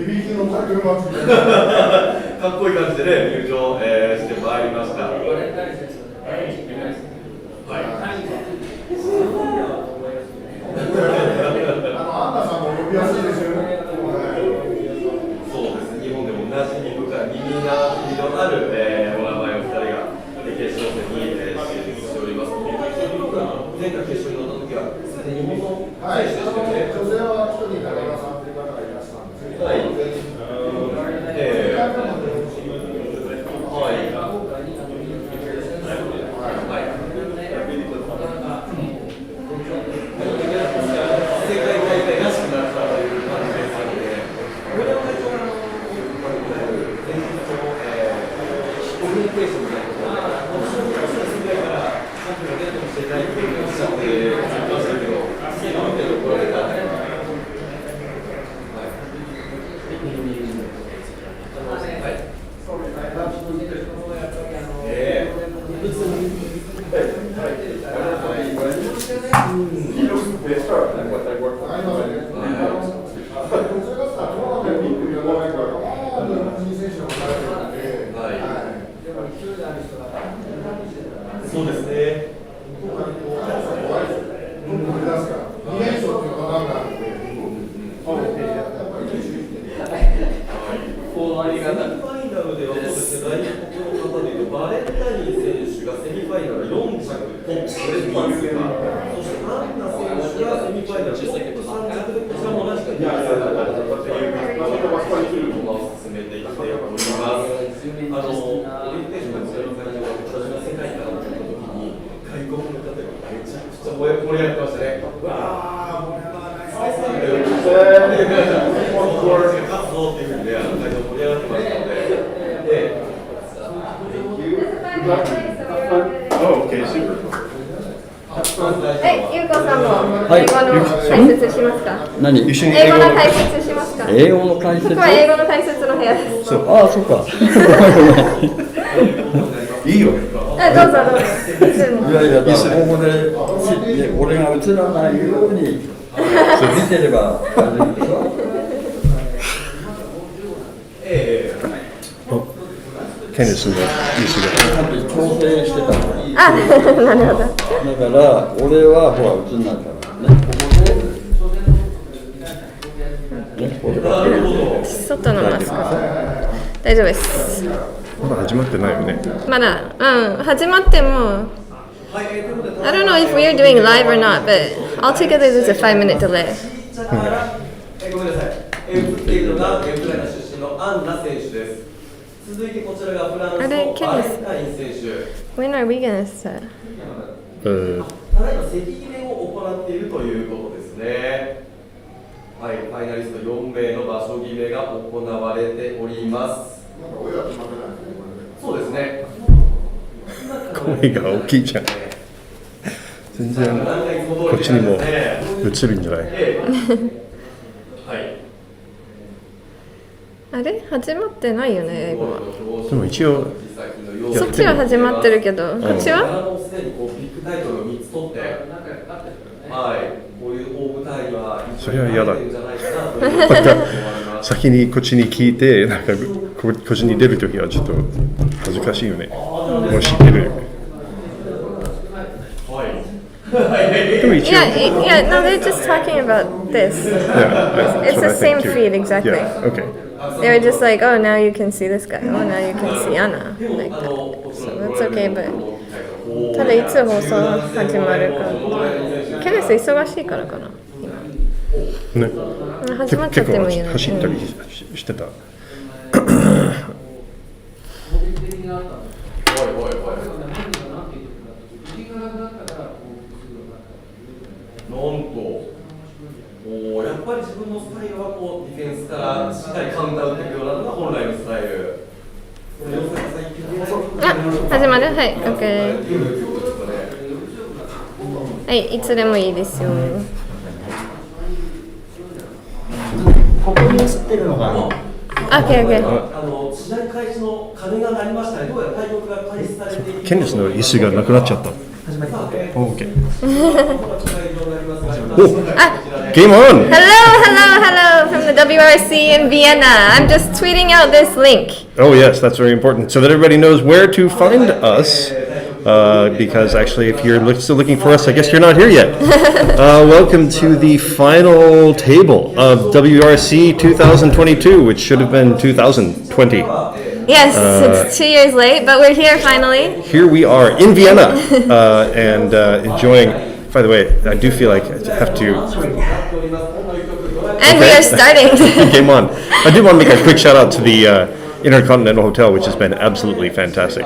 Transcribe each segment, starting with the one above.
っこいい感じでね、入場、してまいりました。はい。アンナさんも呼びやすいですよね。そうですね、日本でも馴染み深い、耳なじみのある、お名前を2人が決勝戦に、進出しております。前回決勝に乗った時は、すでに日本の選手でしたよね。女性は1人中村さんという方がいらっしゃったんですけど、はい。そうですね。バレンタイン選手がセミファイナル4着トップで2位通過、そしてアンナ選手がセミファイナルトップ3着で、こちらも同じく2位通過という結果を進めてきております。オリンピックの世界からの時に外国の方がめちゃくちゃ盛り上がってましたね。わー、盛り上がらない最初で勝つぞっていうふうにね、会場盛り上がってましたので。ゆうこさんも英語の解説しますか？何？英語の解説しますか？英語の解説？ここは英語の解説の部屋です。ああ、そうか。いいよ。どうぞどうぞ。いやいや、ここで俺が映らないように見てれば大丈夫でしょ。テニスの調整してたの。あ、なるほど。だから俺はほら映んないからね。外のマスク。大丈夫です。まだ始まってないよね。まだ、始まっても。I don't know if we're doing live or not, but altogether there's a 5-minute delay. ごめんなさい。映っているのがウクライナ出身のアンナ選手です。続いてこちらがフランスのバレンタイン選手。When are we gonna start? ただいま席決めを行っているということですね。はい、ファイナリスト4名の場所決めが行われております。そうですね。声が大きいじゃん。全然こっちにも映るんじゃない？あれ始まってないよね、英語は。でも一応そっちは始まってるけど、こっちはそれは嫌だ。また先にこっちに聞いて、なんかこっちに出るときはちょっと恥ずかしいよね。もし出る。でも一応。Yeah, no, they're just talking about this. It's the same feed, exactly. Yeah, okay. They were just like, oh, now you can see this guy. Oh, now you can see Anna. Like that. So that's okay, but ただいつ放送始まるか。ケネス忙しいからかな、今。ね。始まっちゃってもいいのに。走ったりしてた。やっぱり自分のスタイルはこうディフェンスからしっかりカウンター打っていくようなのが本来のスタイル。始まる？はい、OK。はい、いつでもいいですよ。ここに映ってるのが。OK、OK。試合開始の鐘が鳴りましたね。どうやら対局が開始されている。ケニスの椅子がなくなっちゃった。OK。Game on! Hello from the WRC in Vienna. I'm just tweeting out this link. Oh yes, that's very important, so that everybody knows where to find us. Because actually, if you're still looking for us, I guess you're not here yet. Welcome to the final table of WRC 2022, which should have been 2020. Yes, it's 2 years late, but we're here finally. Here we are in Vienna, and enjoying. By the way, I do feel like I have to. And we are starting. Game on. I do want to make a quick shout out to the Intercontinental Hotel, which has been absolutely fantastic.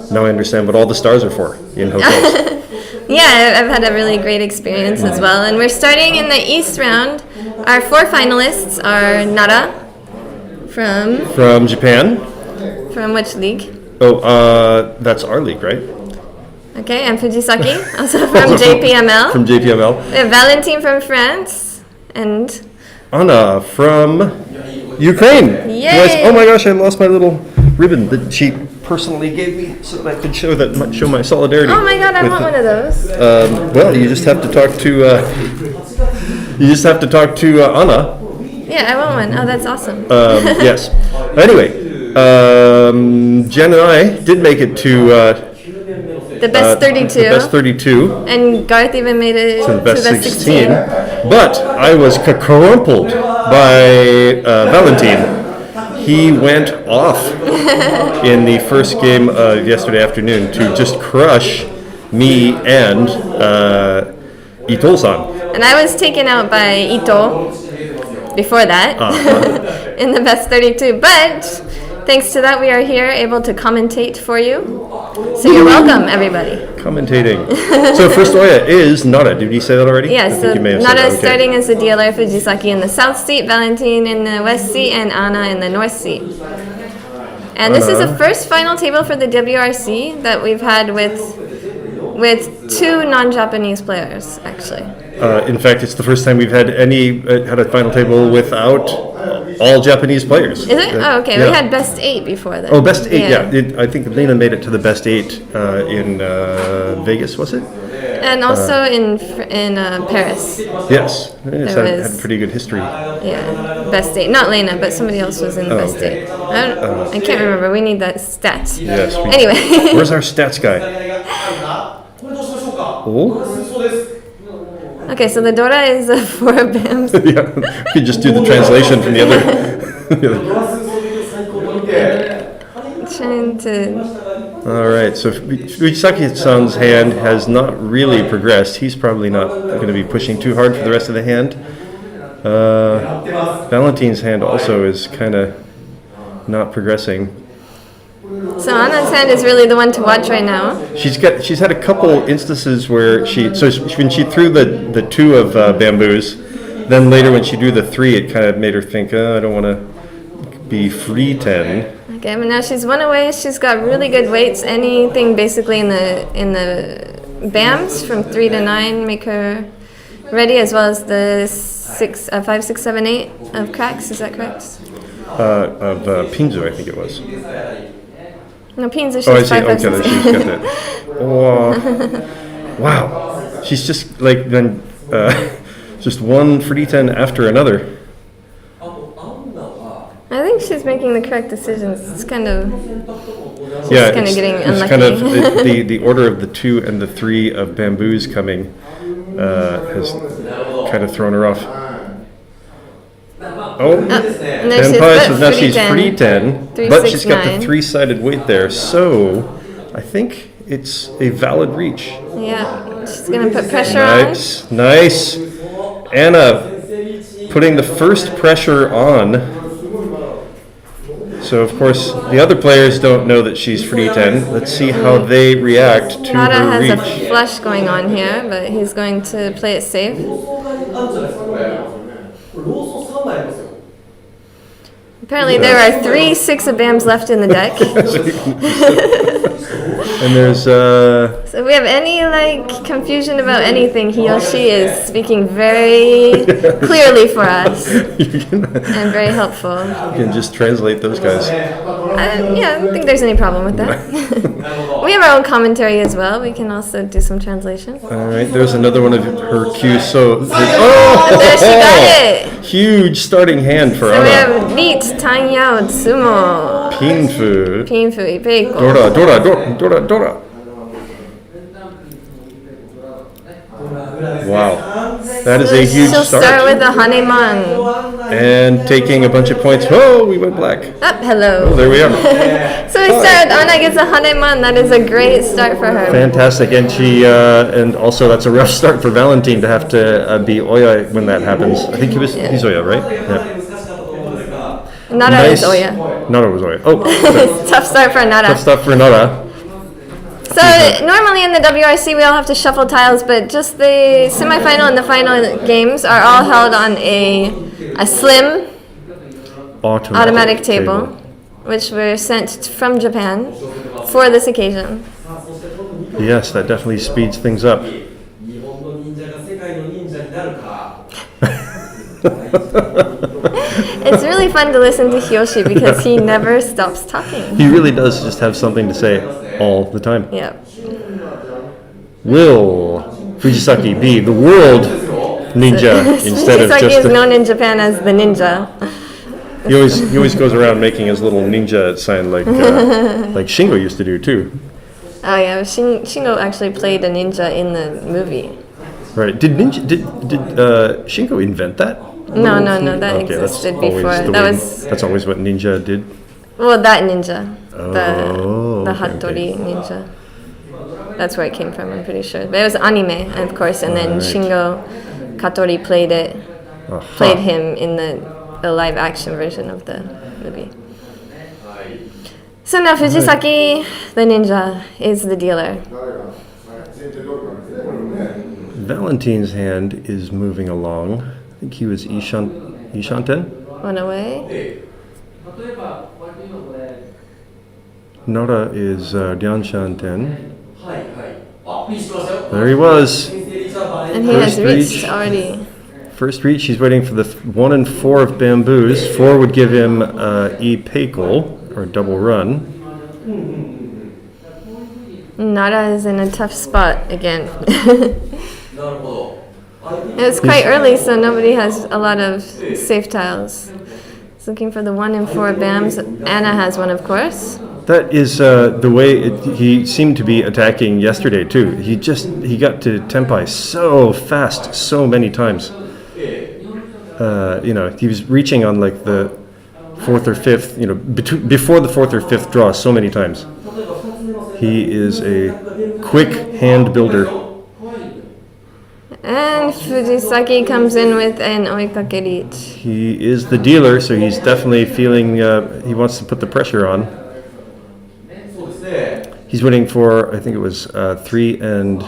Now I understand what all the stars are for in hotels. Yeah, I've had a really great experience as well. And we're starting in the East round. Our 4 finalists are Nara from Japan. From which league? Oh, that's our league, right? Okay, and Fujisaki, also from JPML. From JPML. We have Valentine from France, and Anna from Ukraine. Yay! Yes. Oh my gosh, I lost my little ribbon that she personally gave me so that I could show my solidarity. Oh my god, I want one of those. Well, you just have to talk to Anna. Yeah, I want one. Oh, that's awesome. Yes. Anyway, Jen and I did make it to the best 32. The best 32. And Garth even made it to the best 16. But I was crumpled by Valentine. He went off in the first game yesterday afternoon to just crush me and Ito-san. And I was taken out by Ito before that in the best 32. But thanks to that, we are here able to commentate for you. So you're welcome, everybody. Commentating. So first Oya is Nara. Did you say that already? Yes, I think you may have said Nara that. is starting as the DLR Fujisaki in the South Seat, Valentine in the West Seat, and Anna in the North Seat. And this is the first final table for the WRC that we've had with 2 non-Japanese players, actually. In fact, it's the first time we've had a final table without all Japanese players. Is it? Oh, okay. Yeah. We had best 8 before that. Oh, best 8. Yeah. I think Lena made it to the best 8 in Vegas, was it? And also in Paris. Yes. It's had a pretty good history. Yeah, best 8. Not Lena, but somebody else was in the best 8. I can't remember. We need that stats. Yes. Anyway. Where's our stats guy? Oh. Okay, so the Dora is 4 BAMs. Yeah, you just do the translation from the other. Trying to. All right, so Fujisaki-san's hand has not really progressed. He's probably not going to be pushing too hard for the rest of the hand. Valentine's hand also is kind of not progressing. So Anna's hand is really the one to watch right now. She's had a couple instances where when she threw the 2 of bamboos, then later when she drew the 3, it kind of made her think, I don't want to be free 10. Okay, but now she's 1 away. She's got really good weights. Anything basically in the BAMs from 3 to 9 make her ready, as well as the 5, 6, 7, 8 of cracks. Is that correct? Of Pinzu, I think it was. No, Pins are Oh, I she's see. 5, 5, Okay, 6. she's got that. Oh, wow. She's just like then just one free 10 after another. I think she's making the correct decisions. It's kind of It's getting unlucky. kind of the order of the 2 and the 3 of bamboos coming has kind of thrown her off. Oh, 10 pies, so now she's free 10, 3, but 6, she's got 9. the 3-sided weight there, so I think it's a valid reach. Yeah, she's gonna put pressure Nice. Anna putting the first pressure on. So of course the other players don't know that she's free 10. Let's see how they react to Nara her has reach. a flush going on here, but he's going to play it safe. Apparently there are 3 6 of BAMs left in the deck. And there's So if we have any confusion about anything, Hiyoshi is speaking very clearly for us and very helpful. You can just translate those guys. I don't think there's any problem with that. We have our own commentary as well. We can also do some translation. All right, there's another one of her cues. So, There she got it. Huge starting hand for So we Anna. have Neat, Tanyao, Tsumo, Pinfu. Pinfu, Ipeiko. Dora. Wow, that is a huge She'll start with start. a Haneman. And taking a bunch of points. Oh, we went black. Hello. Oh, there we are. So we start, Anna gets a Haneman. That is a great start for her. Fantastic, and and also that's a rough start for Valentine to have to be Oya when that happens. I think he's Oya, right? Yeah. Nara is Oya. Nara was Oya. Oh, Tough start for Nara. tough stuff for Nara. So normally in the WRC we all have to shuffle tiles, but just the semifinal and the final games are all held on a slim automatic table, which were sent from Japan for this occasion. Yes, that definitely speeds things up. It's really fun to listen to Hiyoshi because he never stops talking. He really does just have something to say all the time. Yeah. Will Fujisaki be the world ninja instead of Fujisaki just is the... known in Japan as the ninja. He always goes around making his little ninja sign like Shingo used to do too. Oh yeah, Shingo actually played a ninja in the movie. Right? Did Shingo invent that? No, that Okay, that's existed always before. the way- That's always what ninja did. Well, that ninja, Oh, the okay, Hattori ninja. That's where it came from, I'm pretty sure. But it was anime, of course, and then Right. Shingo Katori played him in the live action version of the movie. So now Fujisaki, the ninja, is the dealer. Valentine's hand is moving along. I think he was Ishanten. One away. Nara is Ryanshanten. There he was. And he has First reached reach. already. First reach, he's waiting for the 1 and 4 of bamboos. 4 would give him e-peikol, or double run. Nara is in a tough spot again. It's quite early, so nobody has a lot of safe tiles. He's looking for the 1 and 4 bams. Anna has one, of course. That is the way he seemed to be attacking yesterday too. He got to Tenpai so fast, so many times. He was reaching on like the 4th or 5th, before the 4th or 5th draw so many times. He is a quick hand builder. And Fujisaki comes in with an oikake reach. He is the dealer, so he's definitely feeling he wants to put the pressure on. He's waiting for, I think it was 3 and...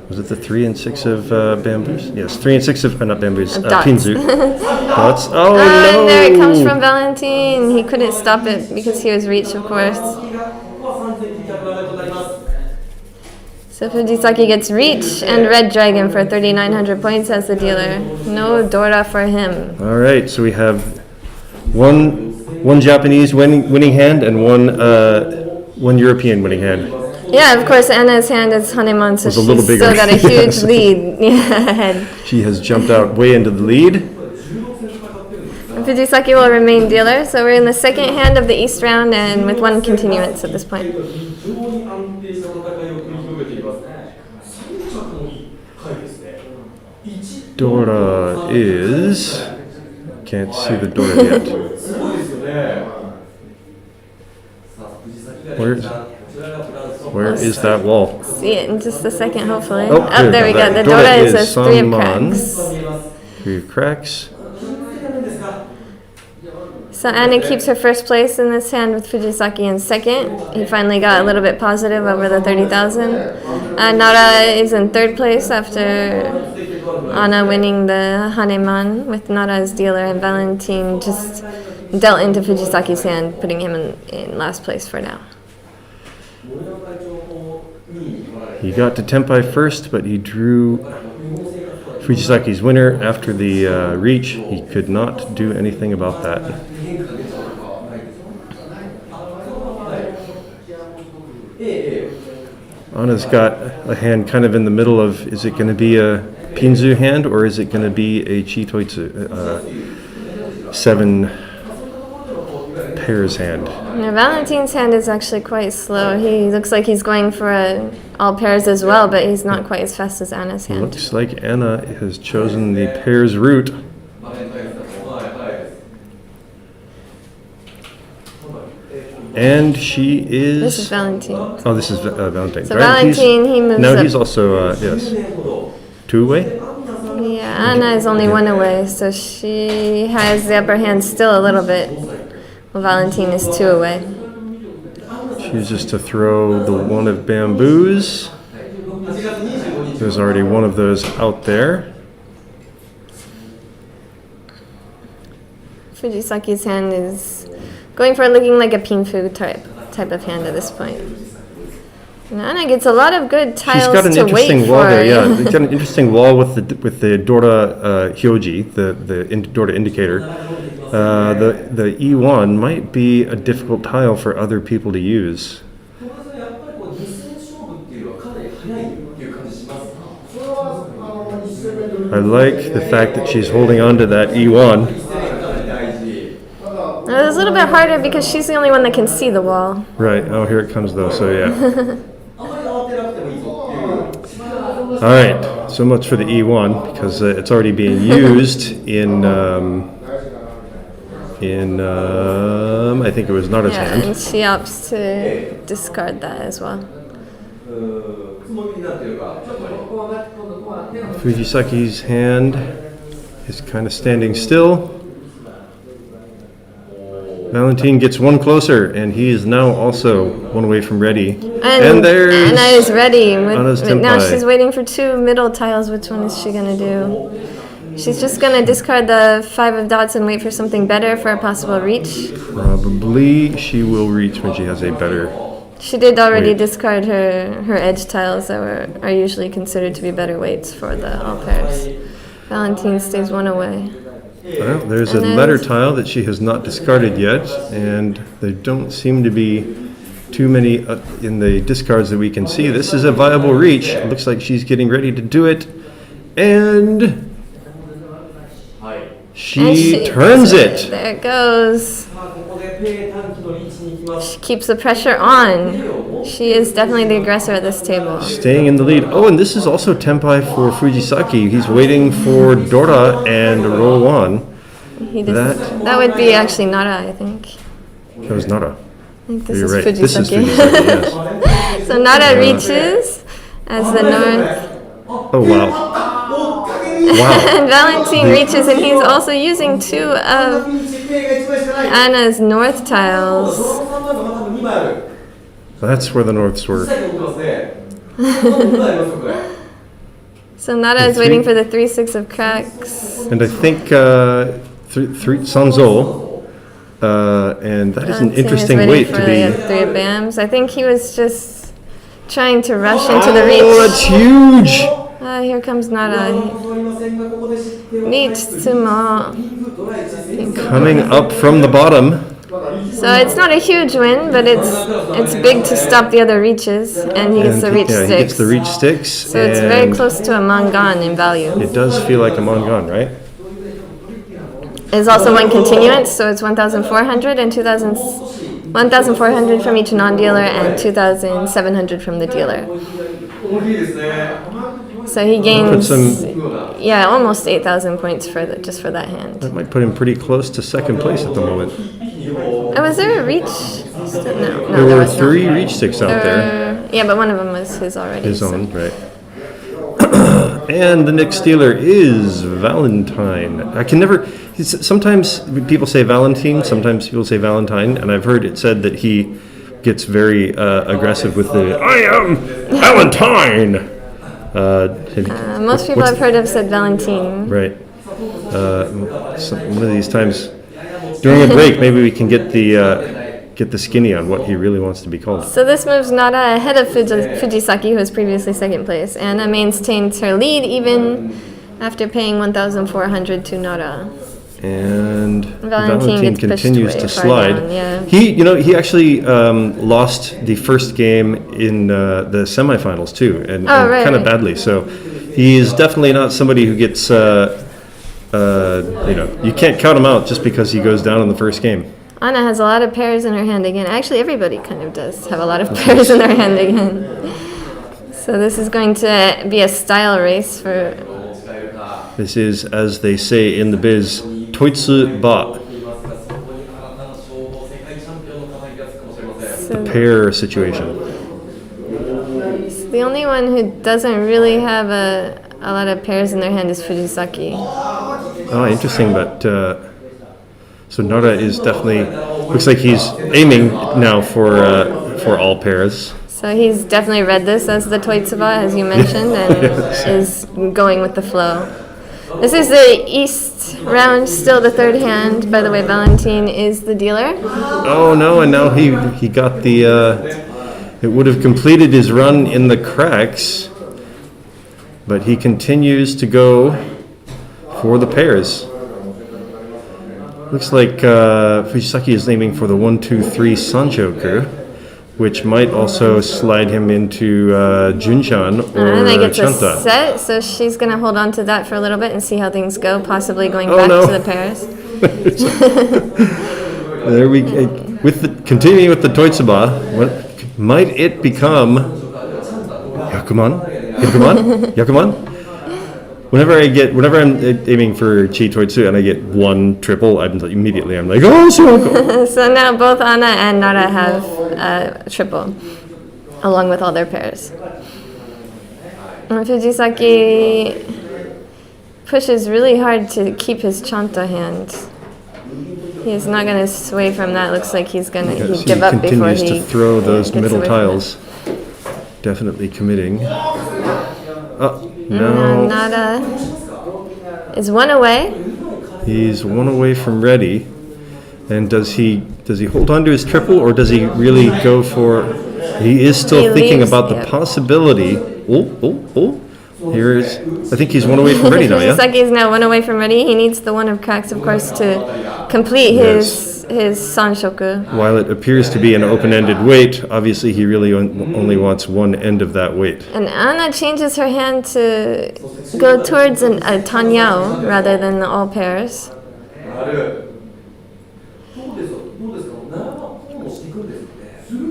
Was it the 3 and 6 of bamboos? Yes, 3 and 6 of, not bamboos, Dots. pinzu. Dots. Oh, no! And there it comes from Valentine. He couldn't stop it because he was reach, of course. So Fujisaki gets reach and Red Dragon for 3,900 points as the dealer. No Dora for him. All right, so we have one Japanese winning hand and one European winning hand. Yeah, of course, Anna's hand is Haneman, so Was a she's little bigger. still got a huge lead ahead. She has jumped out way into the lead. Fujisaki will remain dealer, so we're in the second hand of the East round and with 1 continuance at this point. Dora is... Can't see the Dora yet. Where is that wall? See it in just a second, hopefully. Oh, There we go. The Dora is a 3 of cracks. 3 of cracks. So Anna keeps her first place in this hand with Fujisaki in second. He finally got a little bit positive over the 30,000. Nara is in third place after Anna winning the Haneman with Nara as dealer, and Valentine just dealt into Fujisaki's hand, putting him in last place for now. He got to Tenpai first, but he drew Fujisaki's winner after the reach. He could not do anything about that. Anna's got a hand kind of in the middle of, is it going to be a Pinzu hand or is it going to be a Chitoitsu 7 pairs hand? Yeah, Valentine's hand is actually quite slow. He looks like he's going for all pairs as well, but he's not quite as fast as Anna's hand. Looks like Anna has chosen the pairs route. And she is... This is Valentine. Oh, this is Valentine. So right? Valentine, he moves Now up. he's also, yes. 2 away? Yeah, Anna is only 1 away, so she has the upper hand still a little bit. Well, Valentine is 2 away. Chooses to throw the one of bamboos. There's already one of those out there. Fujisaki's hand is going for looking like a pinfu type of hand at this point. And Anna gets a lot of good tiles She's got an to wait interesting for. wall there, yeah. She's got an interesting wall with the Dora Hyoji, the Dora indicator. The E1 might be a difficult tile for other people to use. I like the fact that she's holding on to that E1. It's a little bit harder because she's the only one that can see the wall. Right, oh, here it comes though, so yeah. All right, so much for the E1 because it's already being used in I think it was Nara's Yeah, hand. and she opts to discard that as well. Fujisaki's hand is kind of standing still. Valentine gets 1 closer, and he is now also 1 away from ready. And there's Anna is ready. Anna's But now Tenpai. she's waiting for 2 middle tiles. Which one is she going to do? She's just going to discard the 5 of dots and wait for something better for a possible reach. Probably she will reach when she has a better... She did already Wait. discard her edge tiles that are usually considered to be better weights for the all pairs. Valentine stays 1 away. Well, there's a And then- letter tile that she has not discarded yet, and there don't seem to be too many in the discards that we can see. This is a viable reach. It looks like she's getting ready to do it, and she turns it. There it goes. She keeps the pressure on. She is definitely the aggressor at this table. Staying in the lead. Oh, and this is also Tenpai for Fujisaki. He's waiting for Dora and roll 1. That would be actually Nara, I think. That was Nara. I think this You're is right. Fujisaki. This is Fujisaki, yes. So Nara reaches as the north. Oh, wow. Wow. And Valentine reaches, and he's also using 2 of Anna's north tiles. That's where the norths were. So Nara is waiting for the 3-6 of cracks. And I think three Sanzo, and that is an Valentine interesting is weight waiting to for be. the 3 of bams. I think he was just trying to rush into the reach. Oh, that's huge! Here comes Nara. Reach Tsumo. Coming up from the bottom. So it's not a huge win, but it's big to stop the other reaches, and he gets the reach He sticks. gets the reach sticks. So it's very and close to a mangan in value. It does feel like a mangan, right? There's also 1 continuance, so it's 1,400 and 1,400 from each non-dealer and 2,700 from the dealer. So he gains, almost 8,000 points just for that hand. That might put him pretty close to second place at the moment. Oh, was there a reach? No, There were was not. 3 reach sticks out there. Yeah, but one of them was his already. His so. own, right. And the next dealer is Valentine. I can never... Sometimes people say Valentine, sometimes people say Valentine, and I've heard it said that he gets very aggressive with the, I am Valentine! Most people I've heard have said Valentine. Right. One of these times, during a break, maybe we can get the get the skinny on what he really wants to be called. So this moves Nara ahead of Fujisaki, who was previously second place. Anna maintains her lead even after paying 1,400 to Nara. And Valentin gets continues pushed to way far slide. down, yeah. He actually lost the first game in the semifinals too, and kind of badly. So he is definitely not somebody who gets, you can't count him out just because he goes down in the first game. Anna has a lot of pairs in her hand again. Actually, everybody kind of does have a lot of pairs in their hand again. So this is going to be a style race for... This is, as they say in the biz, toitsu ba, the pair situation. So the only one who doesn't really have a lot of pairs in their hand is Fujisaki. Oh, interesting, but so Nara is definitely, looks like he's aiming now for all pairs. So he's definitely read this as the toitsuba, as you mentioned, and is going with the flow. This is the East round, still the third hand. By the way, Valentin is the dealer. Oh no, and now he got the, it would have completed his run in the cracks, but he continues to go for the pairs. Looks like Fujisaki is aiming for the 1-2-3 Sanchoku, which might also slide him into Junchan or And I get a Chanta. set, so she's going to hold on to that for a little bit and see how things go, possibly going back to the pairs. There we go. Continuing with the Toitsuba, might it become Yakuman? Whenever I'm aiming for Chi Toitsu and I get one triple, I'm like, oh, Shiroko! So now both Anna and Nara have triple, along with all their pairs. And Fujisaki pushes really hard to keep his Chanta hand. He's not going to sway from that. Looks like he's going to give up before he continues to throw those gets middle away from tiles. Definitely committing. No. Nara is one away. He's one away from ready. And does he hold on to his triple, or does he really go for... He is still thinking about the possibility. Here's... I think he's one away from ready now, yeah? Fujisaki is now one away from ready. He needs the one of cracks, of course, to complete his Sanshoku. While it appears to be an open-ended weight, obviously he really only wants one end of that weight. And Anna changes her hand to go towards a Tanyao rather than the all pairs.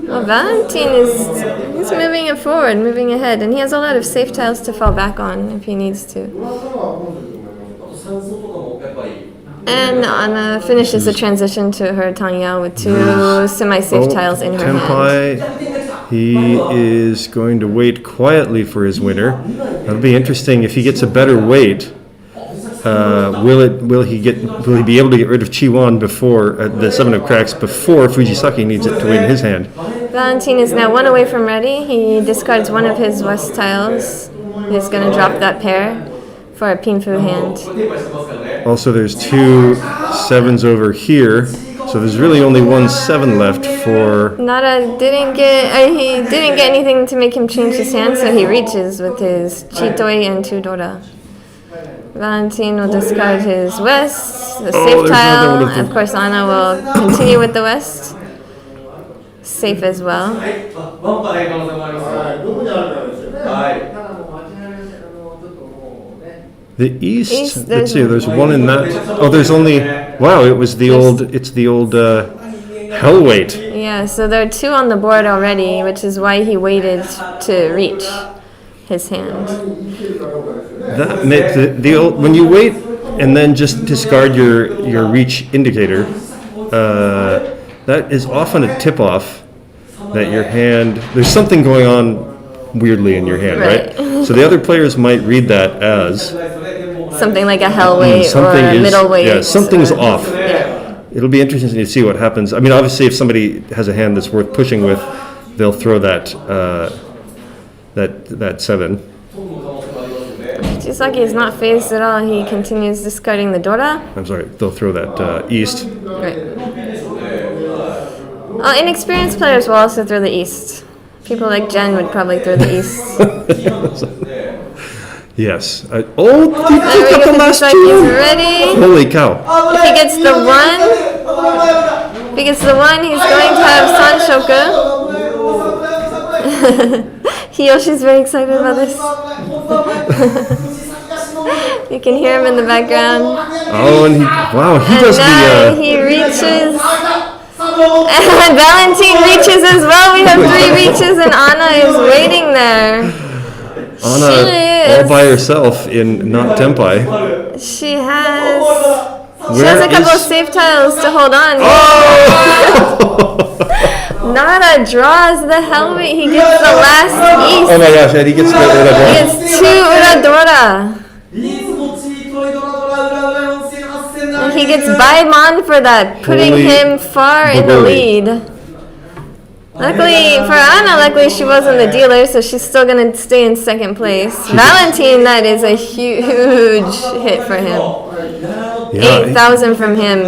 Well, Valentin he's moving it forward, moving ahead, and he has a lot of safe tiles to fall back on if he needs to. And Anna finishes the transition to her Tanyao with two semi-safe tiles in her hand. He is going to wait quietly for his winner. That'll be interesting if he gets a better weight. Will he be able to get rid of Chiwon before the seven of cracks before Fujisaki needs it to win his hand? Valentin is now one away from ready. He discards one of his west tiles. He's going to drop that pair for a Pinfu hand. Also, there's two sevens over here, so there's really only 1 7 left for... Nara didn't get anything to make him change his hand, so he reaches with his Chitoi and 2 Dora. Valentin will discard his west, the safe tile. Of course, Anna will continue with the west. Safe as well. The east, let's see, there's one in that. Oh, there's only, wow, it's the old hell weight. Yeah, so there are 2 on the board already, which is why he waited to reach his hand. That the old, when you wait and then just discard your reach indicator, that is often a tip-off that your hand, there's something going on weirdly in your hand, right? So the other players might read that as something like a hell weight or a middle weight. Yeah, something's off. Yeah. It'll be interesting to see what happens. I mean, obviously, if somebody has a hand that's worth pushing with, they'll throw that 7. Fujisaki is not phased at all. He continues discarding the Dora. I'm sorry, they'll throw that east. Right. Inexperienced players will also throw the east. People like Jen would probably throw the east. Yes. He There we picked up go. the He's last like, two. he's ready. Holy cow. If he gets the one, he's going to have Sanshoku. Hiyoshi's very excited about this. You can hear him in the background. Oh, and he does Now the. he reaches. And Valentine reaches as well. We have 3 reaches, and Anna is waiting there. Anna all by herself in not Tempai. She has a Where couple of is- safe tiles to hold on. Oh! Nara draws the helmet. He gets the last piece. Oh my gosh, and he gets the. He gets 2 Uradora. And he gets Baimon for that, putting Holy him far in the bully. lead. Luckily for Anna, she wasn't the dealer, so she's still going to stay in second place. Valentine, that is a huge hit for him. Yeah, 8,000 from him.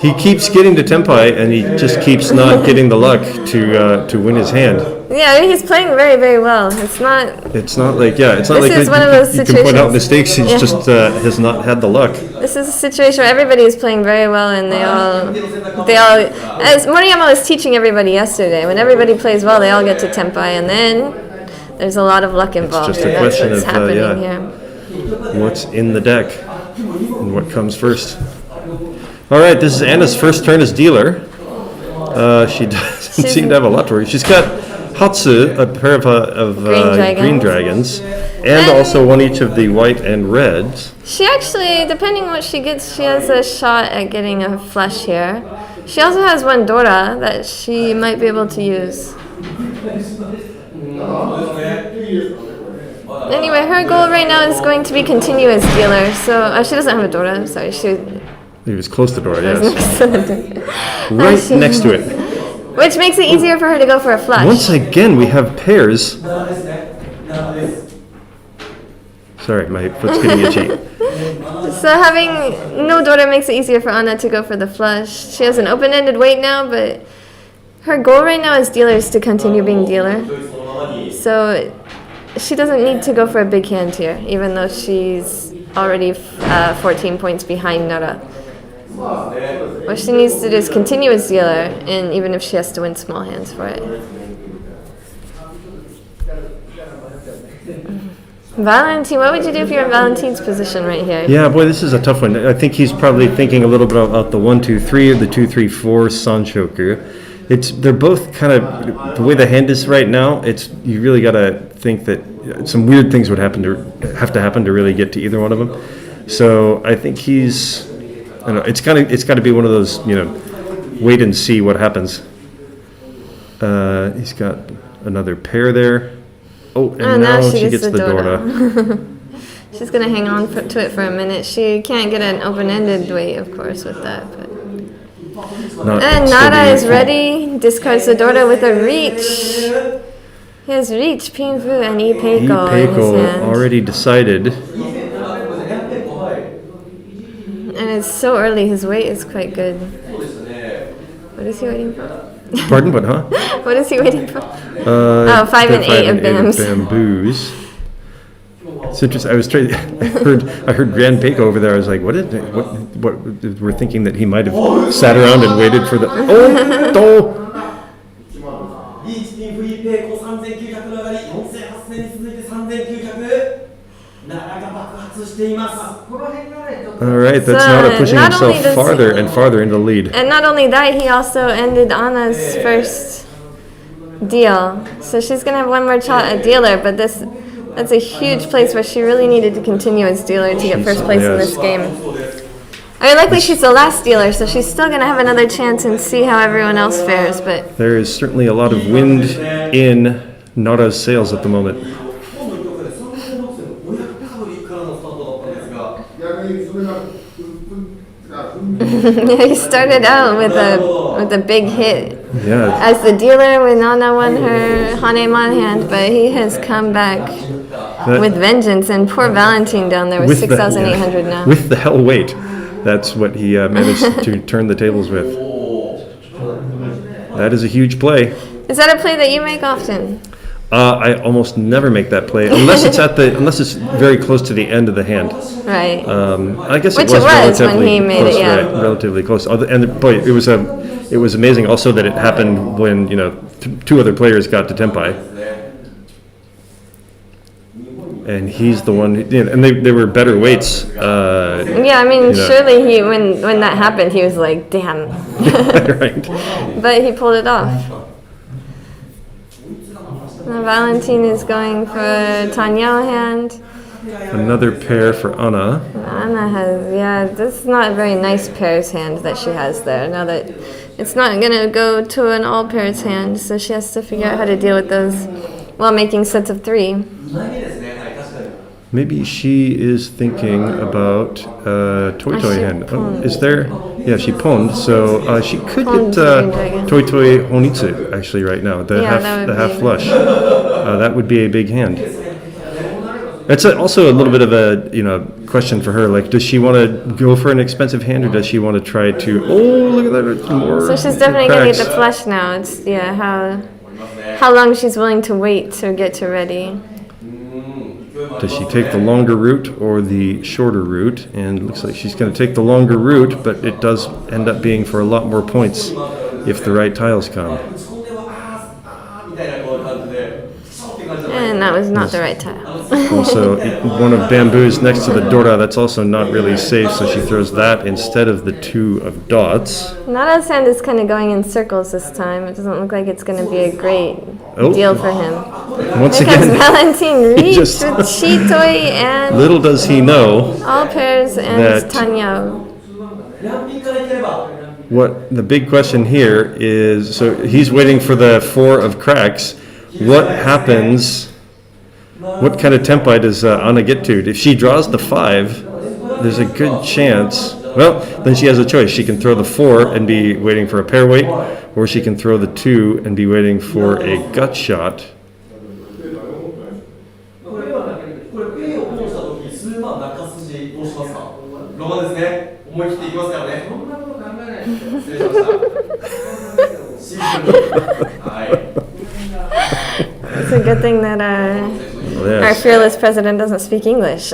he keeps getting to Tempai, and he just keeps not getting the luck to win his hand. Yeah, he's playing very, very well. It's not It's not like This is one of those you can point out situations- mistakes. He's Yeah. just has not had the luck. This is a situation where everybody is playing very well, and they all, as Moriyama was teaching everybody yesterday, when everybody plays well, they all get to Tempai, and then there's a lot of luck involved. just a and question that's what's of, happening yeah. here. What's in the deck and what comes first? All right, this is Anna's first turn as dealer. She doesn't seem to have a lot to worry. She's got Hatsu, a pair of green dragons, and also one each of the white and reds. She actually, depending on what she gets, she has a shot at getting a flush here. She also has one Dora that she might be able to use. Anyway, her goal right now is going to be continue as dealer. So she doesn't have a Dora. I'm sorry. He was close to Dora, yes. Right Right next to it. Which makes it easier for her to go for a flush. Once again, we have pairs. Sorry, my foot's getting itchy. So having no Dora makes it easier for Anna to go for the flush. She has an open-ended weight now, but her goal right now as dealer is to continue being dealer. So she doesn't need to go for a big hand here, even though she's already 14 points behind Nara. What she needs to do is continue as dealer, and even if she has to win small hands for it. Valentine, what would you do if you're in Valentine's position right here? Yeah, boy, this is a tough one. I think he's probably thinking a little bit about the 1-2-3 or the 2-3-4 Sanshoku. They're both kind of the way the hand is right now. You really got to think that some weird things would have to happen to really get to either one of them. So I think he's, I don't know, it's got to be one of those, wait and see what happens. He's got another pair there. Oh, and now she gets the Dora. She's gonna hang on to it for a minute. She can't get an open-ended weight, of course, with that. But. And Nara is ready. Discards the Dora with a reach. He has reach, Pinfu, and Ipeiko in his hand. Already decided. And it's so early. His weight is quite good. What is he waiting for? Pardon, what, huh? What is he waiting for? 5 and 8 of bamboos. It's interesting. I heard Grand Peiko over there. I was like, what we're thinking that he might have sat around and waited for the All right, that's Nara pushing not himself only does farther and farther into the lead. And not only that, he also ended Anna's first deal. So she's going to have one more shot at dealer, but that's a huge place where she really needed to continue as dealer to get first place in this game. I mean, luckily she's the last dealer, so she's still going to have another chance and see how everyone else fares. But there is certainly a lot of wind in Nara's sails at the moment. He started out with a big hit. Yeah. As the dealer when Nana won her Haneman hand, but he has come back with vengeance, and poor Valentine down there with 6,800 now. With the hell weight. That's what he managed to turn the tables with. That is a huge play. Is that a play that you make often? I almost never make that play unless it's very close to the end of the hand. Right. I guess Which it was it was when relatively he made close, it, yeah. right, relatively close. And boy, it was amazing also that it happened when two other players got to Tenpai, and he's the one. And they were better weights. Yeah, I mean, surely when that happened, he was like, "Damn." Right. But he pulled it off. Valentine is going for Tanyao hand. Another pair for Anna. Anna has, this is not a very nice pairs hand that she has there. Now that it's not going to go to an all pairs hand, so she has to figure out how to deal with those while making sets of 3. Maybe she is thinking about Toy Toy hand. Oh, is there? Yeah, she pawned, so she could get Toy Toy Honitsu actually right now. The half flush. That would be a big hand. It's also a little bit of a question for her. Like, does she want to go for an expensive hand, or does she want to try to? Oh, look at that! More. So she's definitely going to get the flush now. It's how long she's willing to wait to get to ready. Does she take the longer route or the shorter route? And it looks like she's going to take the longer route, but it does end up being for a lot more points if the right tiles come. And that was not the right tile. Also, one of bamboos next to the Dora, that's also not really safe, so she throws that instead of the 2 of dots. Nada's hand is kind of going in circles this time. It doesn't look like it's going to be a great deal for him. Once Here again, comes Valentine Reach just- with Chitoi and little does he know all pairs and that- Tanyao. what the big question here is. So he's waiting for the 4 of cracks. What happens? What kind of Tenpai does Anna get to? If she draws the 5, there's a good chance. Well, then she has a choice. She can throw the 4 and be waiting for a pair weight, or she can throw the 2 and be waiting for a gut shot. It's a good thing that our fearless president doesn't speak English.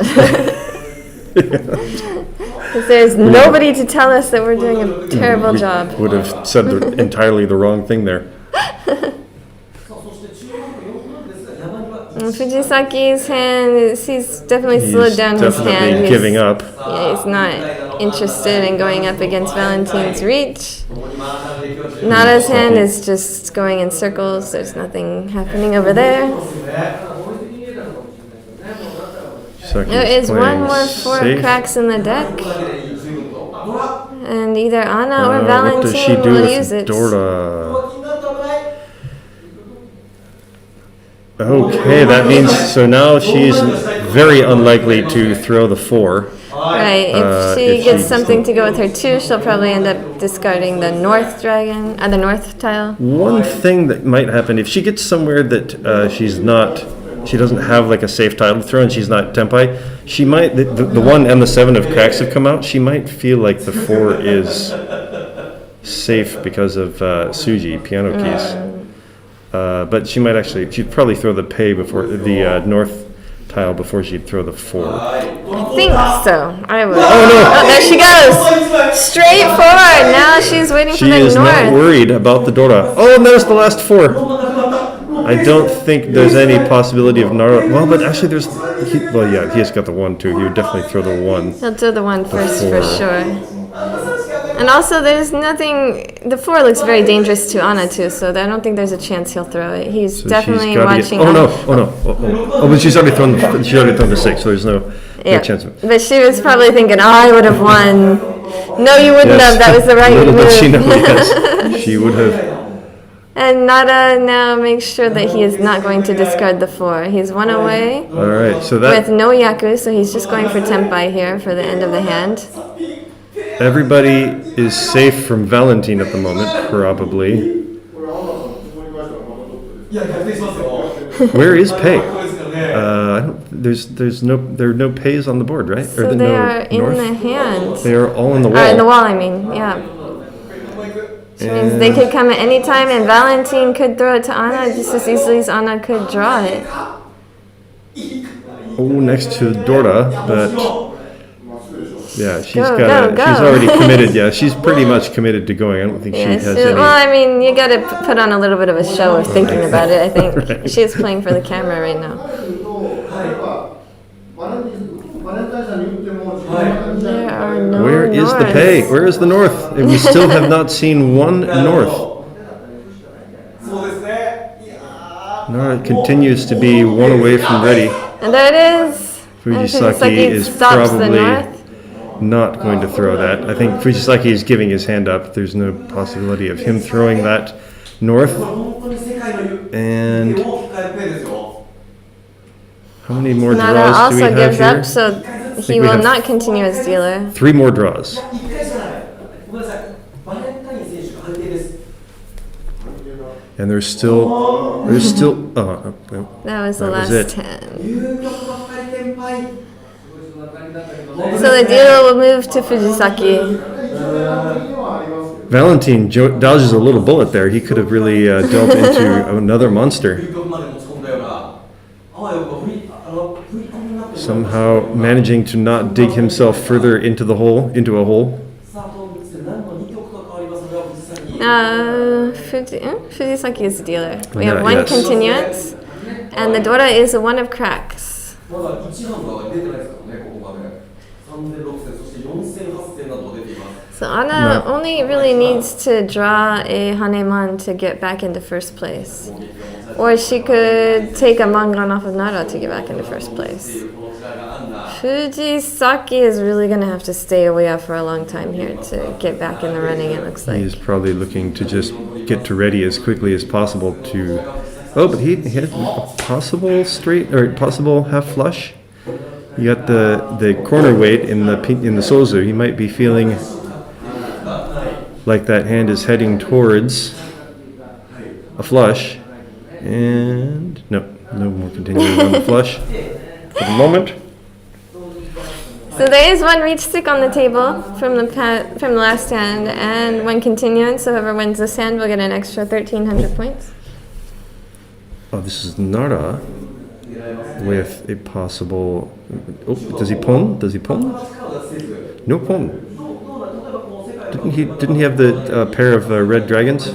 Because there's nobody to tell us that we're doing a terrible job. Would have said entirely the wrong thing there. Fujisaki's hand, he's definitely slowed down his hand. Definitely giving up. Yeah, he's not interested in going up against Valentine's reach. Nada's hand is just going in circles. There's nothing happening over there. There is one more 4 cracks in the deck. And either Anna or What does she Valentine do will with use it. Dora? Okay, that means so now she's very unlikely to throw the 4. Right, if she gets something to go with her 2, she'll probably end up discarding the north dragon, the north tile. One thing that might happen if she gets somewhere that she doesn't have like a safe tile to throw and she's not Tenpai, she might, the 1 and the 7 of cracks have come out, she might feel like the 4 is safe because of Suji, piano keys. But she'd probably throw the pei before the north tile before she'd throw the 4. I think so. I would. Oh no! Oh, there she goes! Straight forward! Now she's waiting for the north. She is not worried about the Dora. Oh, and there's the last 4. I don't think there's any possibility of Nara. Well, but actually he has got the 1 too. He would definitely throw the 1. He'll throw the 1 first for sure. And also, there's nothing. The 4 looks very dangerous to Anna too, so I don't think there's a chance he'll throw it. He's definitely watching. Oh no! But she's already thrown the 6, so there's no chance. But she was probably thinking, I would have won. No, you wouldn't have. That was the right Little move. did she know, yes, she would have. And Nada now makes sure that he is not going to discard the 4. He's 1 away. All right, so that with no yaku, so he's just going for Tenpai here for the end of the hand. Everybody is safe from Valentine at the moment, probably. Where is Pei? There are no Peis on the board, right? So they are in the hand. They are all in the wall. In the wall, I mean, yeah. Which means they could come at any time, and Valentine could throw it to Anna just as easily as Anna could draw it. Oh, next to Dora, but yeah, she's Go, got. go, go. She's already committed. Yeah, she's pretty much committed to going. I don't think she Yeah, has well, any. I mean, you gotta put on a little bit of a show of thinking about it. I think Right. she's playing for the camera right now. There are no Where is the pay? Where is the north? And we still have not seen one north. Nora continues to be one away from ready. And there it is. And Fujisaki is stops the probably north. not going to throw that. I think Fujisaki is giving his hand up. There's no possibility of him throwing that north. And how many more Nara draws do we also have gives here? up, so he we will have not continue as dealer. 3 more draws. And there's still, oh, That was the That was last it. 10. So the dealer will move to Fujisaki. Valentine dodges a little bullet there. He could have really delved into another monster. Somehow managing to not dig himself further into a hole. Fujisaki is the dealer. We Yeah, have one yes. continuance, and the Dora is a 1 of cracks. So Anna only really needs to draw a Haneman to get back into first place. Or she could take a Mangan off of Nara to get back into first place. Fujisaki is really going to have to stay away out for a long time here to get back in the running, it looks like. He's probably looking to just get to ready as quickly as possible to... Oh, but he had a possible straight, or possible half flush. You got the corner weight in the Sozu. He might be feeling like that hand is heading towards a flush. And no more continuing on the flush for the moment. So there is one reach stick on the table from the last hand, and one continuance. So whoever wins this hand will get an extra 1,300 points. Oh, this is Nara with a possible... Oh, does he pon? No pon. Didn't he have the pair of red dragons? He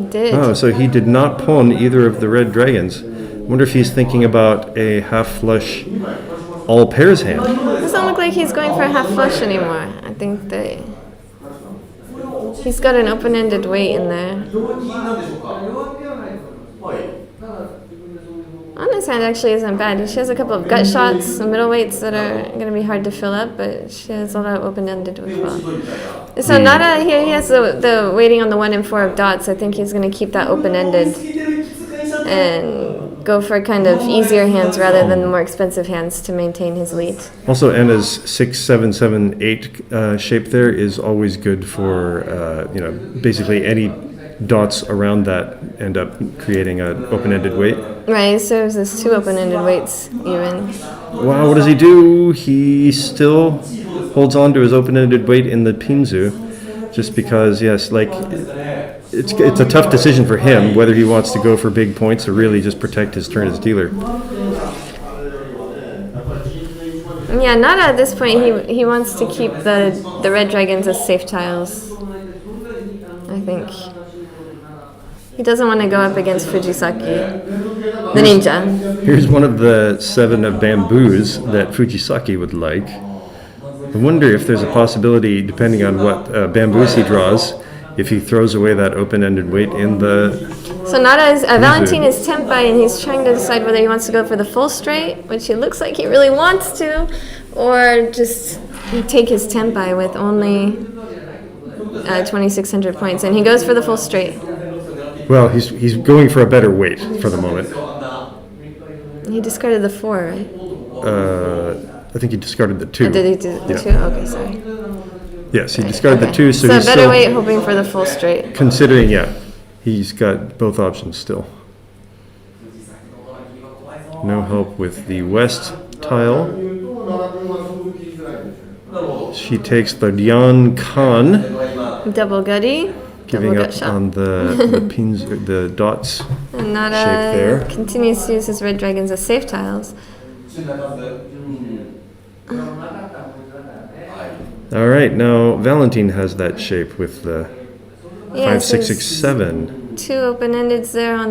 did. Oh, so he did not pawn either of the red dragons. Wonder if he's thinking about a half flush all pairs hand. Doesn't look like he's going for a half flush anymore. I think that he's got an open-ended weight in there. Anna's hand actually isn't bad. She has a couple of gut shots, some middleweights that are going to be hard to fill up, but she has a lot of open-ended as well. So Nara here, he has the waiting on the 1 and 4 of dots. I think he's going to keep that open-ended and go for kind of easier hands rather than the more expensive hands to maintain his lead. Also, Anna's 6, 7, 7, 8 shape there is always good for basically any dots around that end up creating an open-ended weight. Right, so there's this 2 open-ended weights even. Wow, what does he do? He still holds on to his open-ended weight in the Pinzu, just because, yes, like, it's a tough decision for him whether he wants to go for big points or really just protect his turn as dealer. Yeah, Nara at this point, he wants to keep the red dragons as safe tiles, I think. He doesn't want to go up against Fujisaki, the ninja. Here's one of the 7 of bamboos that Fujisaki would like. I wonder if there's a possibility, depending on what bamboos he draws, if he throws away that open-ended weight in the... So Valentine is tempai, and he's trying to decide whether he wants to go for the full straight, which he looks like he really wants to, or just take his tempai with only 2,600 points, and he goes for the full straight. Well, he's going for a better weight for the moment. He discarded the 4, right? I think he discarded the 2. Oh, did he do the 2? Okay, sorry. Yes, he discarded the 2, so So he's better still weight, hoping for the full straight. considering, he's got both options still. No help with the west tile. She takes the Dian Khan. Double gutty. giving double up gut shot. on the pins, the dots And shape there. Nara continues to use his red dragons as safe tiles. All right, now Valentine has that shape with the 5, Yes, 6, 6, there's 7. 2 open-endeds there on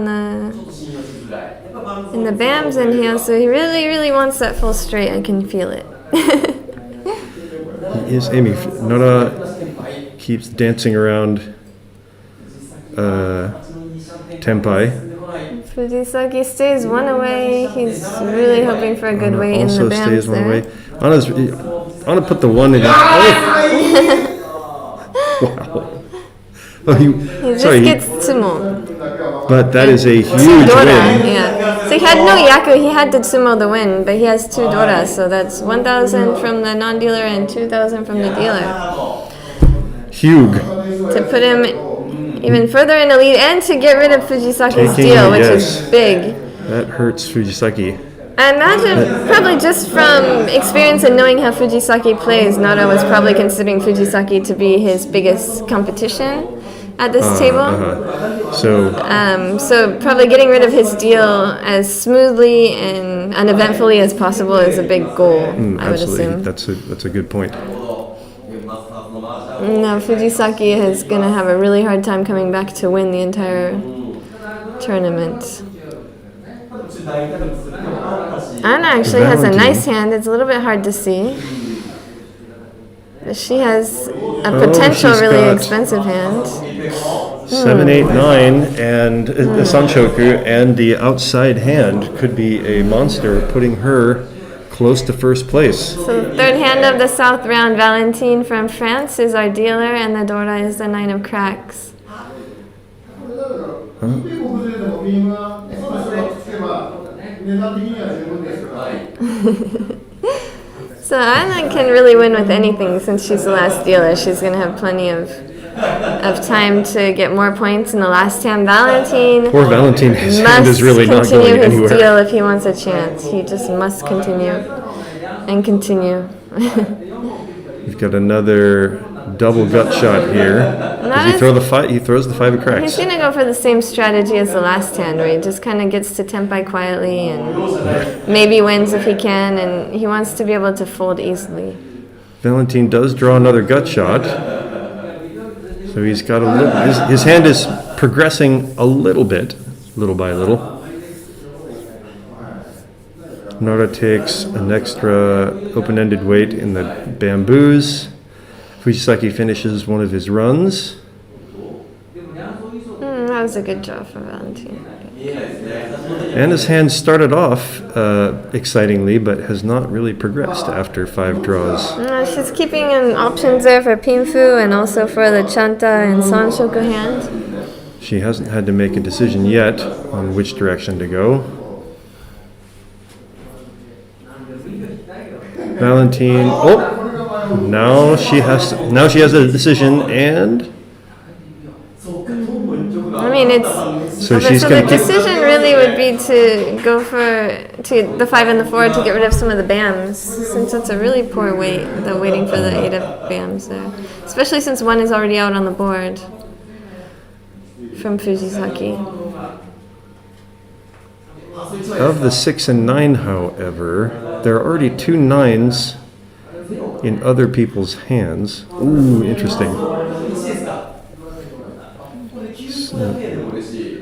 in the BAMs, and he really wants that full straight. I can feel it. Is Amy. Nara keeps dancing around Tenpai. Fujisaki stays one away. He's really hoping for a good Anna weight in the also BAMs stays one there. away. Anna put the 1 in. Oh! Wow. Oh, He just sorry, gets Tsumo. but that is a huge Dora, win. yeah. So he had no Yaku, he had to Tsumo the win, but he has 2 Dora, so that's 1,000 from the non-dealer and 2,000 from the dealer. Huge. To put him even further in the lead and to get rid of Fujisaki's Taking deal, it, which yes. is big. That hurts Fujisaki. I imagine, probably just from experience and knowing how Fujisaki plays, Nara was probably considering Fujisaki to be his biggest competition at this table. So So probably getting rid of his deal as smoothly and uneventfully as possible is a big goal, I would absolutely, assume. that's a good point. No, Fujisaki is going to have a really hard time coming back to win the entire tournament. Anna actually has a Valentine. nice hand. It's a little bit hard to see. But she has a Oh, potential she's really got- expensive hand. 7, 8, 9, and a Sanchoku, and the outside hand could be a monster, putting her close to first place. So the third hand of the South round, Valentine from France is our dealer, and the Dora is the 9 of cracks. So Anna can really win with anything since she's the last dealer. She's going to have plenty of time to get more points in the last hand. Valentine Poor Valentine, his hand must is really not continue going his anywhere. deal if he wants a chance. He just must continue and continue. You've got another double gut shot here. Does he throw the 5? He throws the 5 of He's cracks. going to go for the same strategy as the last hand, where he just kind of gets to Tenpai quietly and maybe wins if he can, and he wants to be able to fold easily. Valentine does draw another gut shot. So he's got a little, his hand is progressing a little bit, little by little. Nara takes an extra open-ended weight in the bamboos. Fujisaki finishes one of his runs. That was a good draw for Valentine. And his hand started off excitingly, but has not really progressed after 5 draws. She's keeping in options there for Pinfu and also for the Chanta and Sanshoku hand. She hasn't had to make a decision yet on which direction to go. Valentine, now she has a decision, and I mean, it's so okay, she's so going the to keep. decision really would be to go to the 5 and the 4 to get rid of some of the BAMs, since that's a really poor weight, the waiting for the 8 of BAMs there. Especially since 1 is already out on the board from Fujisaki. Of the 6 and 9, however, there are already 2 9s in other people's hands. Ooh, interesting.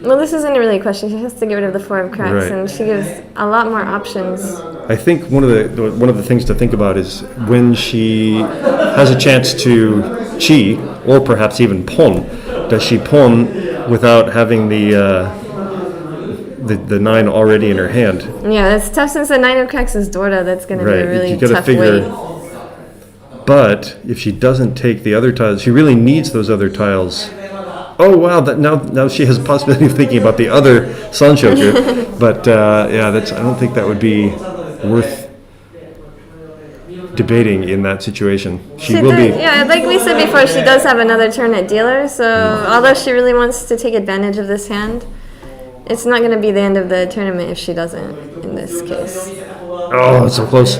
Well, this isn't really a question. She has to get rid of the 4 of cracks, Right. and she gives a lot more options. I think one of the things to think about is when she has a chance to chi, or perhaps even pon. Does she pon without having the 9 already in her hand? Yeah, it's tough since the 9 of cracks is Dorda. That's going to be a really you gotta tough figure. weight. But if she doesn't take the other tiles, she really needs those other tiles. Oh wow! Now she has a possibility of thinking about the other Sanshoku. But yeah, I don't think that would be worth debating in that situation. She will be. Yeah, like we said before, she does have another turn at dealer. So although she really wants to take advantage of this hand, it's not going to be the end of the tournament if she doesn't. In this case. Oh, it's so close.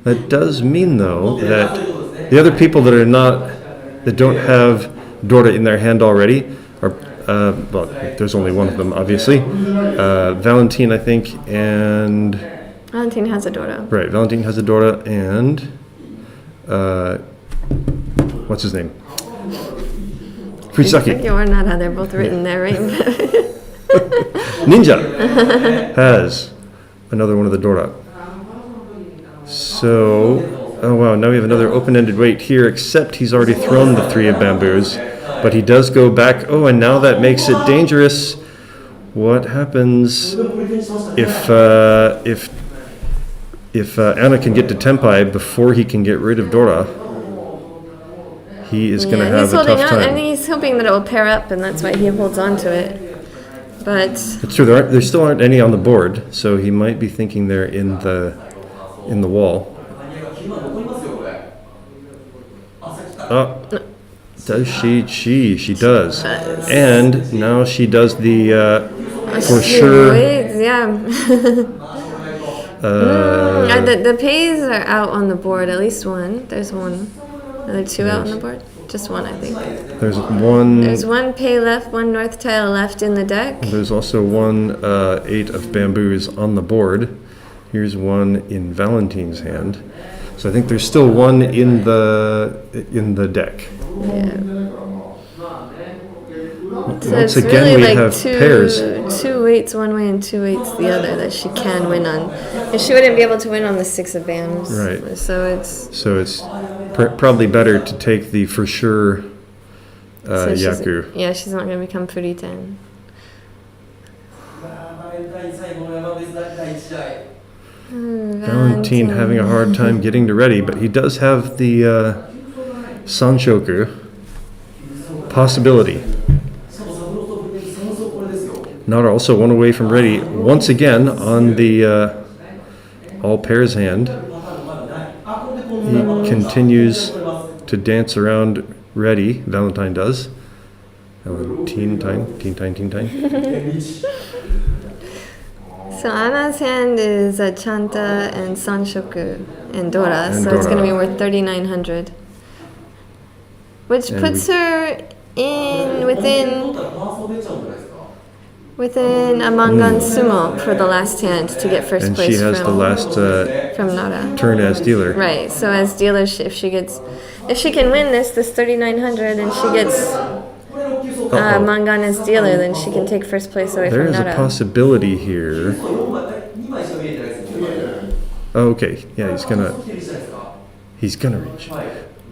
That does mean, though, that the other people that are not that don't have Dora in their hand already are, well, there's only one of them, obviously. Valentine, I think, and... Valentine has a Dora. Right, Valentine has a Dora, and... what's his name? Fujisaki. Or Nara, they're both written there, right? Ninja has another one of the Dora. So, oh wow, now we have another open-ended wait here, except he's already thrown the 3 of bamboos. But he does go back. Oh, and now that makes it dangerous. What happens if Anna can get to Tempai before he can get rid of Dora? He is going to have a tough time. And he's hoping that it will pair up, and that's why he holds on to it. But it's true. There still aren't any on the board, so he might be thinking they're in the wall. Oh. Does she? She does. And now she does the for sure. Yeah. The pays are out on the board. At least one. There's one. Are there 2 out on the board? Just one, I think. There's one. There's one pay left, one north tile left in the deck. There's also one 8 of bamboos on the board. Here's one in Valentine's hand. So I think there's still one in the deck. Yeah. So Once it's again, really we like have pairs. 2 weights one way and 2 weights the other that she can win on. And she wouldn't be able to win on the 6 of bams. Right. So it's probably better to take the for sure Yaku. Yeah, she's not going to become Furitan. Valentine having a hard time getting to ready, but he does have the Sanshoku possibility. Nara also 1 away from ready once again on the all pairs hand. He continues to dance around ready. Valentine does. Teen time. So Anna's hand is a Chanta and Sanshoku and Dora, so it's going to be worth 3,900. Which puts her within a Mangan Sumo for the last hand to get first place. And she has the last from Nara. turn as dealer. Right. So as dealer, if she can win this 3,900, and she gets Mangan as dealer, then she can take first place away There from is Nara. a possibility here. Oh, okay. Yeah, he's gonna reach.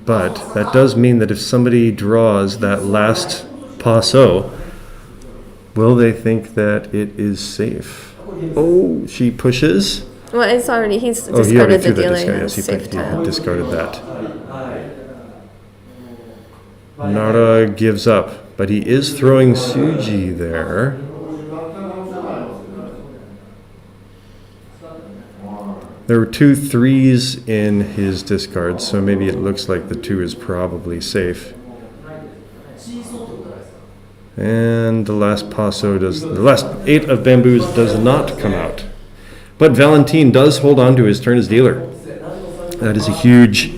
But that does mean that if somebody draws that last passo, will they think that it is safe? Oh, she pushes. Well, it's already, he's Oh, he already discarded the threw that dealer. discard. Yes, he Safe tile. discarded that. Nara gives up, but he is throwing Suji there. There were 2 3s in his discard, so maybe it looks like the 2 is probably safe. And the last passo the last 8 of bamboos does not come out. But Valentine does hold on to his turn as dealer. That is a huge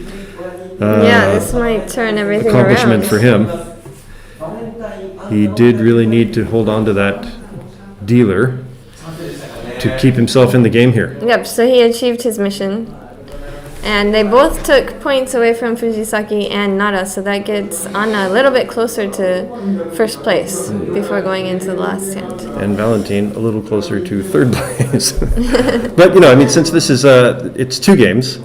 this might turn everything accomplishment around. for him. He did really need to hold on to that dealer to keep himself in the game here. Yep, so he achieved his mission. And they both took points away from Fujisaki and Nara, so that gets Anna a little bit closer to first place before going into the last hand. And Valentine a little closer to third place. But, since this is, it's 2 games,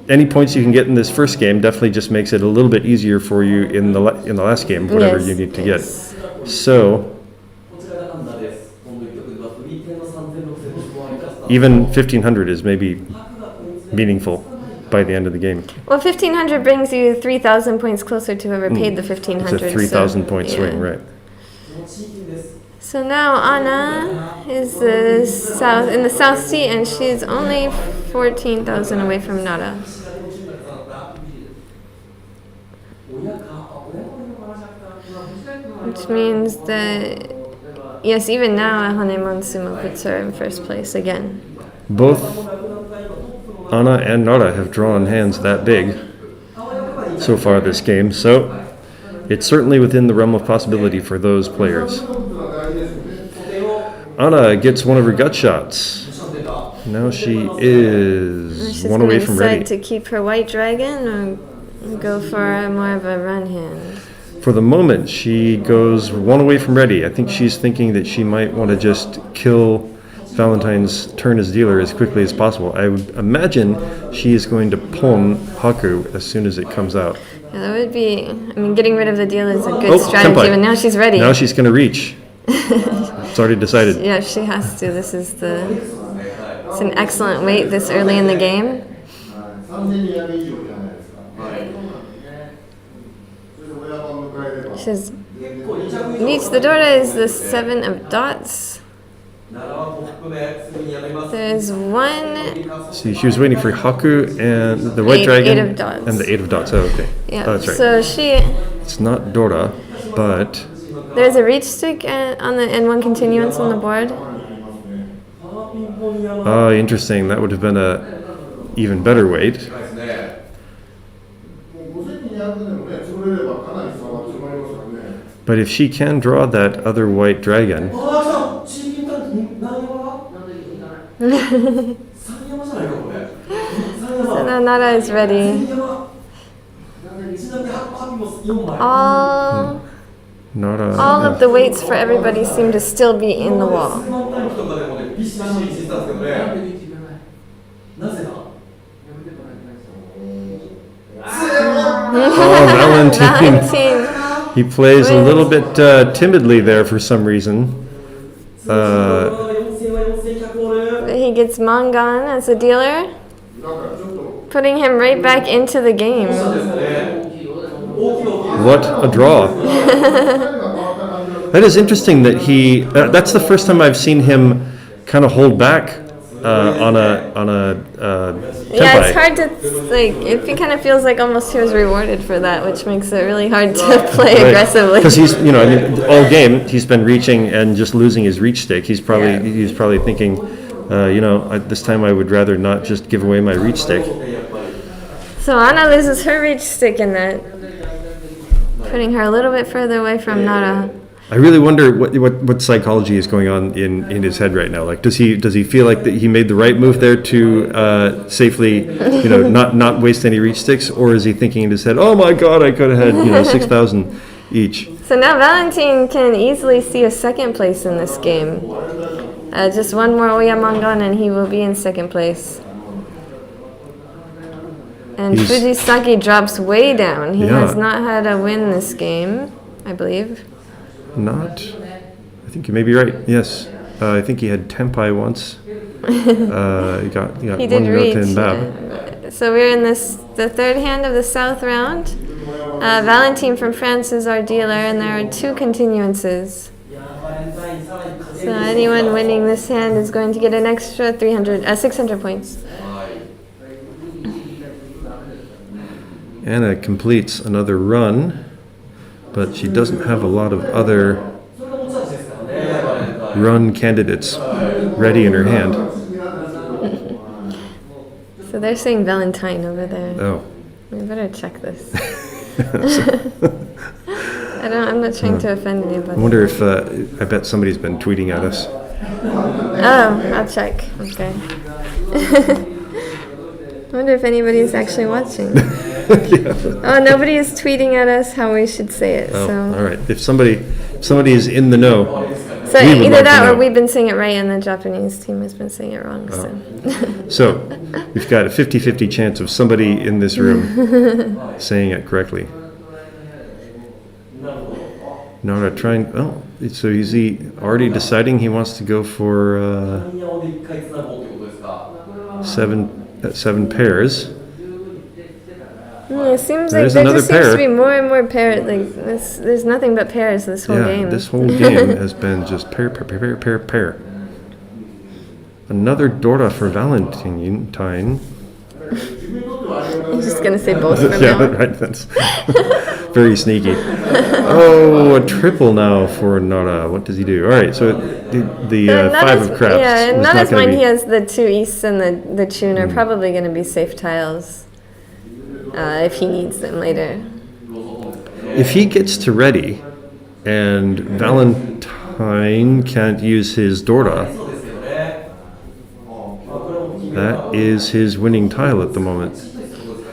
any points you can get in this first game definitely just makes it a little bit easier for you in the last game, whatever you need to get. So, even 1,500 is maybe meaningful by the end of the game. Well, 1,500 brings you 3,000 points closer to whoever paid the 1,500. It's a 3,000 point swing, right? So now Anna is in the South Sea, and she's only 14,000 away from Nara. Which means that, yes, even now Hanemon Sumo puts her in first place again. Both Anna and Nara have drawn hands that big. so far this game. So it's certainly within the realm of possibility for those players. Anna gets one of her gut shots. Now she is She's one going away to from decide ready. to keep her white dragon or go for more of a run hand. For the moment, she goes one away from ready. I think she's thinking that she might want to just kill Valentine's turn as dealer as quickly as possible. I would imagine she is going to pawn Haku as soon as it comes out. Yeah, that would be, getting rid of the deal is a good Oh, strategy, senpai. but now she's ready. Now she's going to reach. It's already decided. Yeah, she has to. It's an excellent weight this early in the game. She's reached the Dora is the 7 of dots. There's one. See, she was waiting for Haku and the white dragon eight of dots. and the 8 of dots. Oh, okay. Yeah, Oh, that's right. so she. It's not Dora, but There's a reach stick and one continuance on the board. oh, interesting. That would have been a even better weight. But if she can draw that other white dragon, So now Nara is ready. All of the weights for everybody seem to still be in the wall. oh, Valentine. Valentine. He plays a little bit timidly there for some reason. He gets Mangan as a dealer, putting him right back into the game. What a draw. That is interesting that he, that's the first time I've seen him kind of hold back on a Yeah, it's hard to, it kind of feels like almost he was rewarded for that, which makes it really hard to play aggressively. Because he's, all game, he's been reaching and just losing his reach stick. He's probably thinking, this time I would rather not just give away my reach stick. So Anna loses her reach stick in that, putting her a little bit further away from Nara. I really wonder what psychology is going on in his head right now. Like, does he feel like that he made the right move there to safely, not waste any reach sticks, or is he thinking in his head, oh my God, I could have had 6,000 each. So now Valentine can easily see a second place in this game. Just one more Oyamangan and he will be in second place. And Fujisaki drops way down. He has not had a win this game, I believe. I think you may be right. Yes, I think he had Tempai once. He got He one did note reach. in Bab. So we're in the third hand of the south round. Valentine from France is our dealer, and there are 2 continuances. So anyone winning this hand is going to get an extra 600 points. Anna completes another run, but she doesn't have a lot of other run candidates ready in her hand. So they're saying Valentine over there. Oh. We better check this. I'm not trying to offend anybody. I wonder if, I bet somebody's been tweeting at us. Oh, I'll check. Okay. I wonder if anybody's actually watching. Oh, nobody is tweeting at us how we should say it. Oh, So. all right. If somebody is in the know, So we would either like to that or know. we've been saying it right and the Japanese team has been saying it wrong. So we've got a 50-50 chance of somebody in this room saying it correctly. Nara trying. Oh, so is he already deciding he wants to go for 7 pairs? It seems There's like there another just seems pair. to be more and more pairs. Like there's nothing but pairs this whole game. This whole game has been just pair. Another Dora for Valentine. I'm just gonna say both from Yeah, now. right. That's very sneaky. Oh, a triple now for Nara. What does he do? All right, so the 5 of craps. Yeah, in was not Nara's gonna mind, be- he has the 2 easts and the tune are probably going to be safe tiles. if he needs them later. If he gets to ready and Valentine can't use his Dora, that is his winning tile at the moment.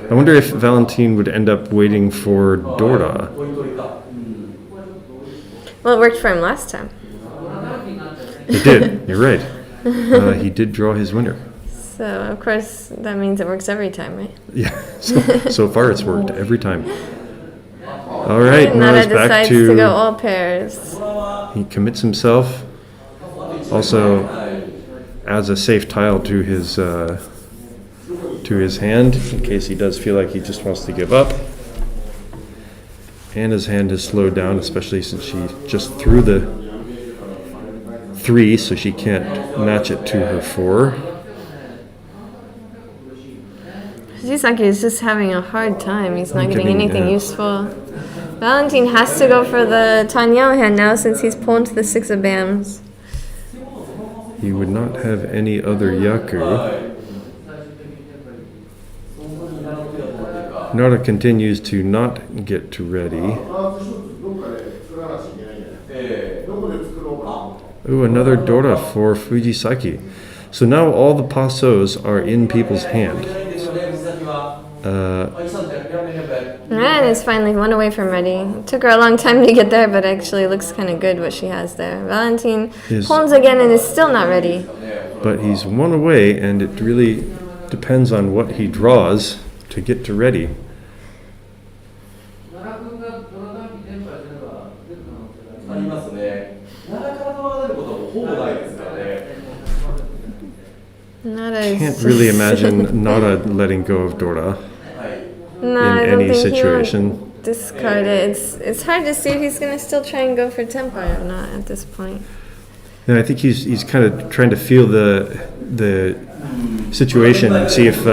I wonder if Valentine would end up waiting for Dora. Well, it worked for him last time. It did, you're right. He did draw his winner. So, of course, that means it works every time, right? Yeah, so far it's worked every time. All right, Nara Nora's back decides to go all pairs. He commits himself. Also adds a safe tile to his hand in case he does feel like he just wants to give up. And his hand is slowed down, especially since she just threw the 3, so she can't match it to her 4. Fujisaki is just having a hard time. He's not getting anything useful. Valentine has to go for the Tanyao hand now since he's pulled to the 6 of Bams. He would not have any other Yaku. Nara continues to not get to ready. Ooh, another Dora for Fujisaki. So now all the passos are in people's hand. And it's finally one away from ready. It took her a long time to get there, but actually looks kind of good what she has there. Valentine pawns again and is still not ready. But he's one away, and it really depends on what he draws to get to ready. Can't really imagine Nara letting go of Dora no, in I don't any think situation. He will discard it. It's hard to see if he's going to still try and go for tempo or not at this point. Yeah, I think he's kind of trying to feel the situation and see if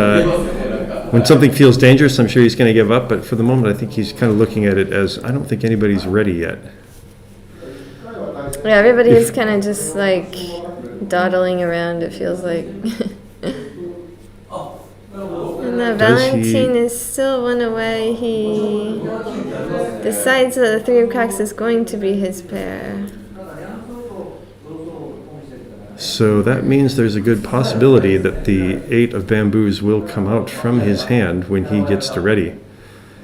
when something feels dangerous, I'm sure he's going to give up. But for the moment, I think he's kind of looking at it as I don't think anybody's ready yet. Yeah, everybody is kind of just like dawdling around, it feels like. And Valentine is still one away. He decides that the 3 of Cracks is going to be his pair. So that means there's a good possibility that the 8 of bamboos will come out from his hand when he gets to ready.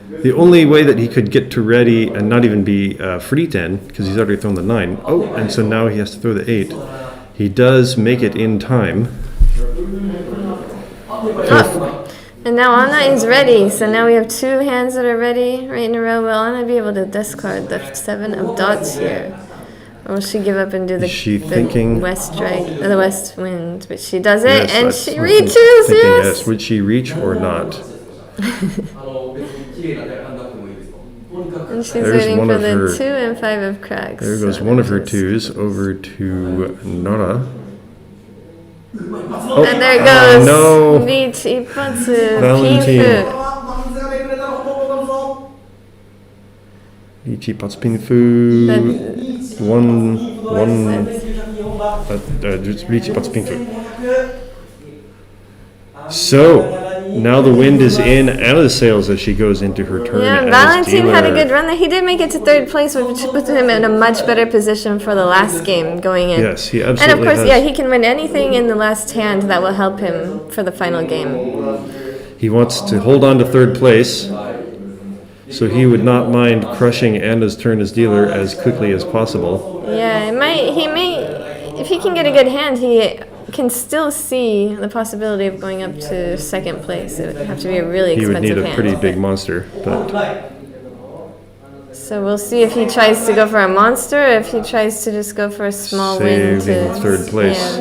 The only way that he could get to ready and not even be free 10, because he's already thrown the 9. Oh, and so now he has to throw the 8. He does make it in time. And now Anna is ready. So now we have 2 hands that are ready right in a row. Will Anna be able to discard the 7 of dots here? Or will she give up and do the west strike, the west wind? But she does it, yes, and she reaches, yes! Would she reach or not? And she's waiting for the 2 and 5 of Cracks. There goes one of her 2s over to Nara. Oh, and there goes Riichi Ipatsu Pinfu. Riichi Ipatsu Pinfu. Riichi Ipatsu Pinfu. So, now the wind is in Anna's sails as she goes into her turn. Yeah, Valentine had a good run there. He did make it to 3rd place, which put him in a much better position for the last game going in. Yes, he absolutely And of course, has. yeah, he can win anything in the last hand that will help him for the final game. He wants to hold on to 3rd place, so he would not mind crushing Anna's turn as dealer as quickly as possible. Yeah, if he can get a good hand, he can still see the possibility of going up to 2nd place. It would have to be a really expensive hand. He would need a pretty big monster, but... So we'll see if he tries to go for a monster, or if he tries to just go for a small win to 3rd place.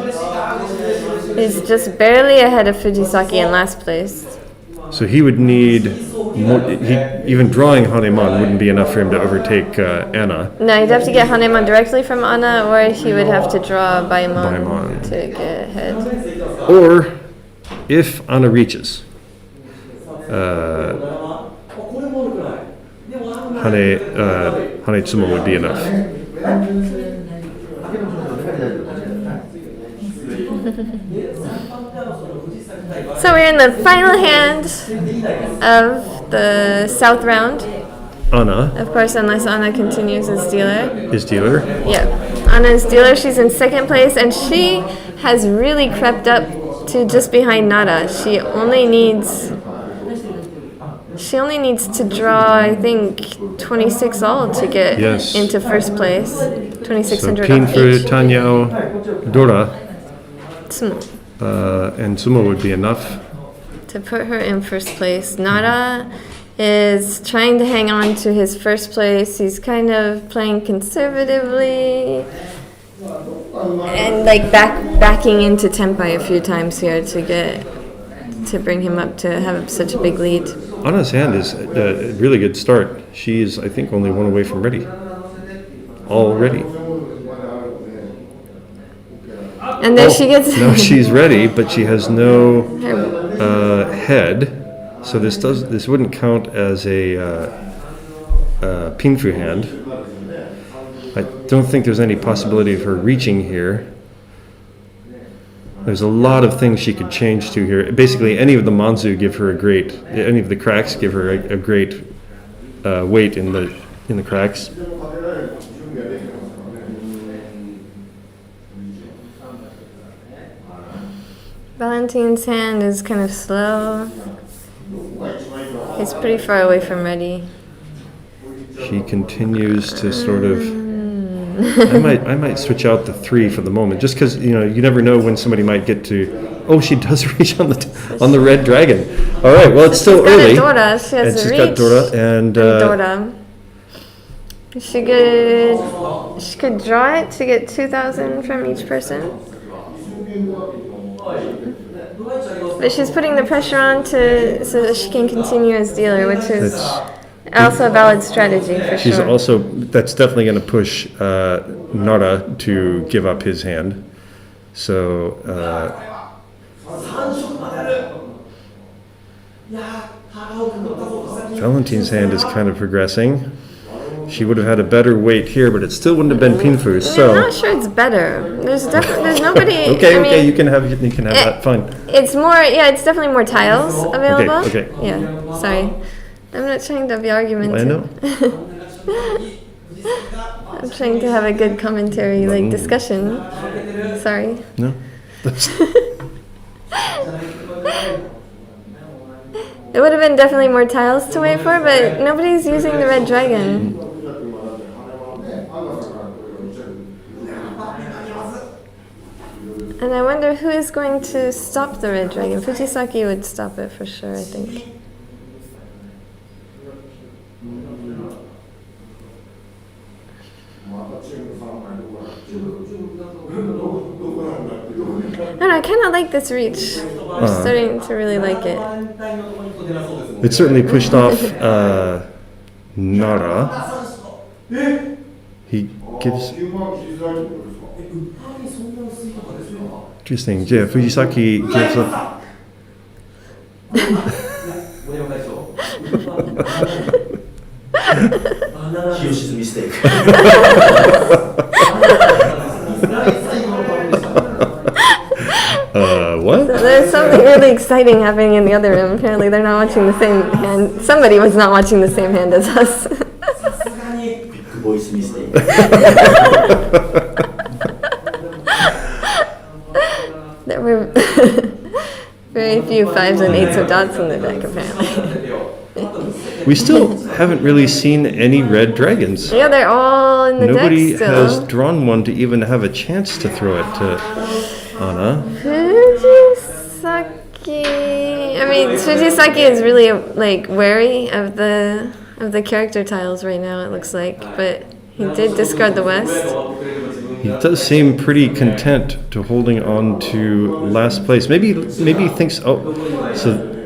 He's just barely ahead of Fujisaki in last place. So he would need more, even drawing Haneman wouldn't be enough for him to overtake Anna. No, he'd have to get Haneman directly from Anna, or he would have to draw Baimon to get ahead. Or if Anna reaches, Hanetsumo would be enough. So we're in the final hand of the south round. Anna Of course, unless Anna continues as dealer. is dealer. Yeah, Anna is dealer. She's in second place, and she has really crept up to just behind Nara. She only needs to draw, I think, 26 all to get Yes. into first place. So 2,600 Pin off for each. Tanyao, Dora, Tsumo. and Sumo would be enough. To put her in first place. Nara is trying to hang on to his first place. He's kind of playing conservatively and like backing into Tenpai a few times here to bring him up to have such a big lead. Anna's hand is a really good start. She's, I think, only one away from ready. Already. And then she gets No, she's ready, but she has no her, head. So this wouldn't count as a pinfu hand. I don't think there's any possibility of her reaching here. There's a lot of things she could change to here. Basically, any of the manzu give her any of the cracks give her a great weight in the cracks. Valentine's hand is kind of slow. He's pretty far away from ready. She continues to sort of. I might switch out the 3 for the moment, just because you never know when somebody might get to. Oh, she does reach on the red dragon. All right, well it's still early. She's got a Dora. She has and a she's reach. got Dora and Dora. She could draw it to get 2,000 from each person. But she's putting the pressure on so that she can continue as dealer, which is also a valid strategy for she's sure. also that's definitely going to push Nara to give up his hand. So Valentine's hand is kind of progressing. She would have had a better weight here, but it still wouldn't have been pinfu. So I'm not sure it's better. There's nobody. okay, you can have that. Fine. It's more. Yeah, it's definitely more tiles available. Okay. Yeah. Sorry, I'm not trying to be argumentative. I know. I'm trying to have a good commentary, like discussion. Sorry. No. It would have been definitely more tiles to wait for, but nobody's using the red dragon. And I wonder who is going to stop the red dragon. Fujisaki would stop it for sure, I think. I kind of like this reach. I'm starting to really like it. It certainly pushed off Nara. He gives. Interesting. Yeah, Fujisaki gives up. Yoshi's mistake. What? So there's something really exciting happening in the other room. Apparently they're not watching the same hand. Somebody was not watching the same hand as us. Big voice mistake. There were very few 5s and 8s of dots in the deck, apparently. We still haven't really seen any red dragons. Yeah, they're all in the Nobody deck still. has drawn one to even have a chance to throw it to Anna. Fujisaki. I mean, Fujisaki is really like wary of the character tiles right now. It looks like, but he did discard the West. He does seem pretty content to holding on to last place. Maybe he thinks, so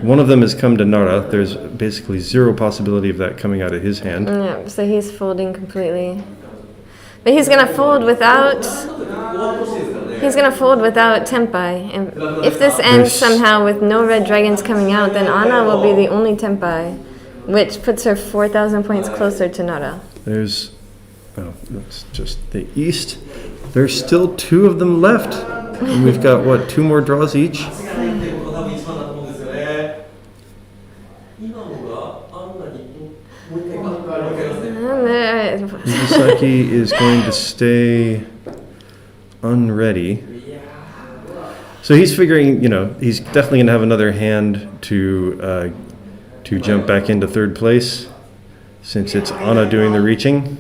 one of them has come to Nara. There's basically zero possibility of that coming out of his hand. Yeah, so he's folding completely. But he's gonna fold without Tenpai. And if this ends somehow with no red dragons coming out, then Anna will be the only Tenpai, which puts her 4,000 points closer to Nara. That's just the East. There's still 2 of them left. And we've got, 2 more draws each? Fujisaki is going to stay unready. So he's figuring, he's definitely going to have another hand to jump back into third place, since it's Anna doing the reaching.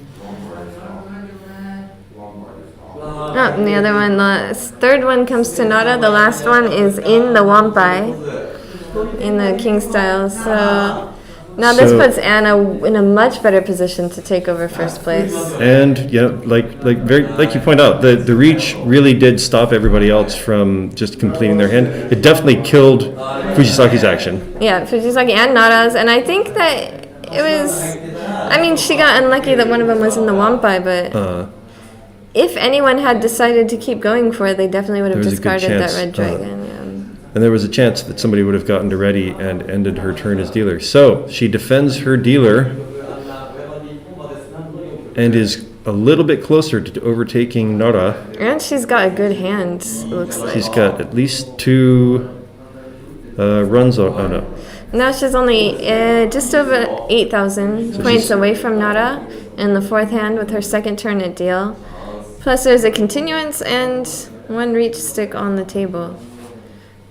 Oh, and the other one, the third one comes to Nara. The last one is in the Wampai, in the king style. So now this puts Anna in a much better position to take over first place. And like you point out, the reach really did stop everybody else from just completing their hand. It definitely killed Fujisaki's action. Yeah, Fujisaki and Nara's, and I think that it was. I mean, she got unlucky that one of them was in the Wampai, but. If anyone had decided to keep going for it, they definitely would have discarded that red dragon. And there was a chance that somebody would have gotten to ready and ended her turn as dealer. So she defends her dealer and is a little bit closer to overtaking Nara. And she's got a good hand, looks like. She's got at least 2 runs on. Oh no. Now she's only just over 8,000 points away from Nara in the fourth hand with her second turn at deal. Plus there's a continuance and 1 reach stick on the table.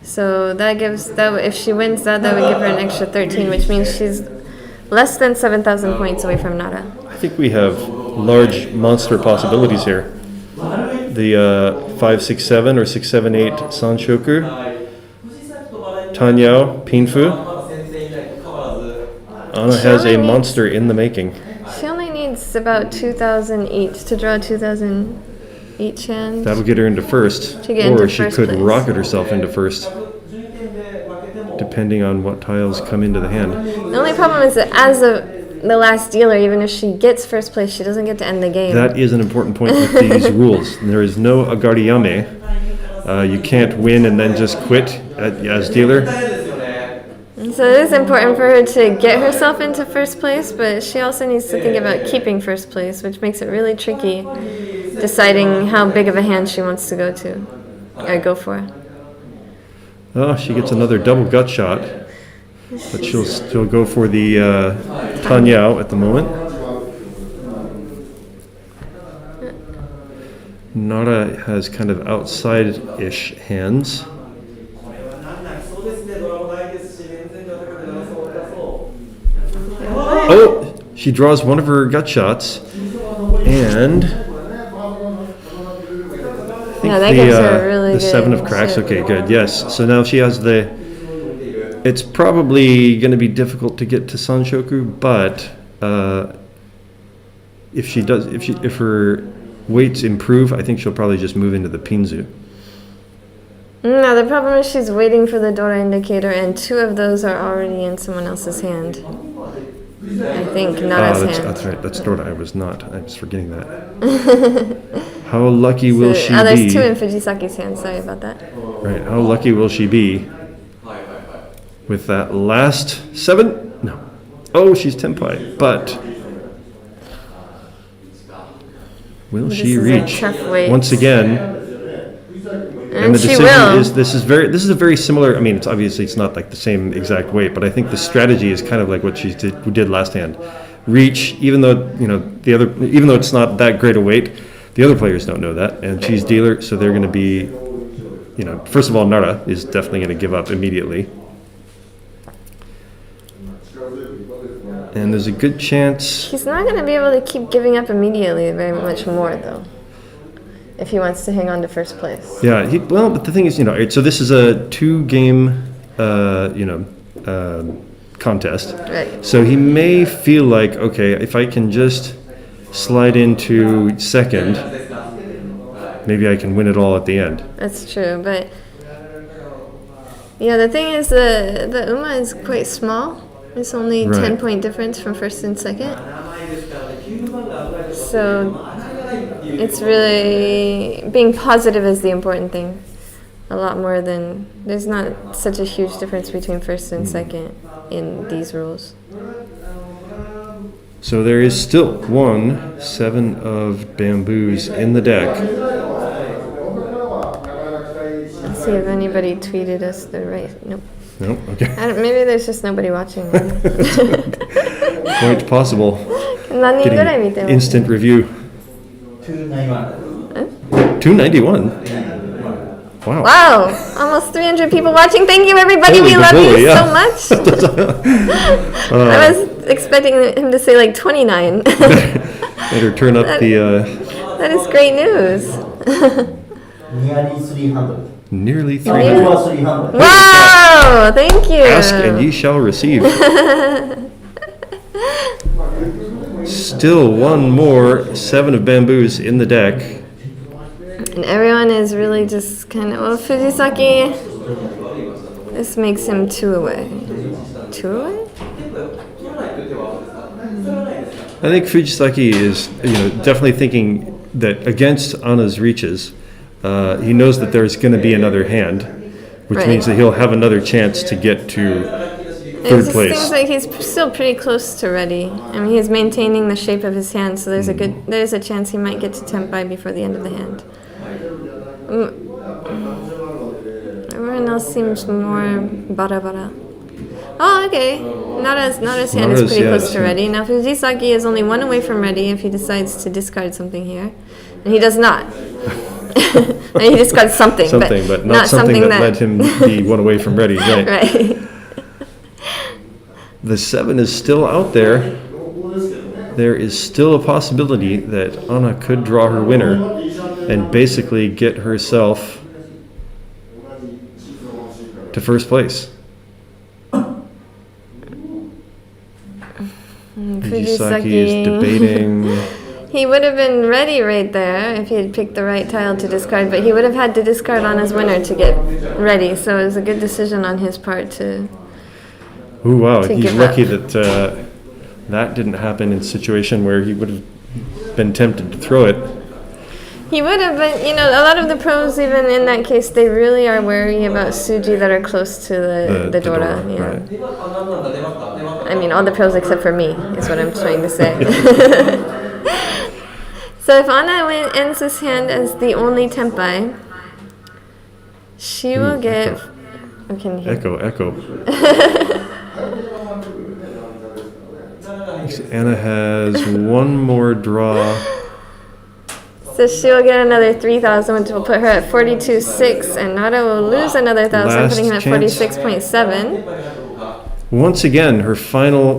So that gives, if she wins that would give her an extra 13, which means she's less than 7,000 points away from Nara. I think we have large monster possibilities here. The 5, 6, 7 or 6, 7, 8 Sanshoku, Tanyao, Pinfu. Anna has a monster in the making. She only needs about 2,000 each to draw 2,000 each hand. That'll get her into first, or she could rocket herself into first, depending on what tiles come into the hand. The only problem is that as the last dealer, even if she gets first place, she doesn't get to end the game. That is an important point with these rules. There is no agariyame. You can't win and then just quit as dealer. So it is important for her to get herself into first place, but she also needs to think about keeping first place, which makes it really tricky deciding how big of a hand she wants to go for. Oh, she gets another double gut shot, but she'll still go for the Tanyao at the moment. Nara has kind of outside-ish hands. Oh, she draws one of her gut shots, and that gives her really the 7 of cracks. Okay, good. Yes. So now she has it's probably going to be difficult to get to Sanshoku, but if her weights improve, I think she'll probably just move into the Pinzu. No, the problem is she's waiting for the Dora indicator, and 2 of those are already in someone else's hand. I think Nara's hand. That's right. That's Dora. I was forgetting that. How lucky will she be? Oh, there's 2 in Fujisaki's hand. Sorry about that. Right. How lucky will she be with that last 7? No. Oh, she's Tenpai. But will she reach? Once again. And the decision is this is a very similar. I mean, it's not like the same exact weight, but I think the strategy is kind of like what she did last hand. Reach, even though even though it's not that great a weight, the other players don't know that, and she's dealer, so they're going to be, first of all, Nara is definitely going to give up immediately, and there's a good chance she's not going to be able to keep giving up immediately very much more though. If he wants to hang on to first place. Yeah, but the thing is, so this is a 2-game, contest. Right. So he may feel like, okay, if I can just slide into second, maybe I can win it all at the end. That's true, but the thing is the Uma is quite small. It's only 10-point difference from first and second. So it's really being positive is the important thing. A lot more than there's not such a huge difference between first and second in these rules. So there is still 1 7 of bamboos in the deck. Let's see if anybody tweeted us the right. Nope. Nope. Okay. Maybe there's just nobody watching. Quite possible. 何人ぐらい見てます instant review. 291. Wow. Wow, almost 300 people watching. Thank you, everybody. Holy We love moly, you yeah. so much. I was expecting him to say like 29. Better turn up the That is great news. nearly 300. Wow, thank you. Ask and ye shall receive. Still one more 7 of bamboos in the deck. And everyone is really just kind of, well, Fujisaki, this makes him 2 away. 2 away? I think Fujisaki is, definitely thinking that against Anna's reaches, he knows that there's going to be another hand, which Right. means that he'll have another chance to get to It third just place. seems like he's still pretty close to ready. I mean, he's maintaining the shape of his hand, so there's a chance he might get to Tenpai before the end of the hand. Everyone else seems more bara. Oh, okay. Nara's hand is pretty close to ready. Now Fujisaki is only 1 away from ready if he decides to discard something here. And he does not. And he discards something, but not something that led him be 1 away from ready. Right. Right. The 7 is still out there. There is still a possibility that Anna could draw her winner and basically get herself to first place. Fujisaki is debating. He would have been ready right there if he had picked the right tile to discard, but he would have had to discard on his winner to get ready, so it was a good decision on his part to... Ooh, wow, to he's give lucky up. that that didn't happen in a situation where he would have been tempted to throw it. He would have been, a lot of the pros, even in that case, they really are wary about Suji that are close to the Dora. Yeah. Right. I mean, all the pros except for me, is what I'm trying to say. So if Anna ends this hand as the only Tenpai, she will get... Echo. Anna has 1 more draw. So she will get another 3,000, which will put her at 42.6, and Nara will lose another 1,000, putting him at 46.7. Once again, her final,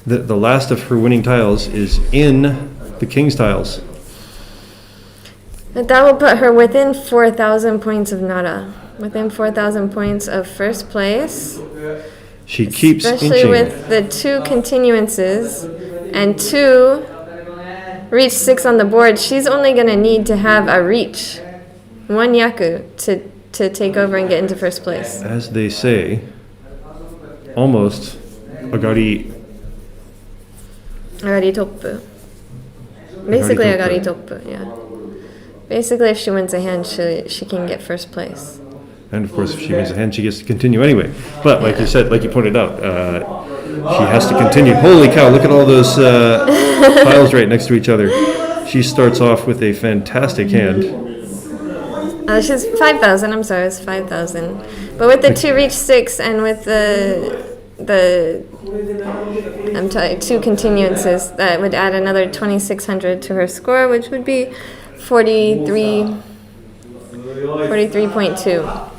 the last of her winning tiles is in the king's tiles. But that will put her within 4,000 points of Nara, within 4,000 points of first place. She keeps Especially inching. with the 2 continuances and 2 reach 6 on the board, she's only going to need to have a reach, 1 yaku, to take over and get into first place. As they say, almost agari. Agari toppu. Basically, agari toppu, yeah. Basically, if she wins a hand, she can get first place. And of course, if she wins a hand, she gets to continue anyway. But like you said, like you pointed out, she has to continue. Holy cow, look at all those tiles right next to each other. She starts off with a fantastic hand. She's 5,000, I'm sorry, it's 5,000. But with the 2 reach 6 and with the 2 continuances, that would add another 2,600 to her score, which would be 43.2.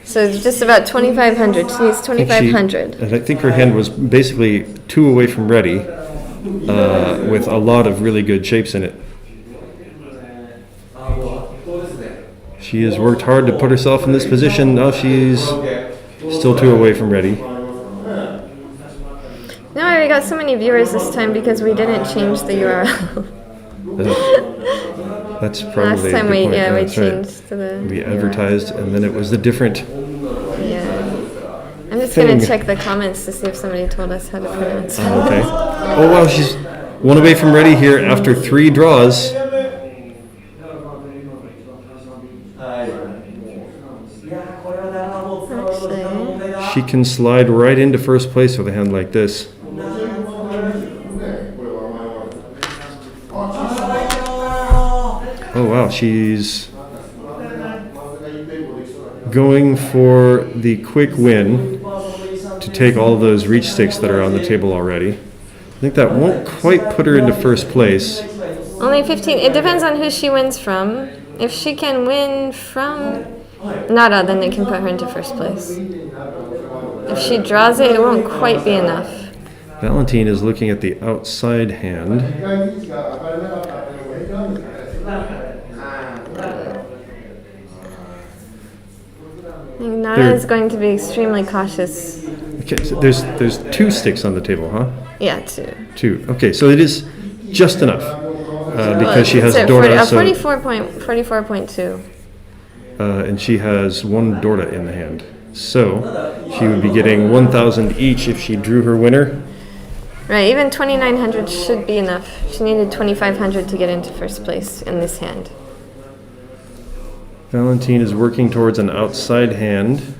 So it's just about 2,500. She needs 2,500. I think her hand was basically 2 away from ready, with a lot of really good shapes in it. She has worked hard to put herself in this position. Now she's still 2 away from ready. Now we got so many viewers this time because we didn't change the URL. That's probably Last time a good point. we That's right. changed to the We advertised, and then it was the different. Yeah. I'm just thing. gonna check the comments to see if somebody told us how to pronounce it. Okay. Oh wow, she's 1 away from ready here after 3 draws. Actually, She can slide right into first place with a hand like this. Oh wow, she's going for the quick win to take all those reach sticks that are on the table already. think that won't quite put her into first place. Only 15. It depends on who she wins from. If she can win from Nara, then it can put her into first place. If she draws it, it won't quite be enough. Valentine is looking at the outside hand. Nara is going to be extremely cautious. Okay, so there's 2 sticks on the table, huh? Yeah, 2. 2. Okay, so it is just enough because she has Dora. 44.2. And she has 1 Dora in the hand. So she would be getting 1,000 each if she drew her winner. Right, even 2,900 should be enough. She needed 2,500 to get into first place in this hand. Valentine is working towards an outside hand.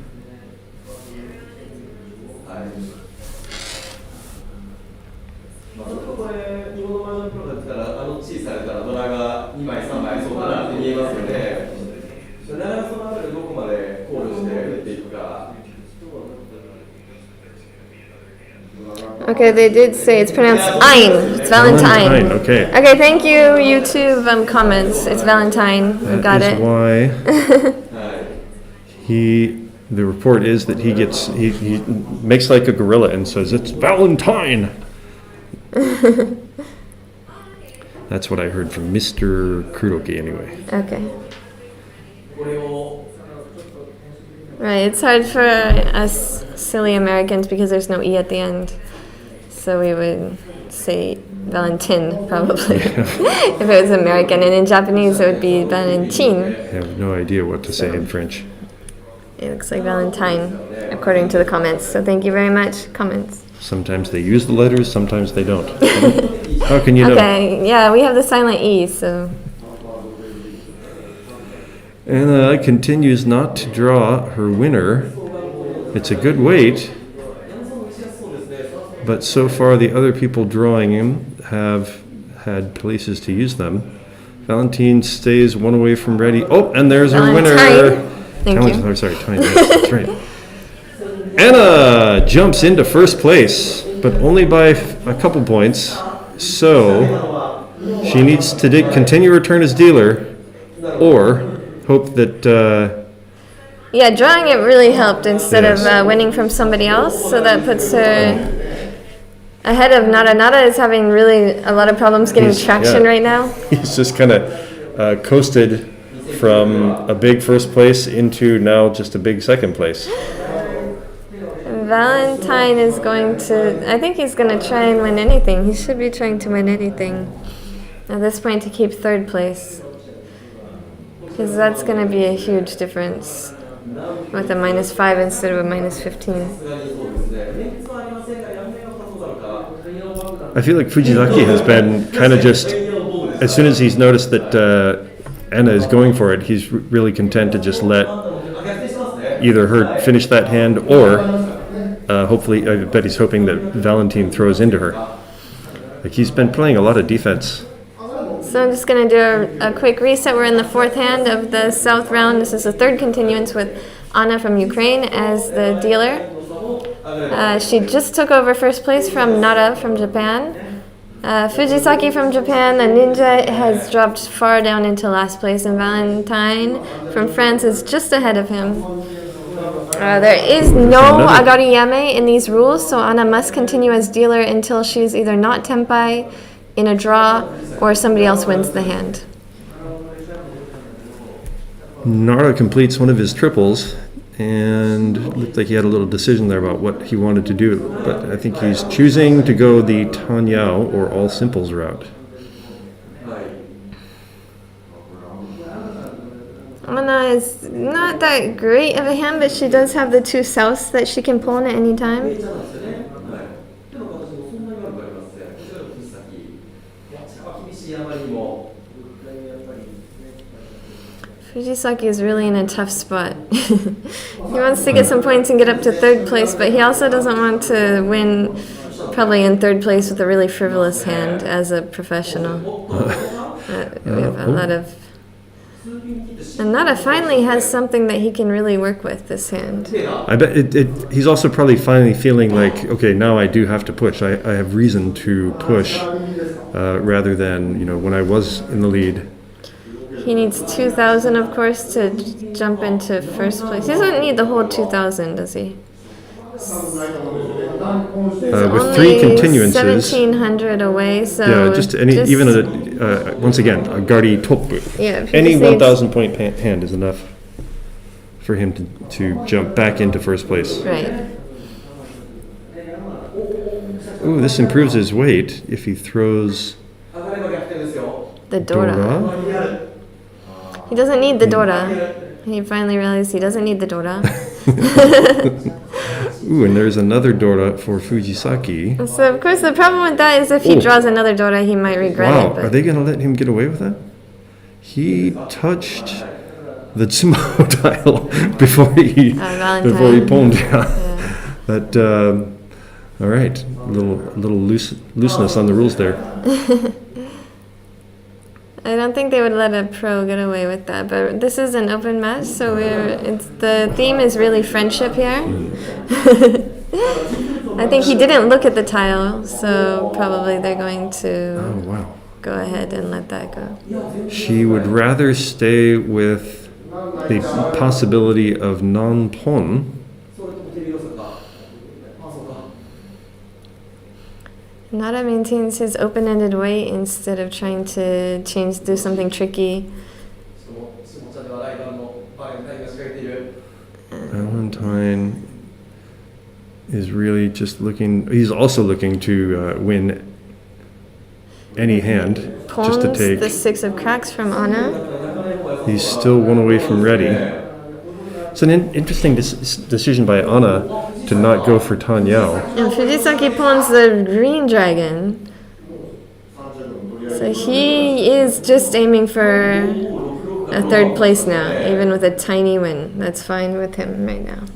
Okay, they did say it's pronounced Ein. It's Valentine. Valentine, okay. Okay, thank you, YouTube comments. It's Valentine. We got it. Why the report is that he makes like a gorilla and says, "It's Valentine." That's what I heard from Mr. Kuroki anyway. Okay. Right, it's hard for us silly Americans because there's no E at the end. So we would say Valentin, probably, if it was American. And in Japanese, it would be Valentine. I have no idea what to say in French. It looks like Valentine, according to the comments. So thank you very much, comments. Sometimes they use the letters, sometimes they don't. How can you know? Okay, yeah, we have the silent E, so... Anna continues not to draw her winner. It's a good weight, but so far the other people drawing him have had places to use them. Valentine stays 1 away from ready. Oh, and there's her winner. Thank you. Oh, sorry, Tiny. Yes, that's right. Anna jumps into first place, but only by a couple points. So she needs to continue her turn as dealer, or hope that. Yeah, drawing it really helped instead of winning from somebody else. So that puts her ahead of Nara. Nara is having really a lot of problems getting traction right now. He's just kind of coasted from a big first place into now just a big second place. Valentine is going to, I think he's going to try and win anything. He should be trying to win anything at this point to keep third place. Because that's going to be a huge difference with a -5 instead of a -15. I feel like Fujizaki has been kind of just, as soon as he's noticed that Anna is going for it, he's really content to just let either her finish that hand or hopefully, I bet he's hoping that Valentine throws into her. Like he's been playing a lot of defense. So I'm just going to do a quick reset. We're in the 4th hand of the South round. This is the 3rd continuance with Anna from Ukraine as the dealer. She just took over first place from Nara from Japan. Fujisaki from Japan, the ninja, has dropped far down into last place, and Valentine from France is just ahead of him. There is no agariyame in these rules, so Anna must continue as dealer until she's either not tenpai, in a draw, or somebody else wins the hand. Nara completes one of his triples, and it looked like he had a little decision there about what he wanted to do, but I think he's choosing to go the Tanyao or all simples route. Anna is not that great of a hand, but she does have the 2 souths that she can pull in at any time. Fujisaki is really in a tough spot. He wants to get some points and get up to 3rd place, but he also doesn't want to win probably in 3rd place with a really frivolous hand as a professional. We have a lot of And Nara finally has something that he can really work with this hand. I bet he's also probably finally feeling like, okay, now I do have to push. I have reason to push rather than, when I was in the lead. He needs 2,000, of course, to jump into first place. He doesn't need the whole 2,000, does he? With 3 continuances. 1,700 away, so Yeah, once again, a Gardi Toppu. Yeah, Any 1,000 point hand is enough for him to jump back into first place. Right. Ooh, this improves his weight if he throws The Dora. Dora. He doesn't need the Dora. He finally realized he doesn't need the Dora. Ooh, and there's another Dora for Fujisaki. So, of course, the problem with that is if he draws another Dora, he might regret it. Wow, are they going to let him get away with that? He touched the Tsumo tile before he pawned. Yeah. But, all right, a little looseness on the rules there. I don't think they would let a pro get away with that, but this is an open match, so the theme is really friendship here. I think he didn't look at the tile, so probably they're going to go ahead and let that go. She would rather stay with the possibility of non-pawn. Nara maintains his open-ended weight instead of trying to do something tricky. Valentine is really just looking. He's also looking to win any hand, just to take. The 6 of cracks from Anna. He's still one away from ready. It's an interesting decision by Anna to not go for Tan Yao. And Fujisaki pawns the green dragon. So he is just aiming for a 3rd place now, even with a tiny win. That's fine with him right now.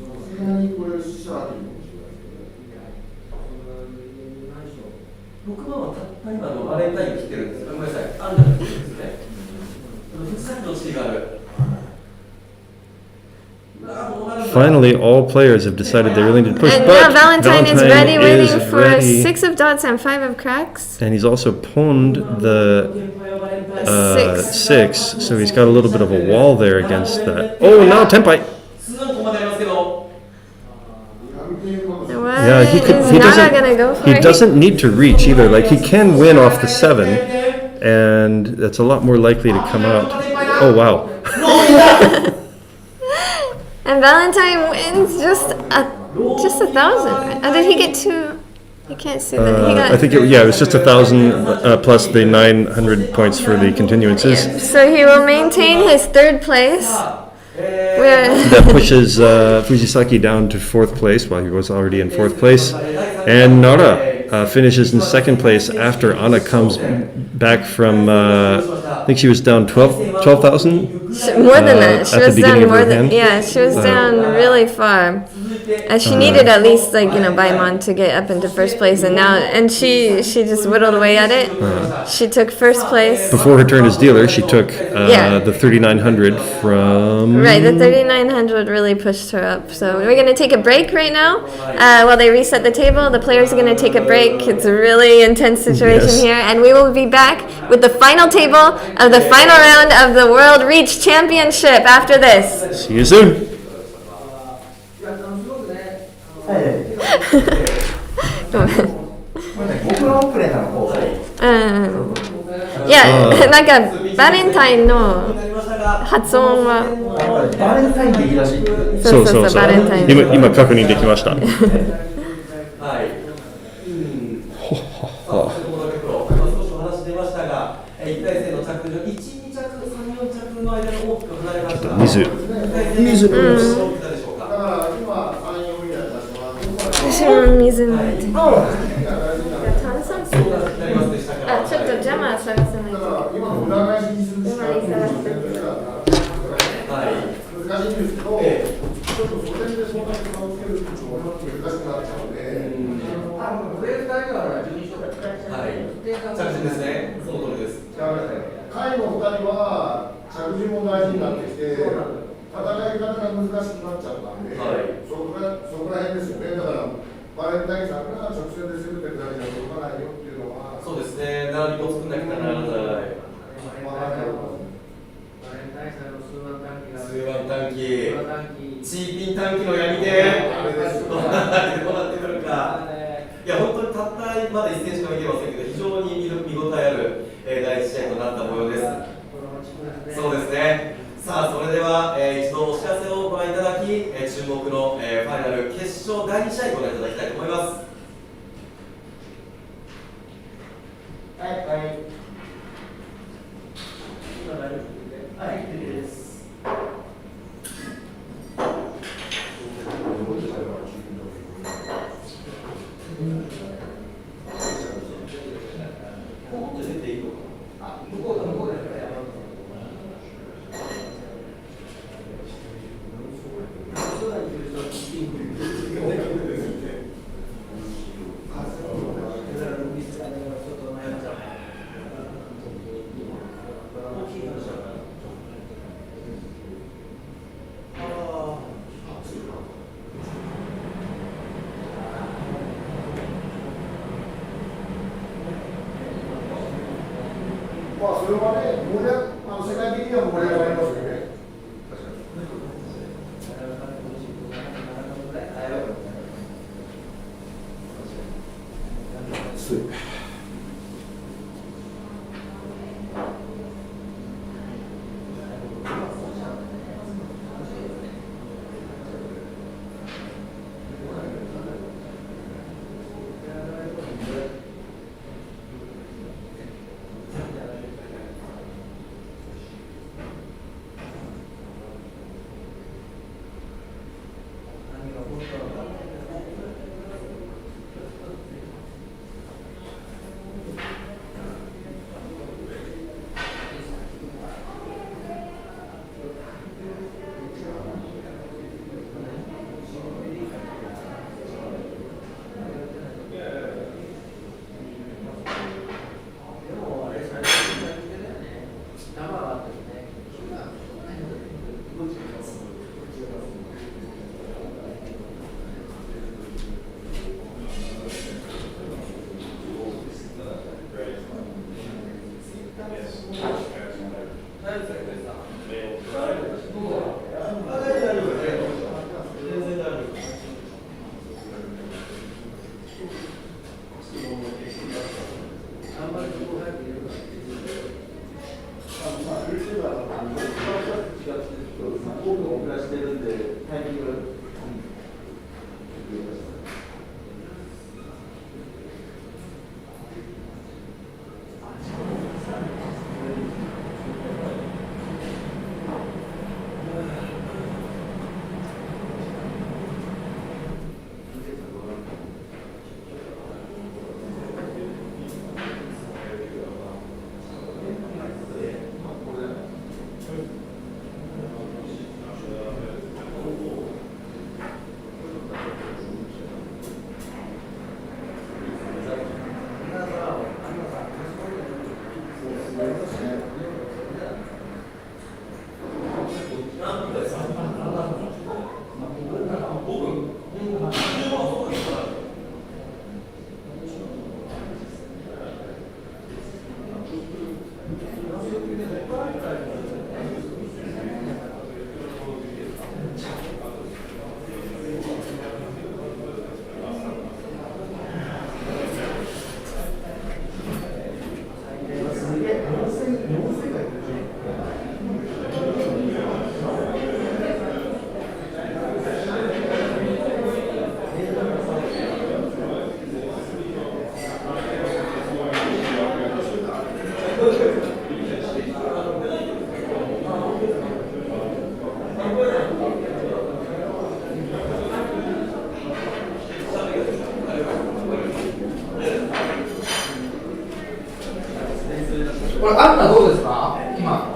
Finally, all players have decided they're willing to push. And but now Valentine is ready, waiting for ready. 6 of dots and 5 of cracks. And he's also pawned the 6, so he's got a little bit of a wall there against that. Oh, now Tenpai. Yeah, he doesn't need to reach either. Like, he can win off the 7, and that's a lot more likely to come out. Oh, wow. And Valentine wins just a 1,000. Right? Oh, did he get 2? You can't see that. I think it was just 1,000 plus the 900 points for the continuances. Yeah. So he will maintain his 3rd place. That pushes Fujisaki down to 4th place while he was already in 4th place. And Nara finishes in 2nd place after Anna comes back from, I think she was down 12,000? More than that. She was down more than, she was down really far. She needed at least Baimon to get up into 1st place, and she just whittled away at it. She took 1st place. Before her turn as dealer, she took the 3,900 from. Right, the 3,900 really pushed her up. So we're going to take a break right now. While they reset the table, the players are going to take a break. It's a really intense situation here, and we will be back with the final table of the final round of the World Reach Championship after this. See you soon.なんかバレンタインの発音はバレンタインでいいらしい。そうバレンタイン今確認できました。はい。少しお話出ましたが、1回戦の着順、1、2着、3、4着の間に大きく離れました。水。私も水飲んで。炭酸水。あ、ちょっとジャマー探さないと。今裏返しにするんですか。難しいんですけど、ちょっとそれでそんなに差をつけるっていうのは難しくなっちゃうので、これ2人が12勝が近いじゃないですか。着順ですね。その通りです。下位の2人は着順字も大事になってきて、戦い方が難しくなっちゃったんで、そこら辺ですよね。だからバレンタインさんが直線で攻めてるだけじゃ届かないよっていうのは、そうですね、並びも作んなきゃならない。数番短期、チーピン短期の闇で、どうなってくるか。いや、本当にたったまだ1戦しか見てませんけど、非常に見応えある、第1試合となった模様です。そうですね。さあ、それでは、一度お知らせをご覧いただき、注目の、ファイナル決勝第2試合ご覧いただきたいと思います。まあそれはね、世界的には盛り上がりますよね。これ、あんたどうですか今。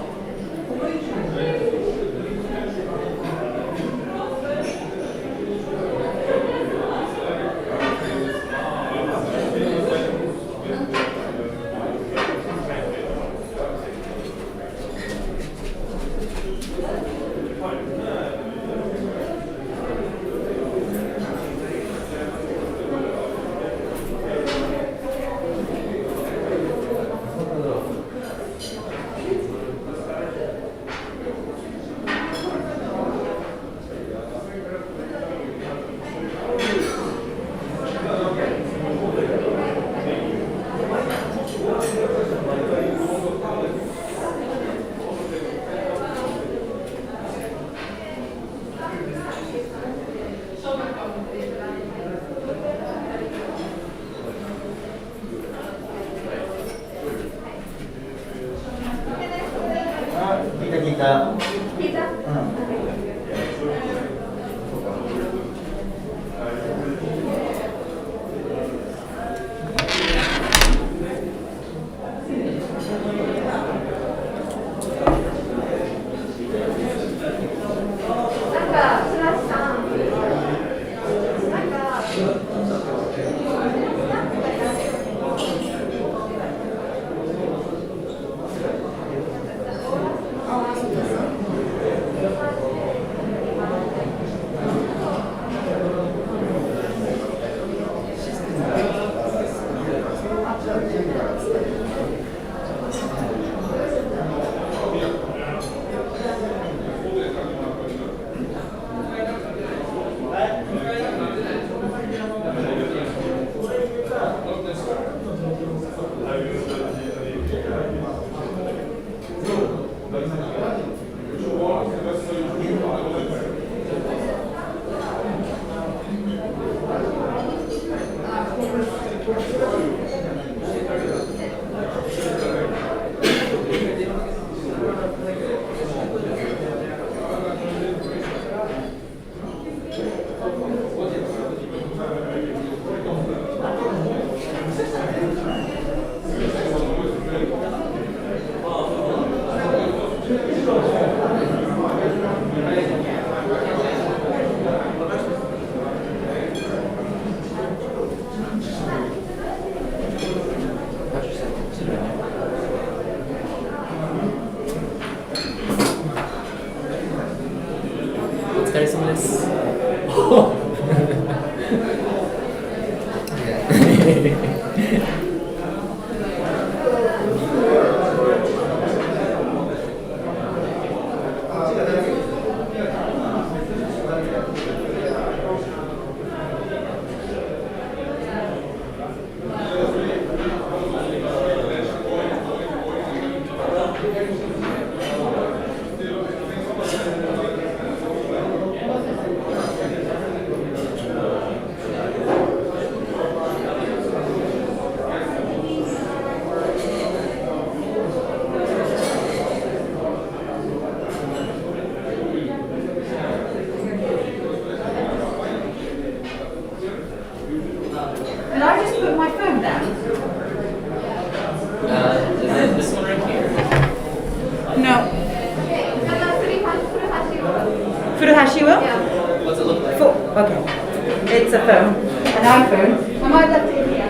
た。お疲れ様です。Can I just put my phone down? This one right here. No. Furuhashiwa? What's it look like? Okay. It's a phone. An iPhone. Am I left it here?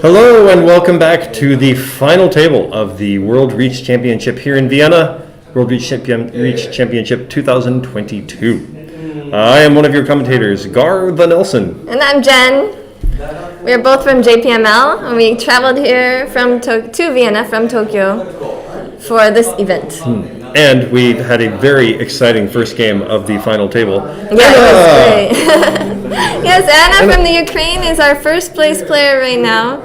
Hello and welcome back to the final table of the World Reach Championship here in Vienna, World Reach Championship 2022. I am one of your commentators, Gar the Nelson. And I'm Jen. We are both from JPML, and we traveled here to Vienna from Tokyo for this event. And we had a very exciting first game of the final table. Yeah, it was great. Yes, Anna from the Ukraine is our first place player right now.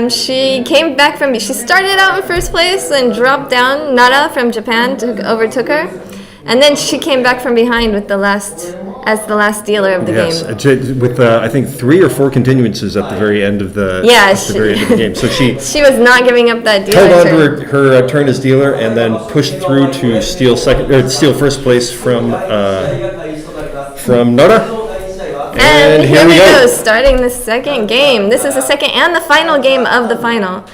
She started out in first place and dropped down. Nara from Japan overtook her. And then she came back from behind with the last dealer of the game. With I think 3 or 4 continuances at the very end of the game. So she was not giving up that dealer. Held on to her turn as dealer and then pushed through to steal first place from Nara. And here we go, starting the second game. This is the second and the final game of the final.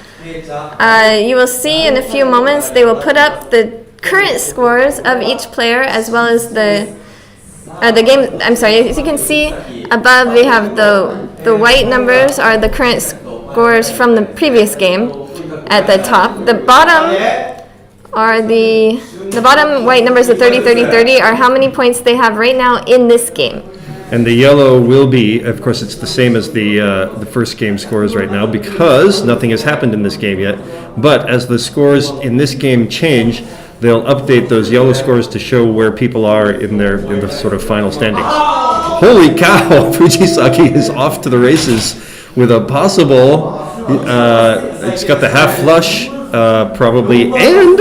You will see in a few moments they will put up the current scores of each player as well as the game. I'm sorry, as you can see above, we have the white numbers are the current scores from the previous game at the top. The bottom are the bottom white numbers of 30, 30, 30 are how many points they have right now in this game. And the yellow will be, of course, it's the same as the first game scores right now because nothing has happened in this game yet. But as the scores in this game change, they'll update those yellow scores to show where people are in the sort of final standings. Holy cow! Fujisaki is off to the races with a possible. It's got the half flush probably and.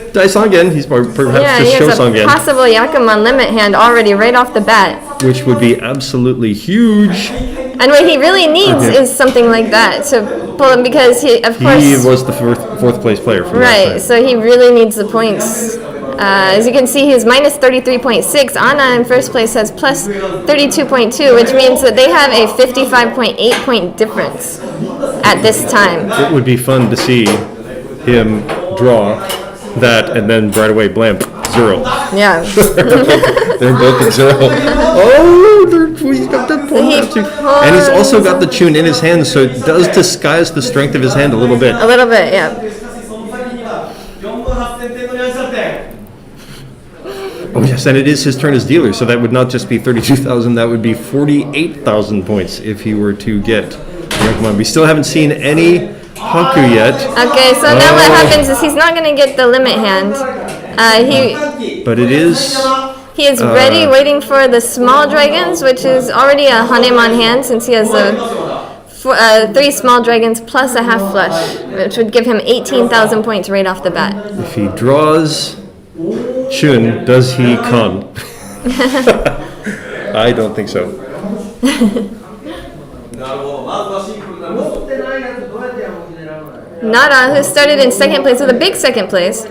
Daisangen, he's perhaps just Shosangen. He has a possible Yakuman limit hand already right off the bat. Which would be absolutely huge. And what he really needs is something like that to pull him because he was the fourth place player from right, so he really needs the points. As you can see, he's minus 33.6. Anna in first place has plus 32.2, which means that they have a 55.8 point difference at this time. It would be fun to see him draw that and then right away blam 0. Yeah. They're both at 0. Oh, he's got that point and he's also got the tune in his hand, so it does disguise the strength of his hand a little bit. A little bit, yeah. Oh yes, and it is his turn as dealer, so that would not just be 32,000, that would be 48,000 points if he were to get Yakuman. We still haven't seen any Haku yet. Okay, so now what happens is he's not going to get the limit hand. But it is. He is ready, waiting for the small dragons, which is already a Hanemon hand since he has 3 small dragons plus a half flush, which would give him 18,000 points right off the bat. If he draws Chun, does he con? I don't think so. Nara, who started in second place with a big second place,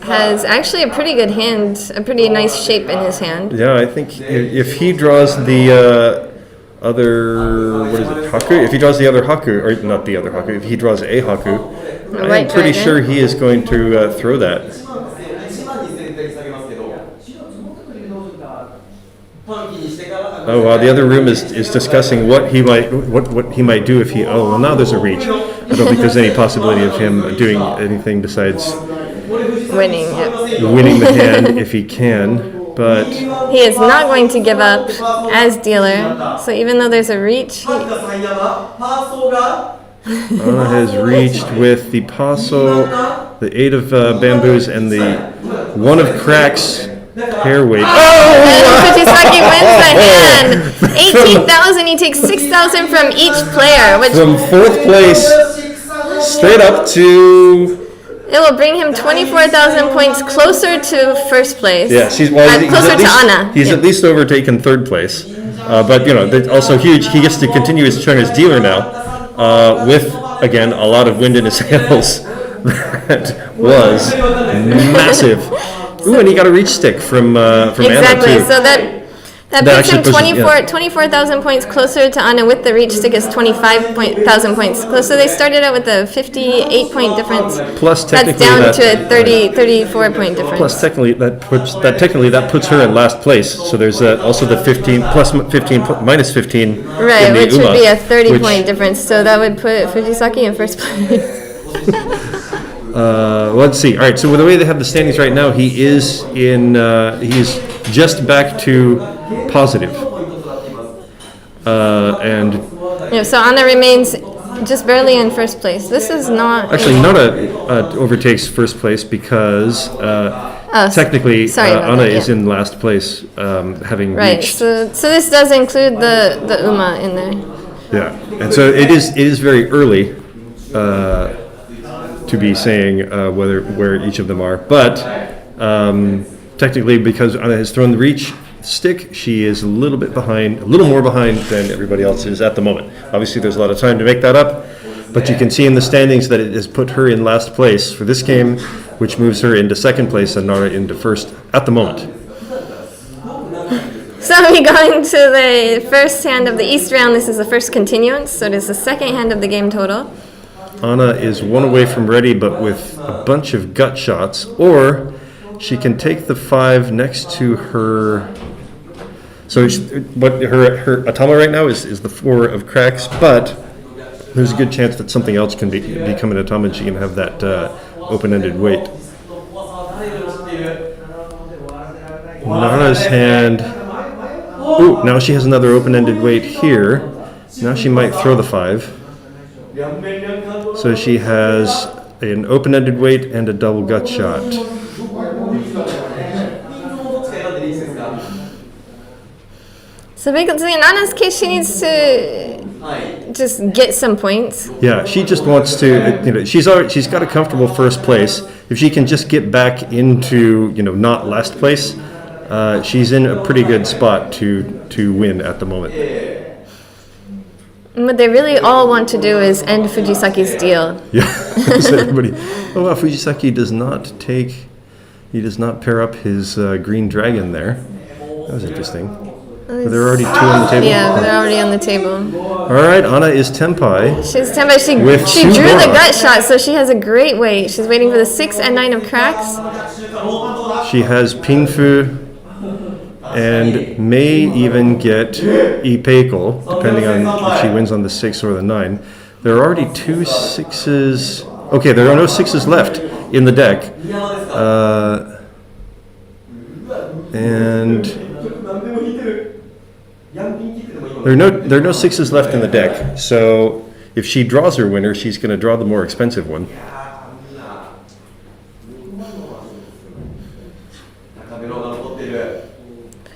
has actually a pretty good hand, a pretty nice shape in his hand. Yeah, I think if he draws the other, what is it, Haku? If he draws the other Haku, or not the other Haku, if he draws a Haku, I'm pretty sure he is going to throw that. Oh wow! The other room is discussing what he might do if he. Oh well, now there's a reach. I don't think there's any possibility of him doing anything besides winning the hand if he can. But he is not going to give up as dealer. So even though there's a reach, Anna has reached with the Paso, the 8 of bamboos, and the 1 of cracks. Hair weight. Oh! Fujisaki wins the hand. 18,000. He takes 6,000 from each player, which from 4th place straight up to. It will bring him 24,000 points closer to first place. Yeah, he's closer to Anna. He's at least overtaken 3rd place, but also huge. He gets to continue his turn as dealer now, with again a lot of wind in his sails. That was massive. Ooh, and he got a reach stick from Anna too. So That That puts him actually pushes- yeah. 24,000 points closer to Anna with the reach stick is 25,000 points. So they started out with a 58 point difference. Plus That's technically down that- to a 34 point difference. Plus, technically, that puts her in last place. So there's also the 15 plus 15 minus 15 Right, in the which would UMA, be a 30 which, point difference. So that would put Fujisaki in first place. Let's see. All right. So with the way they have the standings right now, he is in. He's just back to positive. And Yeah, so Anna remains just barely in first place. This is not actually, Nara overtakes first place because technically sorry about Anna that, is yeah. in last place, having right. reached. So this does include the UMA in there. Yeah, and so it is very early to be saying where each of them are, but technically because Anna has thrown the reach stick, she is a little more behind than everybody else is at the moment. Obviously, there's a lot of time to make that up, but you can see in the standings that it has put her in last place for this game, which moves her into second place and Nara into first at the moment. So we go into the first hand of the East round. This is the first continuance, so it is the second hand of the game total. Anna is one away from ready, but with a bunch of gut shots, or she can take the 5 next to her. So what her Atama right now is the 4 of cracks, but there's a good chance that something else can become an Atama, and she can have that open-ended weight. Nara's hand. Ooh, now she has another open-ended weight here. Now she might throw the 5. So she has an open-ended weight and a double gut shot. So basically, in Anna's case, she needs to just get some points. Yeah, she just wants to. She's got a comfortable first place. If she can just get back into not last place, she's in a pretty good spot to win at the moment. What they really all want to do is end Fujisaki's deal. Yeah, so everybody. Oh wow, Fujisaki does not take. He does not pair up his green dragon there. That was interesting. Are there already 2 on the table? Yeah, they're already on the table. All right, Anna is tenpai. She's 10, but she two drew the Bora. gut shot, so she has a great weight. She's waiting for the 6 and 9 of cracks. She has Pinfu and may even get Ipeiko, depending on if she wins on the 6 or the 9. There are already 2 6s. Okay, there are no 6s left in the deck. And there are no 6s left in the deck. So if she draws her winner, she's going to draw the more expensive one.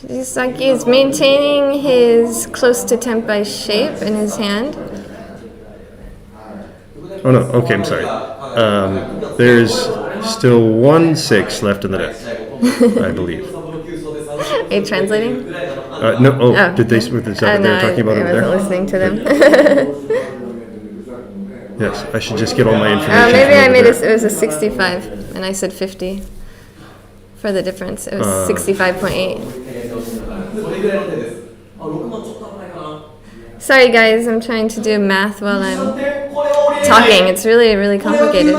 Fujisaki is maintaining his close to tenpai shape in his hand. Oh no, okay, I'm sorry. There's still 1 6 left in the deck, I believe. Are you translating? No, did they, is that what they were talking about I over there? wasn't listening to them. Yes, I should just get all my information. Maybe from I over made there. it was a 65, and I said 50 for the difference. It was 65.8. Sorry guys, I'm trying to do math while I'm talking. It's really, really complicated.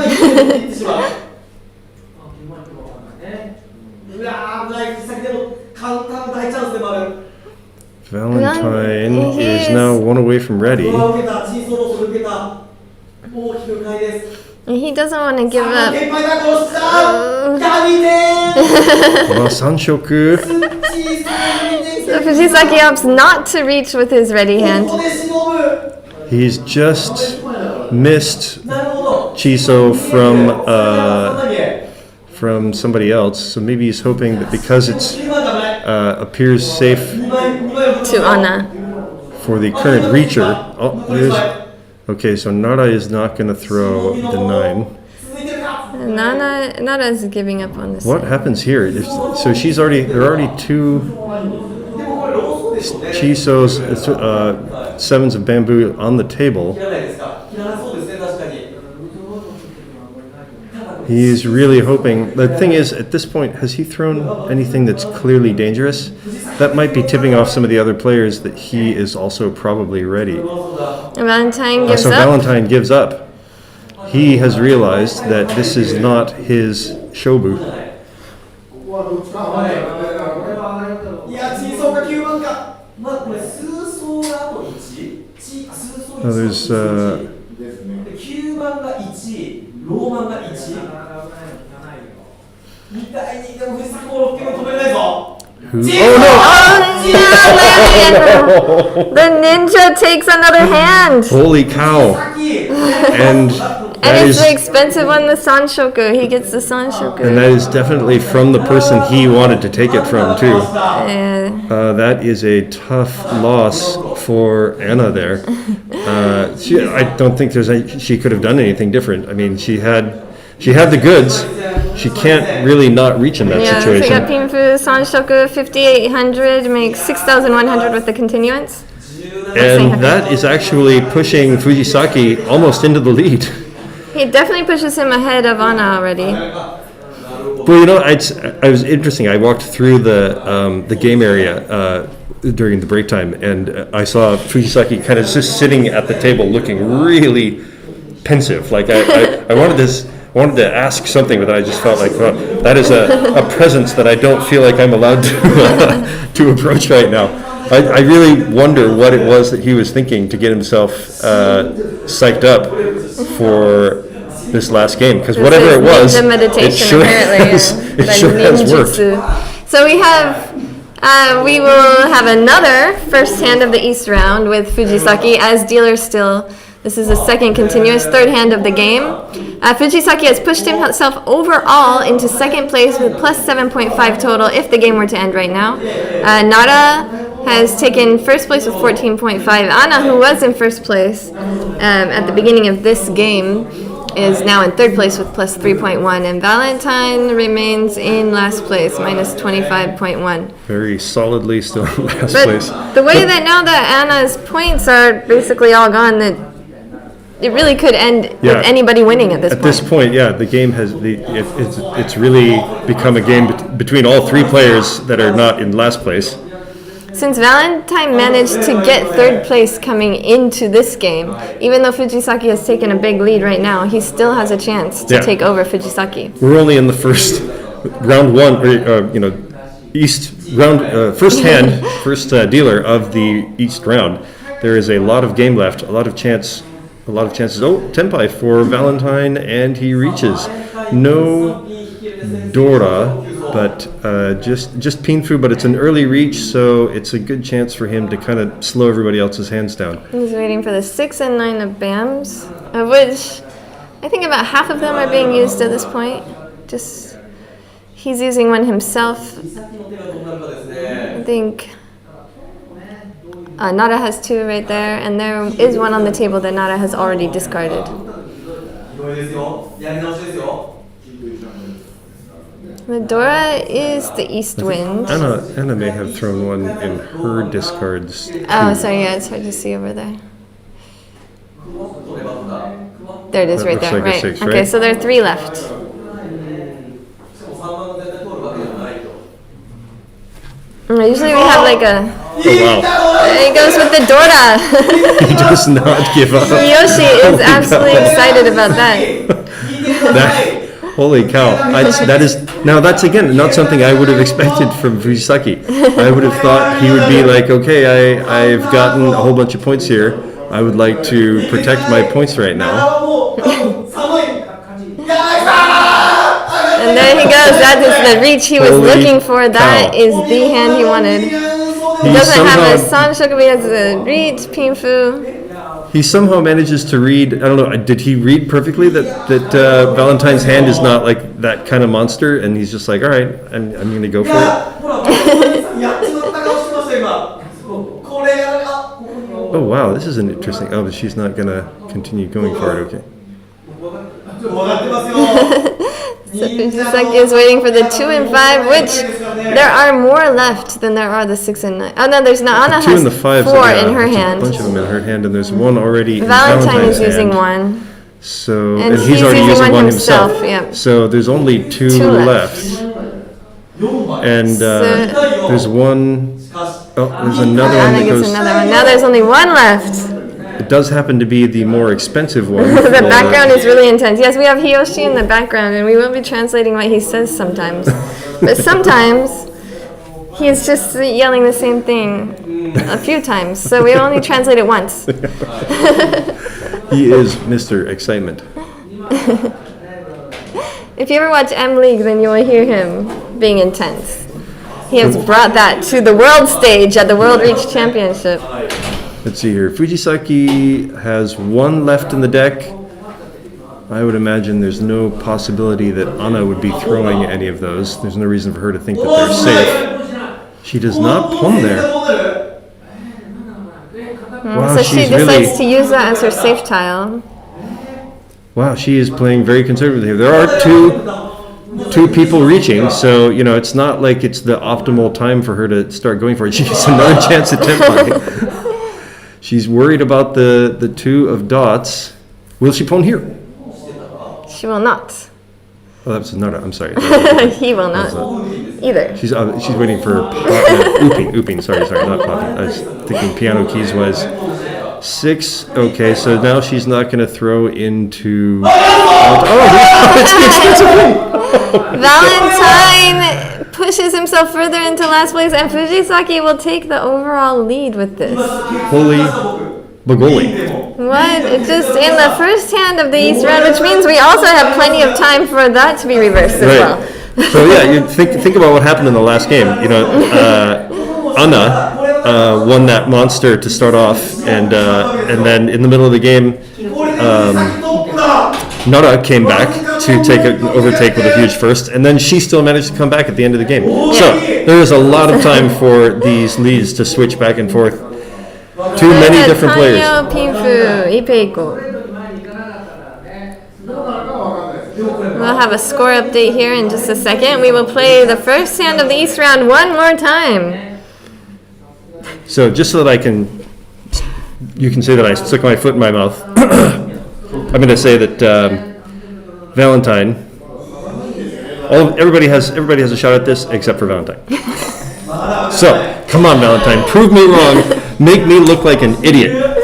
Valentine He is is- now 1 away from ready. And he doesn't want to give up. Sanshoku. So Fujisaki opts not to reach with his ready hand. He's just missed Chiso from somebody else, so maybe he's hoping that because it's appears safe To Anna. for the current reacher. Okay, so Nara is not going to throw the 9. Nana is giving up on this. What happens here? There are already 2 Chisos, 7s of bamboo on the table. He is really hoping. The thing is, at this point, has he thrown anything that's clearly dangerous? That might be tipping off some of the other players that he is also probably ready. Valentine gives So up. Valentine gives up. He has realized that this is not his shobu. いや、チーソーか9番か。まあ、これ、数層があと1。数層 Now there's 9番が1、ローマンが1。みたいに、でも藤崎も6球も止めれないぞ。who? Oh no! The ninja takes another hand! Holy cow! And And that it's is, the expensive one, the Sanshoku. He gets the Sanshoku. and that is definitely from the person he wanted to take it from too. That is a tough loss for Anna there. I don't think she could have done anything different. I mean, she had the goods. She can't really not reach in that So we got situation. Pinfu, Sanshoku, 5,800, makes 6,100 with the continuance. And that is actually pushing Fujisaki almost into the lead. He definitely pushes him ahead of Anna already. Well, you know, I was interesting. I walked through the game area during the break time, and I saw Fujisaki kind of just sitting at the table, looking really pensive. Like I wanted to ask something, but I just felt like, well, that is a presence that I don't feel like I'm allowed to approach right now. I really wonder what it was that he was thinking to get himself psyched up for this last game, because whatever it was, ninja meditation, it sure apparently, has, it sure has worked. So we will have another first hand of the East round with Fujisaki as dealer still. This is the second continuous third hand of the game. Fujisaki has pushed himself overall into second place with plus 7.5 total if the game were to end right now. Nara has taken first place with 14.5. Anna, who was in first place at the beginning of this game, is now in third place with plus 3.1. And Valentine remains in last place, minus 25.1. Very solidly still in last But place. the way that now that Anna's points are basically all gone, that it really could end Yeah. with anybody winning at this At point. this point, yeah, the game has it's really become a game between all three players that are not in last place. Since Valentine managed to get third place coming into this game, even though Fujisaki has taken a big lead right now, he still has a chance to Yeah. take over Fujisaki. We're only in the first round one, East round, first hand, first dealer of the East round. There is a lot of game left, a lot of chances. Oh, Tenpai for Valentine, and he reaches. No Dora, but just Pinfu, but it's an early reach, so it's a good chance for him to kind of slow everybody else's hands down. He's waiting for the 6 and 9 of BAMs, of which I think about half of them are being used at this point. Just, he's using one himself. I think Nara has 2 right there, and there is one on the table that Nara has already discarded. The Dora is the East Wind. Anna may have thrown one in her discards. Oh, sorry, yeah, it's hard to see over there. There it is, That right looks there. like a Right. 6, Okay, right? so there are 3 left. Usually we have like a. Oh wow! There he goes with the Dora. He does not give up. Yoshi is absolutely excited about that. Holy cow! That's again not something I would have expected from Fujisaki. I would have thought he would be like, okay, I've gotten a whole bunch of points here. I would like to protect my points right now. And there he goes. That is the reach he was Holy looking for. That cow. is the hand he wanted. He doesn't have a Sanshoku, but he has a reach, Pinfu. He somehow manages to read. I don't know. Did he read perfectly that Valentine's hand is not like that kind of monster? And he's just like, all right, I'm going to go for it. Oh wow, this is an interesting. Oh, but she's not going to continue going for it. Okay. So Fujisaki is waiting for the 2 and 5, which there are more left than there are the 6 and 9. Oh no, there's not. Anna The 2 and the has 5. 4 in her there's hand. A bunch of them in her hand, and there's one already in Valentine Valentine's is using hand. one. So And he's he's already using using one one himself, himself. yeah. So there's only two left. And there's one there's another one Anna that gets goes. another one. Now there's only one left. It does happen to be the more expensive one. The background is really intense. Yes, we have Hiyoshi in the background, and we will be translating what he says sometimes. But sometimes he is just yelling the same thing a few times, so we only translate it once. He is Mr. Excitement. If you ever watch M League, then you will hear him being intense. He has brought that to the world stage at the World Reach Championship. Let's see here. Fujisaki has one left in the deck. I would imagine there's no possibility that Anna would be throwing any of those. There's no reason for her to think that they're safe. She does not pawn there. Wow, So she she's decides to really... use that as her safe tile. Wow, she is playing very conservatively here. There are two people reaching, so, you know, it's not like it's the optimal time for her to start going for it. She gets another chance at tempo. She's worried about the two of dots. Will she pawn here? She will not. Oh, that's Nara. I'm sorry. He will not either. She's waiting for ooping. Sorry, not popping. I was thinking piano keys was 6. Okay, so now she's not going to throw into. Valentine pushes himself further into last place, and Fujisaki will take the overall lead with this. Holy bagoli. What? It's just in the first hand of the East round, which means we also have plenty of time for that to be reversed as well. So yeah, you think about what happened in the last game. You know, Anna won that monster to start off, and then in the middle of the game, Nara came back to overtake with a huge first, and then she still managed to come back at the end of the game. So there is a lot of time for these leads to switch back and forth. Too many different players. We'll have a score update here in just a second. We will play the first hand of the East round one more time. So just so that you can say that I stuck my foot in my mouth, I'm going to say that Valentine, everybody has a shot at this except for Valentine. So, come on, Valentine, prove me wrong, make me look like an idiot.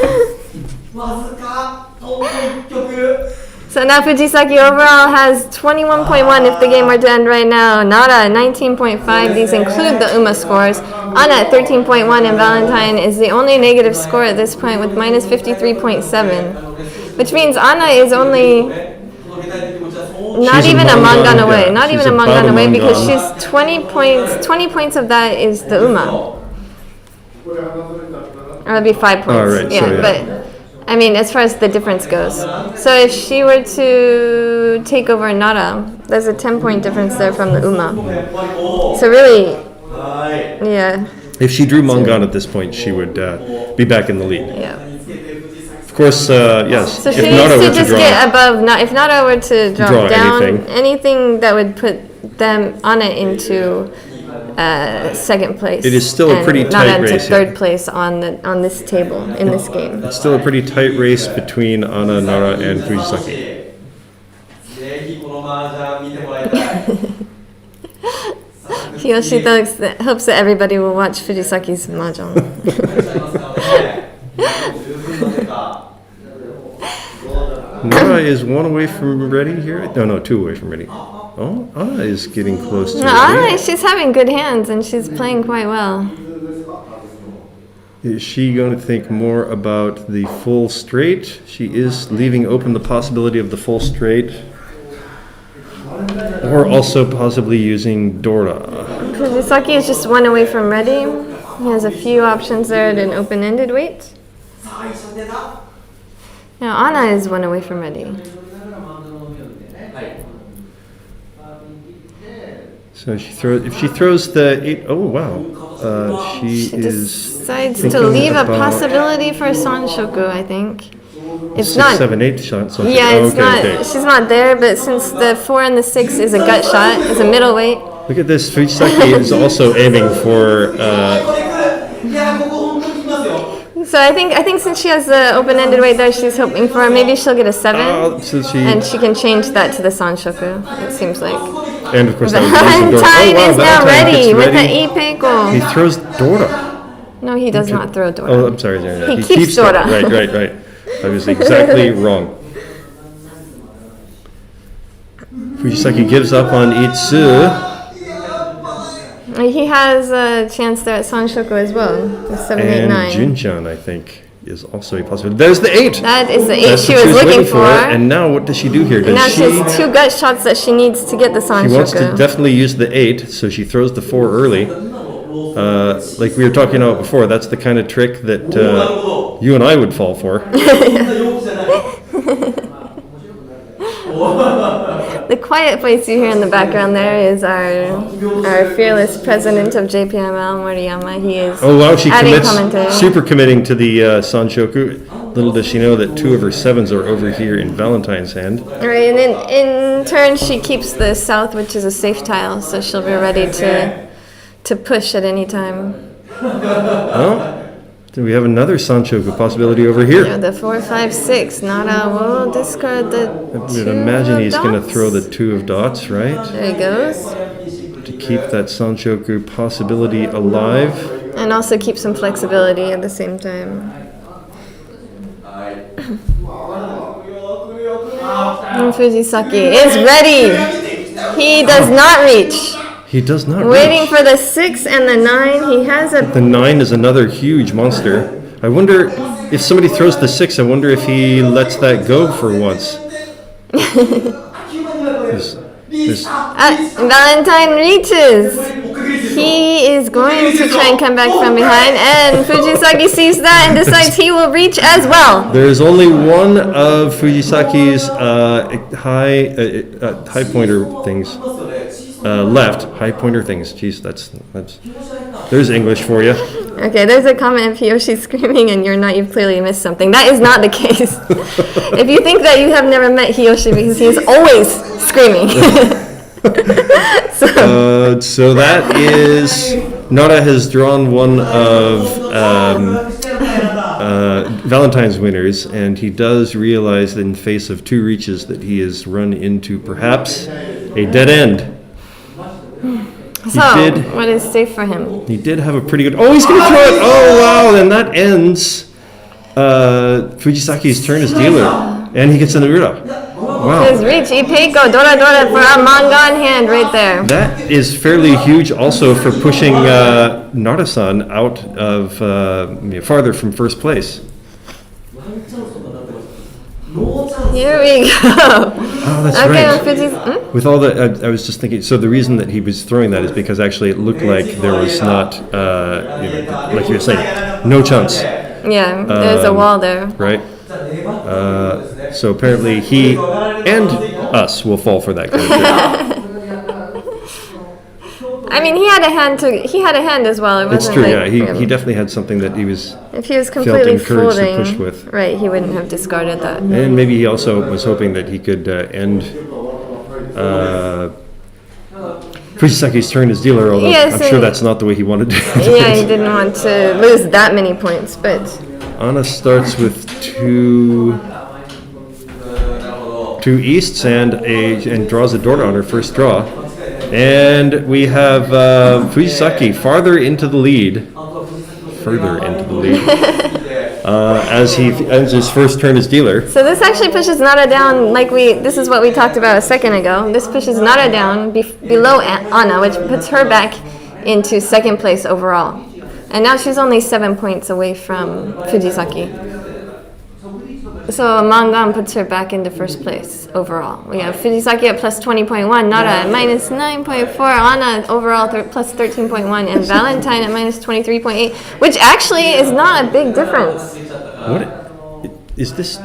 So now Fujisaki overall has 21.1 if the game were to end right now. Nara 19.5. These include the UMA scores. Anna at 13.1, and Valentine is the only negative score at this point with minus 53.7. Which means Anna is only not She's even a mangan away. yeah. Not She's even a about mangan away mangan. because she's 20 points. 20 points of that is the UMA. Or that'd be 5 points. Oh, right, yeah, so, yeah. But I mean, as far as the difference goes. So if she were to take over Nara, there's a 10-point difference there from the UMA. So really, yeah. If she drew Mangan at this point, she would be back in the lead. Yeah. Of course, yes. So she if Nara needs were to just draw, get above. If Nara were to Draw down anything. that would put them Anna into second place. It is still a and pretty tight Nara into race, third yeah. place on this table in this game. it's still a pretty tight race between Anna, Nara, and Fujisaki. Hiyoshi hopes that everybody will watch Fujisaki's Mahjong. Nara is 1 away from ready here. No, 2 away from ready. Oh, Anna is getting close to Anna, ready. she's having good hands and she's playing quite well. Is she going to think more about the full straight? She is leaving open the possibility of the full straight. Or also possibly using Dora. Fujisaki is just 1 away from ready. He has a few options there at an open-ended weight. Now Anna is 1 away from ready. So if she throws the 8, oh wow. She is Decides to thinking leave a about possibility for Sanshoku, I think. It's 6, not. 7, 8 shot. Something. Yeah, Oh, it's not. She's not there, but since the 4 and the 6 is a gut shot, it's a middleweight. Look at this. Fujisaki is also aiming for So I think since she has the open-ended weight there, she's hoping for maybe she'll get a 7, So and she can change that to the sanshoku. It seems like. and of course that would lose the Valentine Dora. is now Valentine ready gets with the ready. ipeiko. He throws Dora. No, he does not throw Dora. Oh, I'm sorry. He keeps Dora. Right. I was exactly wrong. Fujisaki gives up on Itsu. He has a chance there at sanshoku as well. With 7, 8, And 9. Junchan, I think, is also a possibility. There's the 8. That is the 8 That's she what was looking waiting for. And now what does she do here? And now Does she has 2 gut shots that she needs to get the She wants to sanshoku. definitely use the 8, so she throws the 4 early. Like we were talking about before, that's the kind of trick that you and I would fall for. The quiet voice you hear in the background there is our fearless president of JPML, Moriyama. He is Oh wow, she adding commits, commentary. super committing to the Sanshoku. Little does she know that 2 of her 7s are over here in Valentine's hand. Right, and then in turn she keeps the south, which is a safe tile, so she'll be ready to push at any time. Oh, then we have another Sanshoku possibility over Yeah, here. the 4, 5, 6. Nara will discard the I would 2 imagine he's going to dots. throw the 2 of dots, right? There he goes. To keep that Sanshoku possibility alive. And also keep some flexibility at the same time. And Fujisaki is ready. He does not reach. He does not Waiting reach. for the 6 and the 9. He has a. The 9 is another huge monster. I wonder if somebody throws the 6, I wonder if he lets that go for once. There's- Valentine reaches. He is going to try and come back from behind, and Fujisaki sees that and decides he will reach as well. There's only one of Fujisaki's high pointer things left. High pointer things. Jeez, that's. There's English for you. Okay, there's a comment of Hiyoshi screaming and you're not, you've clearly missed something. That is not the case. If you think that, you have never met Hiyoshi because he is always screaming. So that is Nara has drawn one of Valentine's winners, and he does realize in face of 2 reaches that he has run into perhaps a dead end. So, did. what is safe for him? He did have a pretty good. Oh, he's going to throw it! Oh, wow! And that ends Fujisaki's turn as dealer, and he gets an Urura. Wow. His reach, Ipeiko, Dora Dora for a Mangan hand right there. That is fairly huge also for pushing Nara-san out of farther from first place. Here we go. Oh, that's Okay, right. Fuji's. With all the, I was just thinking, so the reason that he was throwing that is because actually it looked like there was not, like you were saying, no chance, Yeah, there's a wall there. right? So apparently he and us will fall for that kind of thing. I mean, he had a hand as well. It It's wasn't true, like, yeah. He definitely had something that he was, if he was completely encouraged to folding, push with. right, he wouldn't have discarded that. and maybe he also was hoping that he could end Fujisaki's turn as dealer, although Yes, I'm sure that's not the way he wanted to do Yeah, he it. didn't want to lose that many points, but Anna starts with two easts and draws a Dora on her first draw. And we have Fujisaki further into the lead, as he ends his first turn as dealer. so this actually pushes Nara down. This is what we talked about a second ago. This pushes Nara down below Anna, which puts her back into second place overall. And now she's only 7 points away from Fujisaki. So Mangan puts her back into first place overall. We have Fujisaki at plus 20.1, Nara at minus 9.4, Anna overall plus 13.1, and Valentine at minus 23.8, which actually is not a big difference. What is this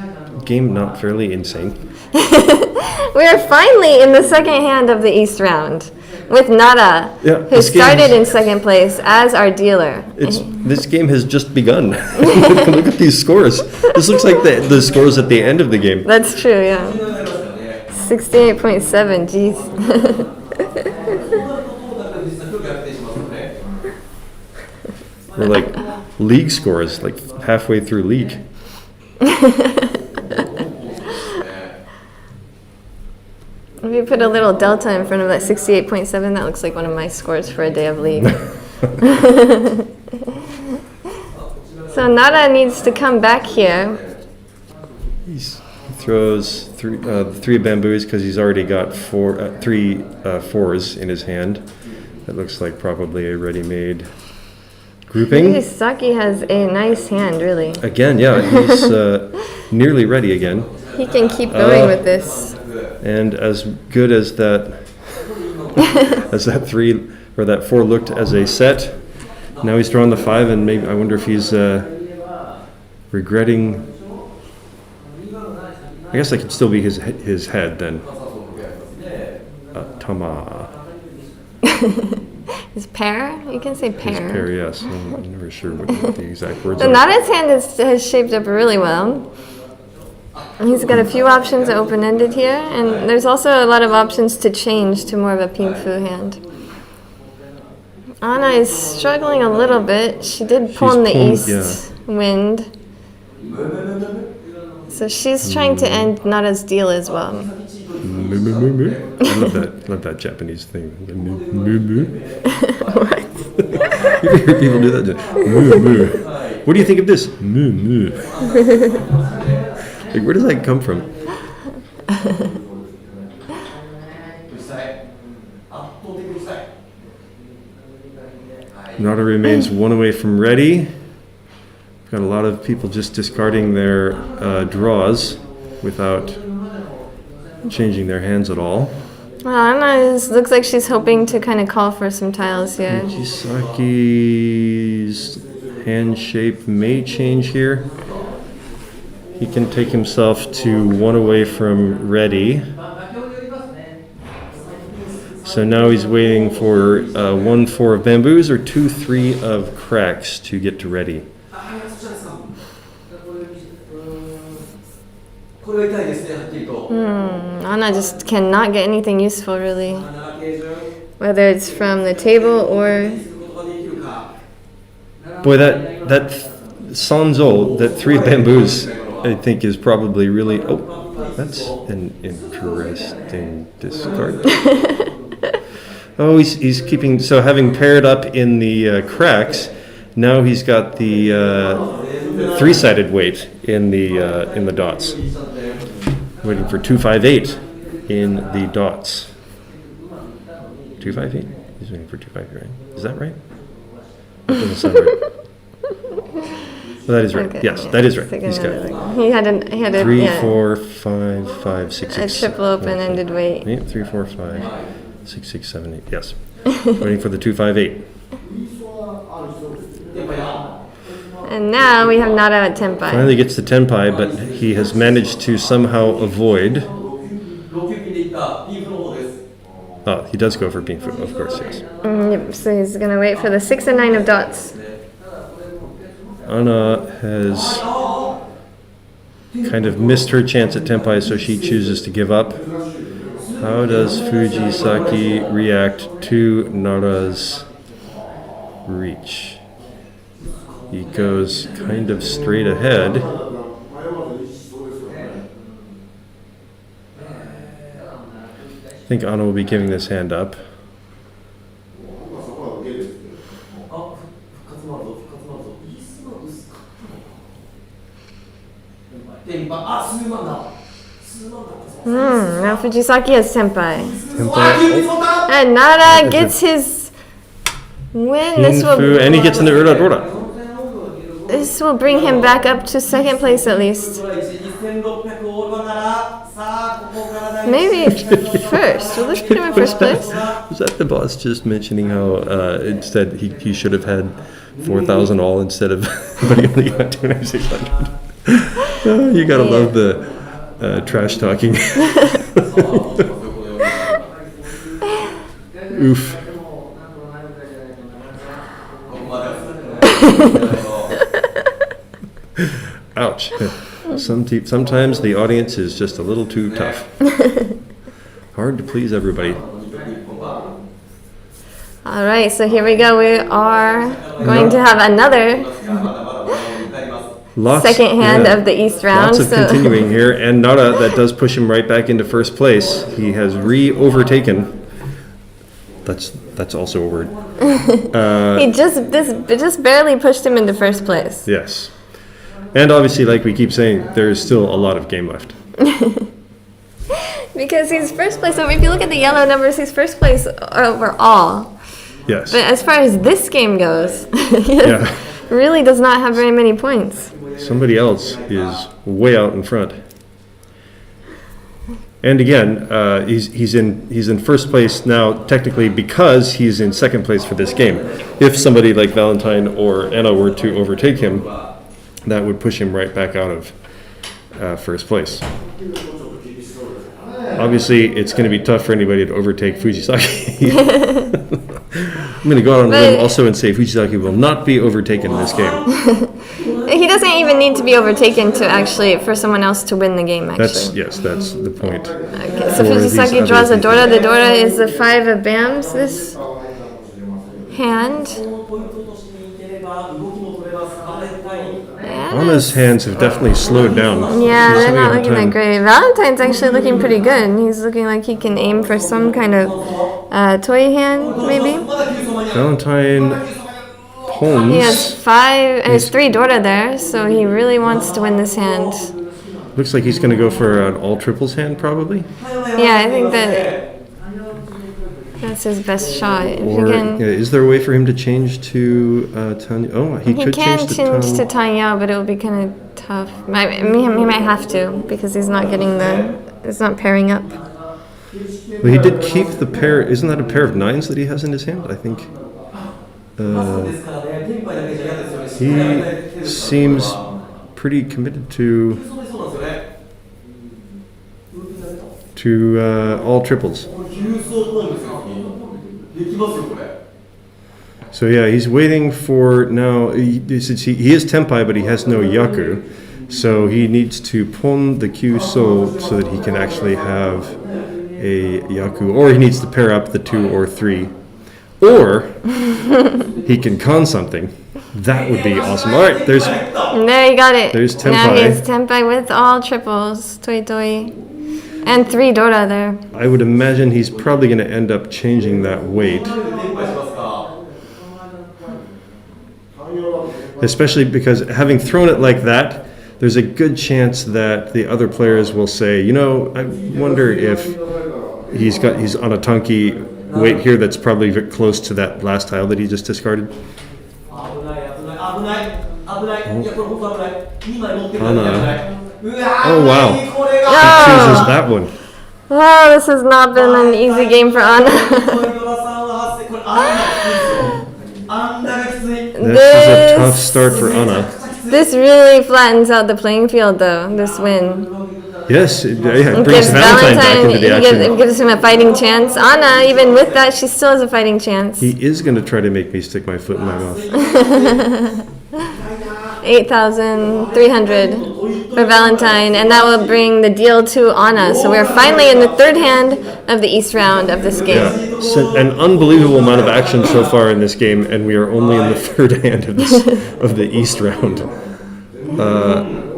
game not fairly insane? We are finally in the second hand of the East round with Nara, Yeah, who this game started is- in second place as our dealer. This game has just begun. Look at these scores. This looks like the scores at the end of the game. That's true, yeah. 68.7, geez. Or like league scores, like halfway through league. If you put a little delta in front of that 68.7, that looks like one of my scores for a day of league. So Nara needs to come back here. He throws three bamboos because he's already got three fours in his hand. That looks like probably a ready-made grouping. Saki has a nice hand, really. Again, yeah, he's nearly ready again. He can keep going with this. And as good as that three or that four looked as a set, now he's drawn the five, and maybe I wonder if he's regretting. I guess that could still be his head then. Tama. His pair? You can say pair. His pair, yes. I'm never sure what the exact words The are. Nara's hand has shaped up really well. And he's got a few options open-ended here, and there's also a lot of options to change to more of a ping fu hand. Anna is struggling a little bit. She did pawn the east wind. So she's trying to end Nara's deal as well. I love that Japanese thing. What? You hear people do that. What do you think of this? Like, where does that come from? Nara remains one away from ready. Got a lot of people just discarding their draws without changing their hands at all. Well, Anna looks like she's hoping to kind of call for some tiles here. Chisaki's hand shape may change here. He can take himself to one away from ready. So now he's waiting for 1-4 of bamboos or 2-3 of cracks to get to ready. Anna just cannot get anything useful, really. Whether it's from the table or... Boy, that Sanzo, that 3 bamboos, I think is probably really... Oh, that's an interesting discard. Oh, he's keeping... So having paired up in the cracks, now he's got the 3-sided weight in the dots. Waiting for 2-5-8 in the dots. 2-5-8? He's waiting for 2-5-8, right? Is that right? That doesn't sound right. Well, that is right. Okay, yes, yeah, that is right. He's got He had a 3, 4, 5, 5, 6, 6. A triple open-ended weight. 8, 3, 4, 5, 6, 6, 7, 8. Yes. Waiting for the 2-5-8. And now we have Nara at Tenpai. Finally gets the tenpai, but he has managed to somehow avoid. Oh, he does go for ping fu, of course, yes. Yep, so he's going to wait for the 6 and 9 of dots. Anna has kind of missed her chance at tenpai, so she chooses to give up. How does Fujisaki react to Nara's reach? He goes kind of straight ahead. I think Anna will be giving this hand up. Now Fujisaki has Senpai. Tenpai. And Nara gets his win. And he gets in the Ura Dora. This will bring him back up to second place at least. Maybe first. Will this put him in first place? Was that the boss just mentioning how instead he should have had 4,000 all instead of, but he only got 2,600. You gotta love the trash talking. Oof. Ouch. Sometimes the audience is just a little too tough. Hard to please everybody. All right, so here we go. We are going to have another second hand of the East round. Lots of continuing here, and Nara, that does push him right back into first place. He has overtaken. That's also a word. He just barely pushed him into first place. Yes. And obviously, like we keep saying, there is still a lot of game left. Because he's first place. So if you look at the yellow numbers, he's first place overall. Yes. But as far as this game goes, he really does not have very many points. Somebody else is way out in front. And again, he's in first place now, technically, because he's in second place for this game. If somebody like Valentine or Anna were to overtake him, that would push him right back out of first place. Obviously, it's going to be tough for anybody to overtake Fujisaki. I'm going to go out on a limb also and say Fujisaki will not be overtaken in this game. He doesn't even need to be overtaken for someone else to win the game, actually. That's the point. Okay, so Fujisaki draws a Dora. The Dora is the 5 of Bams, this hand. Anna's hands have definitely slowed down. Yeah, they're not looking that great. Valentine's actually looking pretty good. He's looking like he can aim for some kind of toy hand, maybe. Valentine Holmes. He has 3 Dora there, so he really wants to win this hand. Looks like he's going to go for an all triples hand, probably. Yeah, I think that's his best shot. Or is there a way for him to change to Tanya? Oh, he could can change to Tanya, but it will be kind of tough. He might have to because he's not getting it's not pairing up. Well, he did keep the pair. Isn't that a pair of 9s that he has in his hand? I think. He seems pretty committed to all triples. So yeah, he's waiting for now. He is Tenpai, but he has no Yaku, so he needs to pon the Kyuso so that he can actually have a Yaku, or he needs to pair up the 2 or 3, or he can con something. That would be awesome. All right, there you got it. There's Tenpai. Now he's Tenpai with all triples, Toi, and 3 Dora there. I would imagine he's probably going to end up changing that weight. Especially because having thrown it like that, there's a good chance that the other players will say, I wonder if he's on a Tanki weight here that's probably close to that last tile that he just discarded. Oh wow. He chooses that one. Oh, this has not been an easy game for Anna. This is a tough start for Anna. This really flattens out the playing field, though, this win. Yes, it brings Valentine back into the action. It gives him a fighting chance. Anna, even with that, she still has a fighting chance. He is going to try to make me stick my foot in my mouth. 8,300 for Valentine, and that will bring the deal to Anna. So we're finally in the 3rd hand of the East round of this game. Yeah, so an unbelievable amount of action so far in this game, and we are only in the 3rd hand of the East round.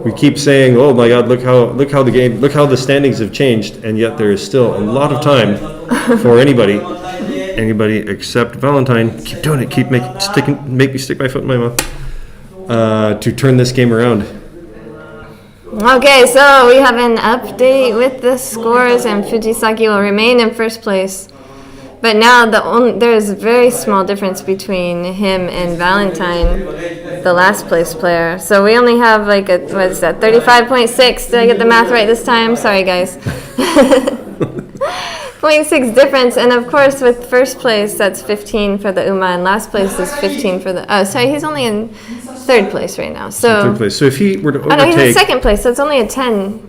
We keep saying, "Oh my God, look how the standings have changed," and yet there is still a lot of time for anybody except Valentine. Keep doing it. Keep make me stick my foot in my mouth. To turn this game around. Okay, so we have an update with the scores, and Fujisaki will remain in first place. But now there is a very small difference between him and Valentine, the last place player. So we only have 35.6. Did I get the math right this time? Sorry, guys. 0.6 difference, and of course with first place that's 15 for the Uma, and last place is 15 for the. He's only in 3rd place right now. So 3rd place. So if he were to overtake, no, he's in 2nd place. So it's only a 10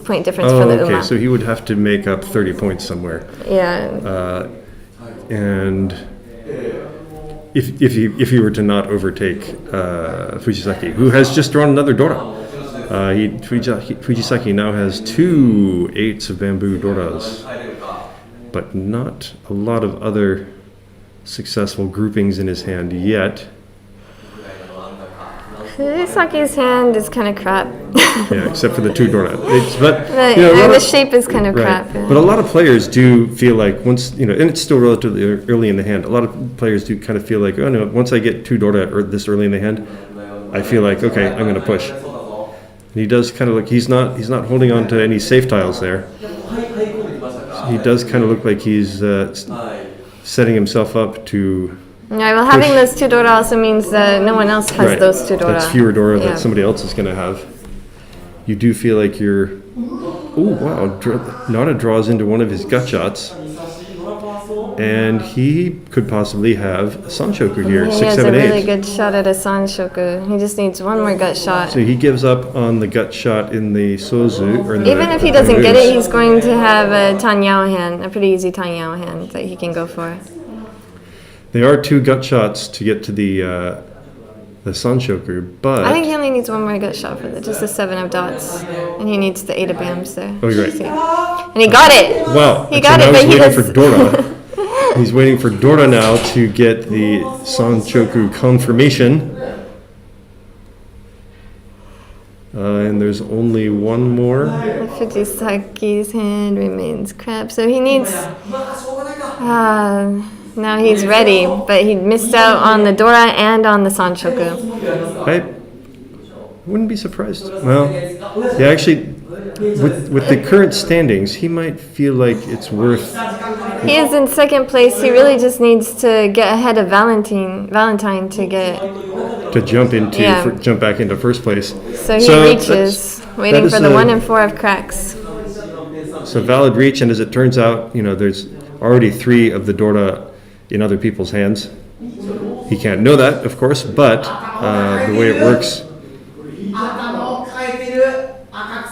point difference for the Uma. Okay, so he would have to make up 30 points somewhere. Yeah. And if he were to not overtake Fujisaki, who has just drawn another Dora. Fujisaki now has 2 8s of bamboo Doras, but not a lot of other successful groupings in his hand yet. Fujisaki's hand is kind of crap. Yeah, except for the two doorknob. The shape is kind of right. crap. Yeah. But a lot of players do feel like once, and it's still relatively early in the hand. A lot of players do kind of feel like, oh no, once I get two doorknob this early in the hand, I feel like, okay, I'm going to push. And he does kind of look, he's not holding on to any safe tiles there. He does kind of look like he's setting himself up to... Yeah, well, having those two Dora also means that no one else has those two Dora. That's fewer Dora that somebody else is going to have. You do feel like you're... Oh, wow. Nada draws into one of his gut shots. And he could possibly have a Sanshoku here, he 6, has 7, a 8. really good shot at a Sanshoku. He just needs one more gut shot. So he gives up on the gut shot in the Sozu. Or in Even if he doesn't get it, he's going to have a Tanyao hand, a pretty easy Tanyao hand that he can go for. There are two gut shots to get to the Sanshoku, but... I think he only needs one more gut shot for just the 7 of dots. And he needs the 8 of bams there. Oh, you're right. See. And he got it! Wow. He got it, but he waiting was... for Dora. He's waiting for Dora now to get the Sanshoku confirmation. And there's only one more. Fujisaki's hand remains crap, so he needs... now he's ready, but he missed out on the Dora and on the Sanshoku. I wouldn't be surprised. Well, yeah, actually, with the current standings, he might feel like it's worth... He is in second place. He really just needs to get ahead of Valentine to get... To jump back into first place. So he reaches, waiting for the 1 and 4 of cracks. So valid reach, and as it turns out, there's already 3 of the Dora in other people's hands. He can't know that, of course, but the way it works,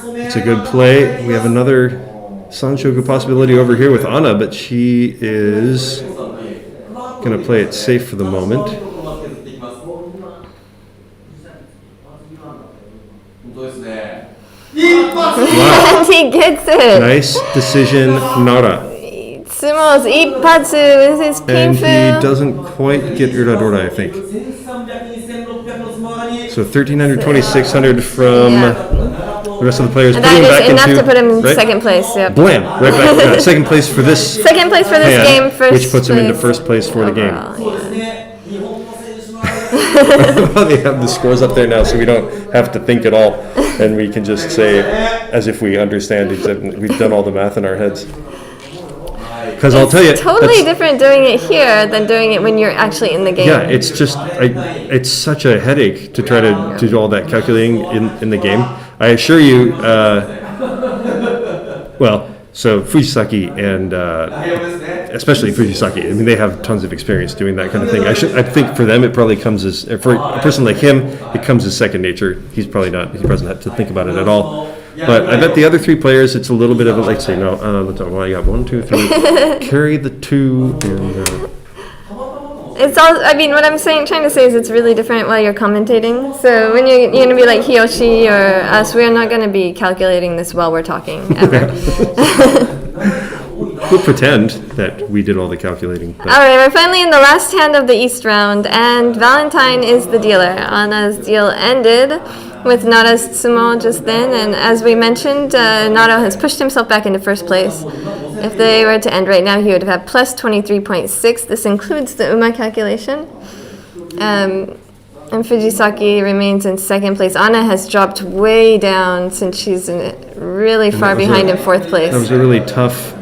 it's a good play. We have another Sanshoku possibility over here with Anna, but she is going to play it safe for the moment. Wow. And he gets it! Nice decision, Nara. Sumo's Ippatsu with his And Pinfu. he doesn't quite get Ura Dora, I think. So 1,300, 2,600 from the rest of the players. And that is enough to put him in second place. Yep. Blam! Right back. Second place for this. Second place for this game. First which puts him into place first place for the game. overall, yeah. They have the scores up there now, so we don't have to think at all, and we can just say as if we understand. Except we've done all the math in our heads. Because I'll tell you, It's totally different doing it here than doing it when you're actually in the game. yeah, it's just it's such a headache to try to do all that calculating in the game. I assure you. So Fujisaki and especially Fujisaki, I mean, they have tons of experience doing that kind of thing. I think for them it probably comes as, for a person like him, it comes as second nature. He doesn't have to think about it at all. But I bet the other 3 players, it's a little bit of a, like, say, no, I got 1, 2, 3, carry the 2, and... It's all. I mean, what I'm trying to say is it's really different while you're commentating. So when you're going to be like Hiyoshi or us, we're not going to be calculating this while we're talking ever. We'll pretend that we did all the calculating. But. All right, we're finally in the last hand of the East round, and Valentine is the dealer. Anna's deal ended with Nara's Tsumo just then, and as we mentioned, Nara has pushed himself back into first place. If they were to end right now, he would have had plus 23.6. This includes the UMA calculation. And Fujisaki remains in second place. Anna has dropped way down since she's really far behind in fourth place. That was a really tough,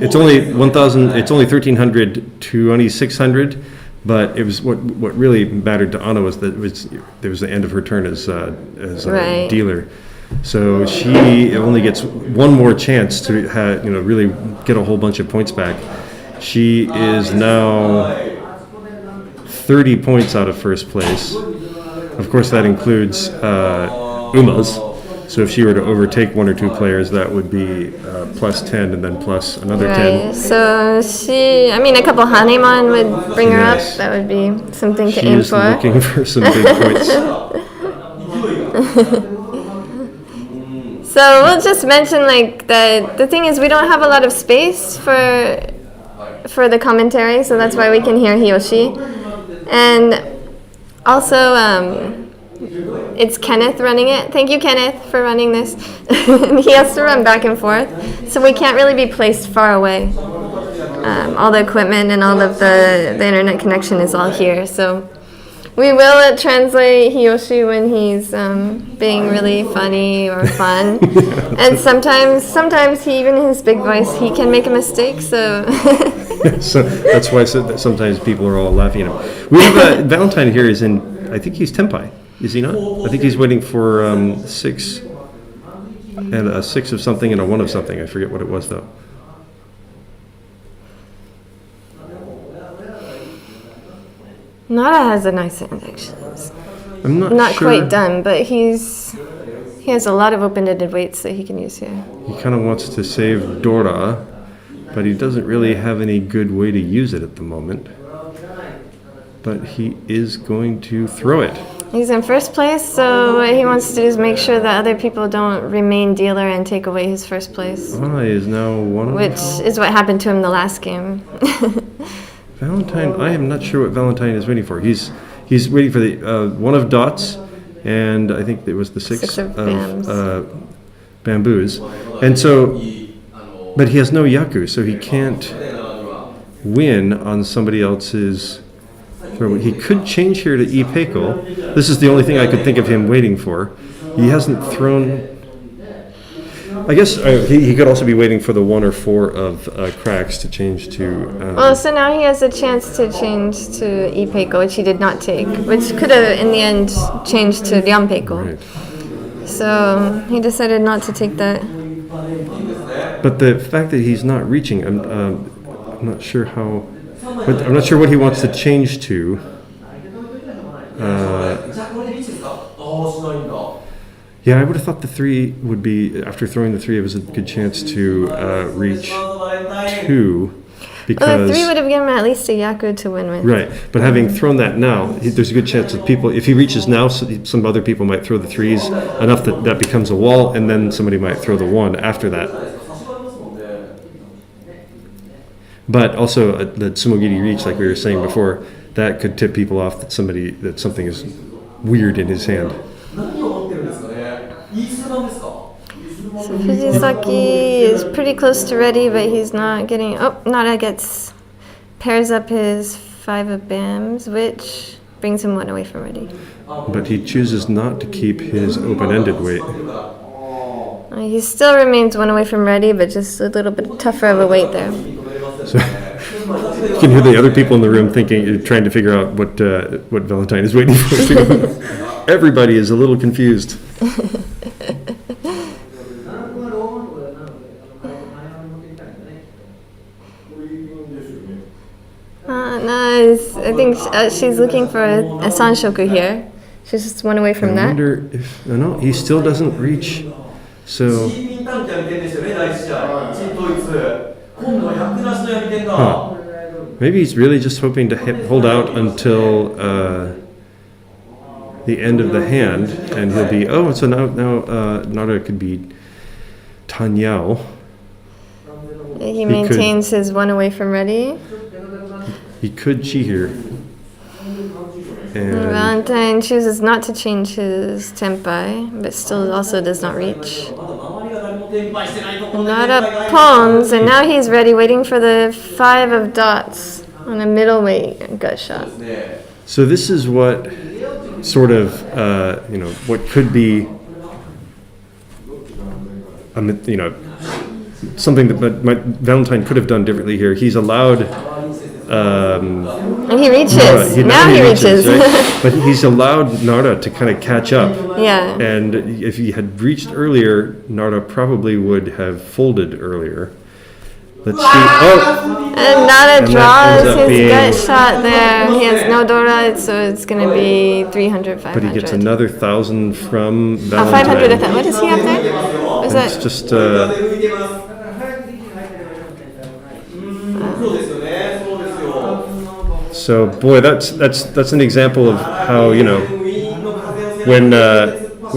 it's only 1,000, it's only 1,300 to 2,600, but it was what really mattered to Anna was that there was the end of her turn as a dealer. So she only gets one more chance to really get a whole bunch of points back. She is now 30 points out of first place. Of course, that includes Uma's. So if she were to overtake 1 or 2 players, that would be plus 10 and then plus another 10. So a couple Haneman would bring her up. That would be something to aim for. She is looking for some big points. So we'll just mention the thing is we don't have a lot of space for the commentary, so that's why we can hear Hiyoshi. And Also, it's Kenneth running it. Thank you, Kenneth, for running this. He has to run back and forth, so we can't really be placed far away. All the equipment and all of the internet connection is all here, so we will translate Hiyoshi when he's being really funny or fun. And sometimes he, even in his big voice, he can make a mistake, so... So that's why sometimes people are all laughing at him. We have Valentine here is in, I think he's Tenpai, is he not? I think he's waiting for 6 and a 6 of something and a 1 of something. I forget what it was though. Nara has a nice hand, actually. I'm Not sure. quite done, but he has a lot of open-ended weights that he can use here. He kind of wants to save Dora, but he doesn't really have any good way to use it at the moment. But he is going to throw it. He's in first place, so what he wants to do is make sure that other people don't remain dealer and take away his first place, He is now one of which is what happened to him the last game. Valentine. I am not sure what Valentine is waiting for. He's waiting for the 1 of dots, and I think it was the 6 of bams. Bamboos, and so. But he has no Yaku, so he can't win on somebody else's throw. He could change here to Ipeiko. This is the only thing I could think of him waiting for. He hasn't thrown... I guess he could also be waiting for the 1 or 4 of cracks to change to... So now he has a chance to change to Ipeiko, which he did not take, which could have, in the end, changed to Ryanpeiko. Right. So he decided not to take that. But the fact that he's not reaching, I'm not sure how. But I'm not sure what he wants to change to. Yeah, I would have thought the 3 would be, after throwing the 3, it was a good chance to reach 2, because. Well, the 3 would have given him at least a Yaku to win with. Right, but having thrown that now, there's a good chance that people, if he reaches now, some other people might throw the 3s enough that becomes a wall, and then somebody might throw the 1 after that. But also the Tsumogiri reach, like we were saying before, that could tip people off that something is weird in his hand. So Fujisaki is pretty close to ready, but he's not getting... Oh, Nara pairs up his 5 of bams, which brings him 1 away from ready. But he chooses not to keep his open-ended weight. He still remains 1 away from ready, but just a little bit tougher of a weight there. So you can hear the other people in the room trying to figure out what Valentine is waiting for too. Everybody is a little confused. Nice. I think she's looking for a Sanshoku here. She's just 1 away from I that. wonder if no, he still doesn't reach. So. Huh. Maybe he's really just hoping to hold out until the end of the hand, and he'll be, so now Nara could be Tanyao. He maintains his 1 away from ready. He could cheat here. And Valentine chooses not to change his Tenpai, but still also does not reach. Nara pawns, and now he's ready, waiting for the 5 of dots on a middleweight gut shot. so this is what sort of, what could be, something that Valentine could have done differently here. He's allowed... and he reaches. Now he reaches. Right? But he's allowed Nara to kind of catch up. Yeah. And if he had reached earlier, Nara probably would have folded earlier. Let's see. Oh! And Nara draws his being, gut shot there. He has no Dora, so it's going to be 300, 500. But he gets another 1,000 from Valentine. 500 of that. What does he have there? What is that? It's just... So, boy, that's an example of how, when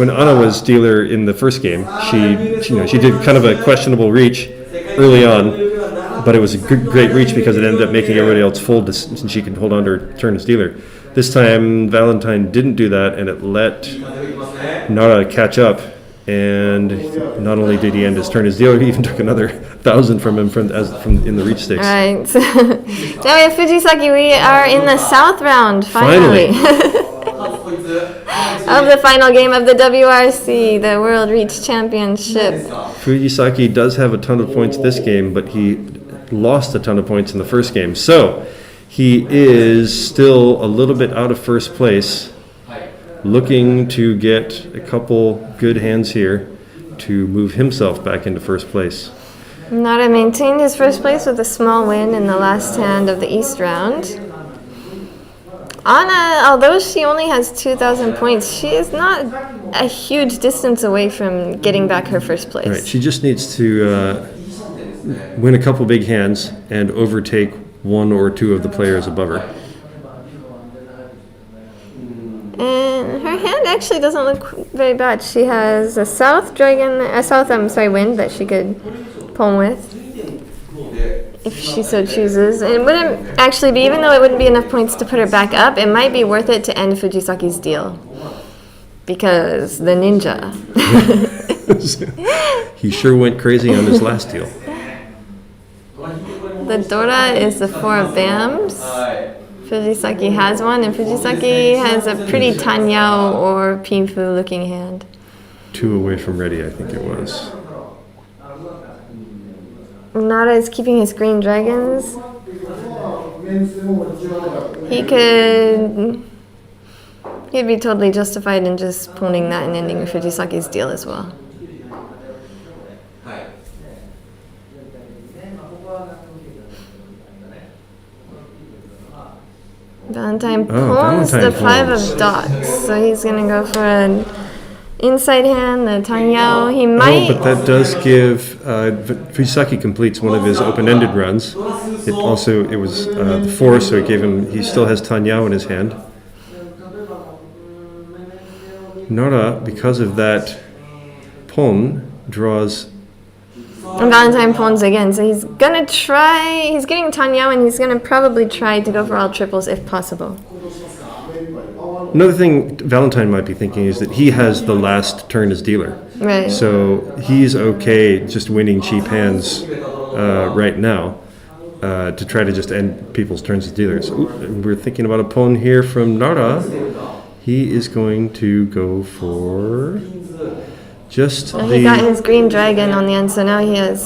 Anna was dealer in the first game, she did kind of a questionable reach early on, but it was a great reach because it ended up making everybody else fold, and she could hold on to her turn as dealer. This time, Valentine didn't do that, and it let Nara catch up. And not only did he end his turn as dealer, he even took another 1,000 from him from in the reach stakes. Alright, so now we have Fujisaki. We are in the south round, finally. Of the final game of the WRC, the World Reach Championship. Fujisaki does have a ton of points this game, but he lost a ton of points in the first game. So he is still a little bit out of first place, looking to get a couple good hands here to move himself back into first place. Nara maintained his first place with a small win in the last hand of the East round. Anna, although she only has 2,000 points, she is not a huge distance away from getting back her first place. Right, she just needs to win a couple big hands and overtake one or two of the players above her. And her hand actually doesn't look very bad. She has a south wind that she could pawn with, if she so chooses. And it wouldn't actually be, even though it wouldn't be enough points to put her back up, it might be worth it to end Fujisaki's deal. Because the ninja. He sure went crazy on his last deal. The Dora is the 4 of Bams. Fujisaki has one, and Fujisaki has a pretty Tanyao or Pinfu looking hand. 2 away from ready, I think it was. Nara is keeping his green dragons. He'd be totally justified in just pawning that and ending Fujisaki's deal as well. Valentine pawns the 5 of dots, so he's gonna go for an inside hand, the Tanyao. He might. Oh, but that does give Fujisaki completes one of his open-ended runs. It was the 4, so it gave him. He still has Tanyao in his hand. Nara, because of that pawn, draws. And Valentine pawns again, so he's gonna try. He's getting Tanyao, and he's gonna probably try to go for all triples if possible. Another thing Valentine might be thinking is that he has the last turn as dealer. Right. So he's okay just winning cheap hands right now to try to just end people's turns as dealers. We're thinking about a pawn here from Nara. He is going to go for just He got his green dragon on the end, so now he has...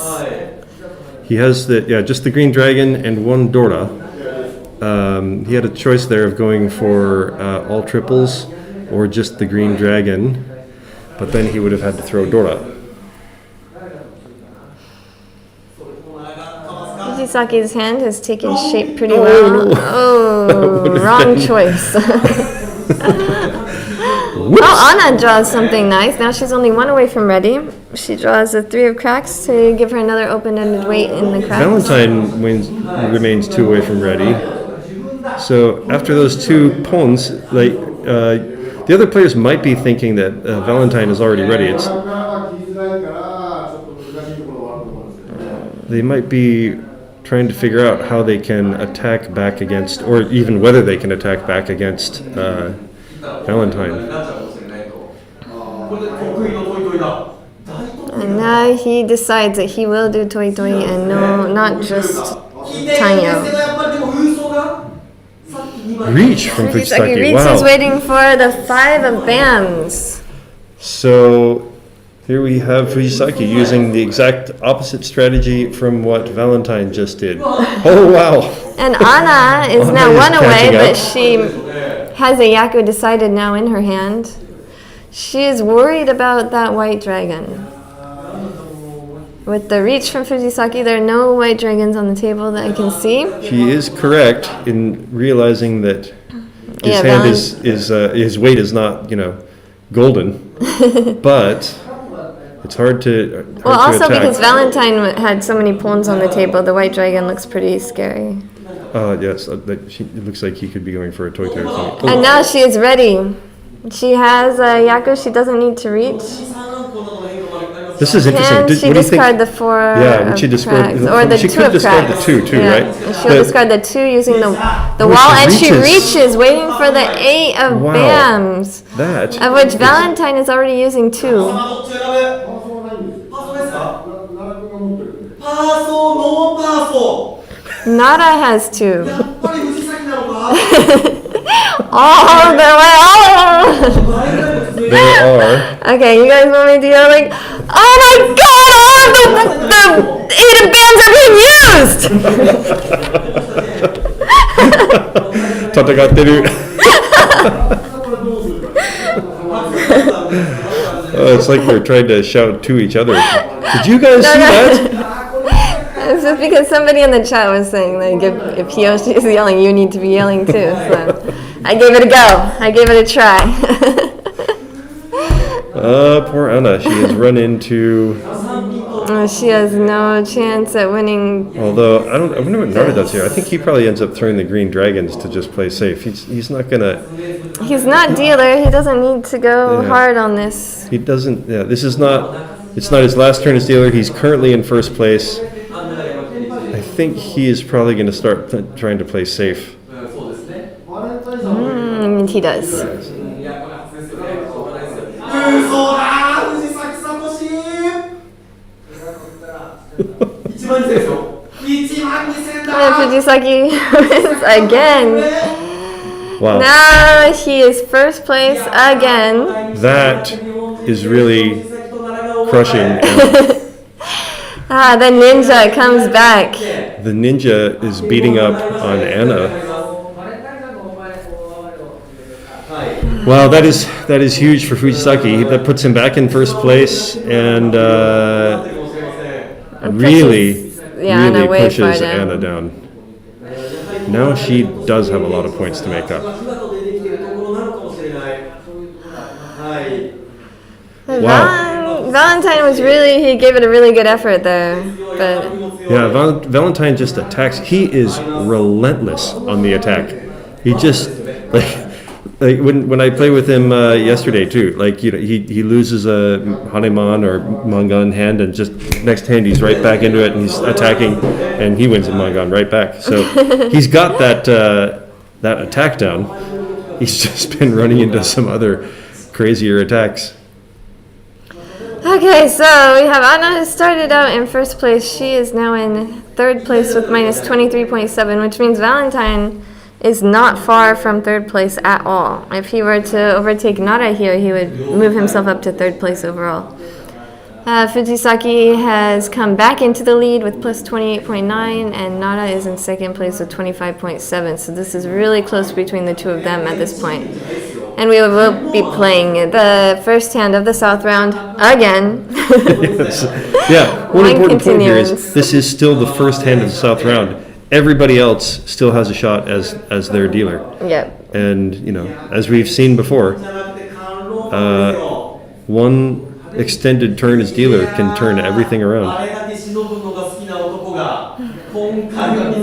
He has just the green dragon and 1 Dora. He had a choice there of going for all triples or just the green dragon, but then he would have had to throw Dora. Fujisaki's hand has taken shape pretty well. No. Oh, wrong choice. Anna draws something nice. Now she's only 1 away from ready. She draws a 3 of cracks to give her another open-ended weight in the cracks. Valentine remains 2 away from ready. So after those 2 pawns, the other players might be thinking that Valentine is already ready. They might be trying to figure out how they can attack back against, or even whether they can attack back against Valentine. And now he decides that he will do Toi Toi and no, not just Tanyao. Reach from Fujisaki. Reach is waiting for the 5 of Bams. So here we have Fujisaki using the exact opposite strategy from what Valentine just did. Oh wow! And Anna is now 1 away, catching but up. she has a Yaku decided now in her hand. She is worried about that white dragon. With the reach from Fujisaki, there are no white dragons on the table that I can see. She is correct in realizing that his hand his weight is not golden, but it's hard to Also attack. because Valentine had so many pawns on the table, the white dragon looks pretty scary. Yes, it looks like he could be going for a Toi Toi or something. And now she is ready. She has a Yaku she doesn't need to reach. This is interesting. Can she What do you think? discard the 4 Yeah, would she of discard- cracks? Or the she 2 could of discard cracks. the 2 too, Yeah. right? And she'll But- discard the 2 using the Oh, wall, she and she reaches. reaches, waiting for the 8 of Wow. bams. That Of which is- Valentine is already using 2. どっち選べ？パーソーですか？パーソー、ノーパーソ Nada has 2. ー。やっぱり藤崎なのか？ All the way. There are. Okay, you guys want me to go like, oh my god, all the 8 of bams are being used! 戦ってる。Oh, it's like we're trying to shout to each other. Did you guys see that? It's just because somebody in the chat was saying, like, if Kiyoshi is yelling, you need to be yelling too. So I gave it a go. I gave it a try. Poor Anna. She has run into. She has no chance at winning. Although I wonder what Nara does here. I think he probably ends up throwing the green dragons to just play safe. He's not gonna. He's not dealer. He doesn't need to go Yeah. hard on this. He doesn't. Yeah, this is not. It's not his last turn as dealer. He's currently in first place. I think he is probably going to start trying to play safe. He does. 嘘だ藤崎聡1万2000ですよ1万2000だ Fujisaki wins again. Wow. Now he is first place again. That is really crushing. The ninja comes back. The ninja is beating up on Anna. Wow, that is huge for Fujisaki. That puts him back in first place and really Anna way pushes far down. Anna down. Now she does have a lot of points to make up. Valentine was he gave it a really good effort there. But Yeah, Valentine just attacks. He is relentless on the attack. He just like when I play with him yesterday too. Like he loses a Haneman or Mangan hand, and just next hand he's right back into it, and he's attacking, and he wins a Mangan right back. So he's got that attack down. He's just been running into some other crazier attacks. okay, so we have Anna who started out in first place. She is now in third place with minus 23.7, which means Valentine is not far from third place at all. If he were to overtake Nara here, he would move himself up to third place overall. Fujisaki has come back into the lead with plus 28.9, and Nara is in second place with 25.7. So this is really close between the two of them at this point. And we will be playing the first hand of the South round again. Yes. Yeah, one Line important point here is continuance. this is still the first hand of the South round. Everybody else still has a shot as their dealer. Yep. And, as we've seen before, one extended turn as dealer can turn everything around.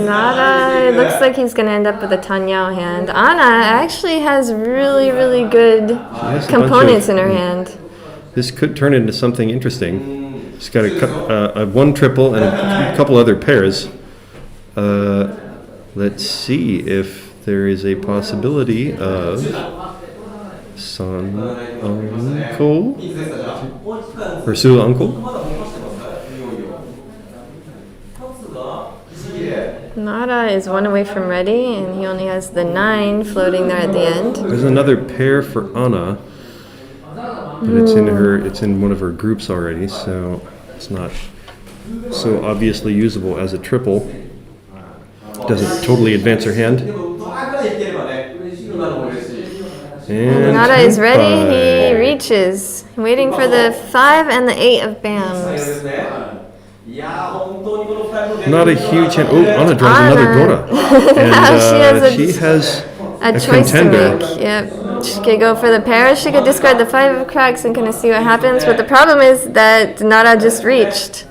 Nara, it looks like he's going to end up with a Tanyao hand. Anna actually has really, really good has a components bunch in of- her hand. This could turn into something interesting. She's got a one triple and a couple other pairs. Let's see if there is a possibility of Son Uncle or Su Uncle. Nara is one away from ready, and he only has the 9 floating there at the end. There's another pair for Anna, but it's in one of her groups already, so it's not so obviously usable as a triple. Doesn't totally advance her hand. And Nara is ready, he Tenpai. reaches, waiting for the 5 and the 8 of bams. Not a huge hand. Oh, Anna draws another Gora. And Now she has a choice contender. to make. Yep. She could go for the pair. She could discard the 5 of cracks and kind of see what happens. But the problem is that Nara just reached.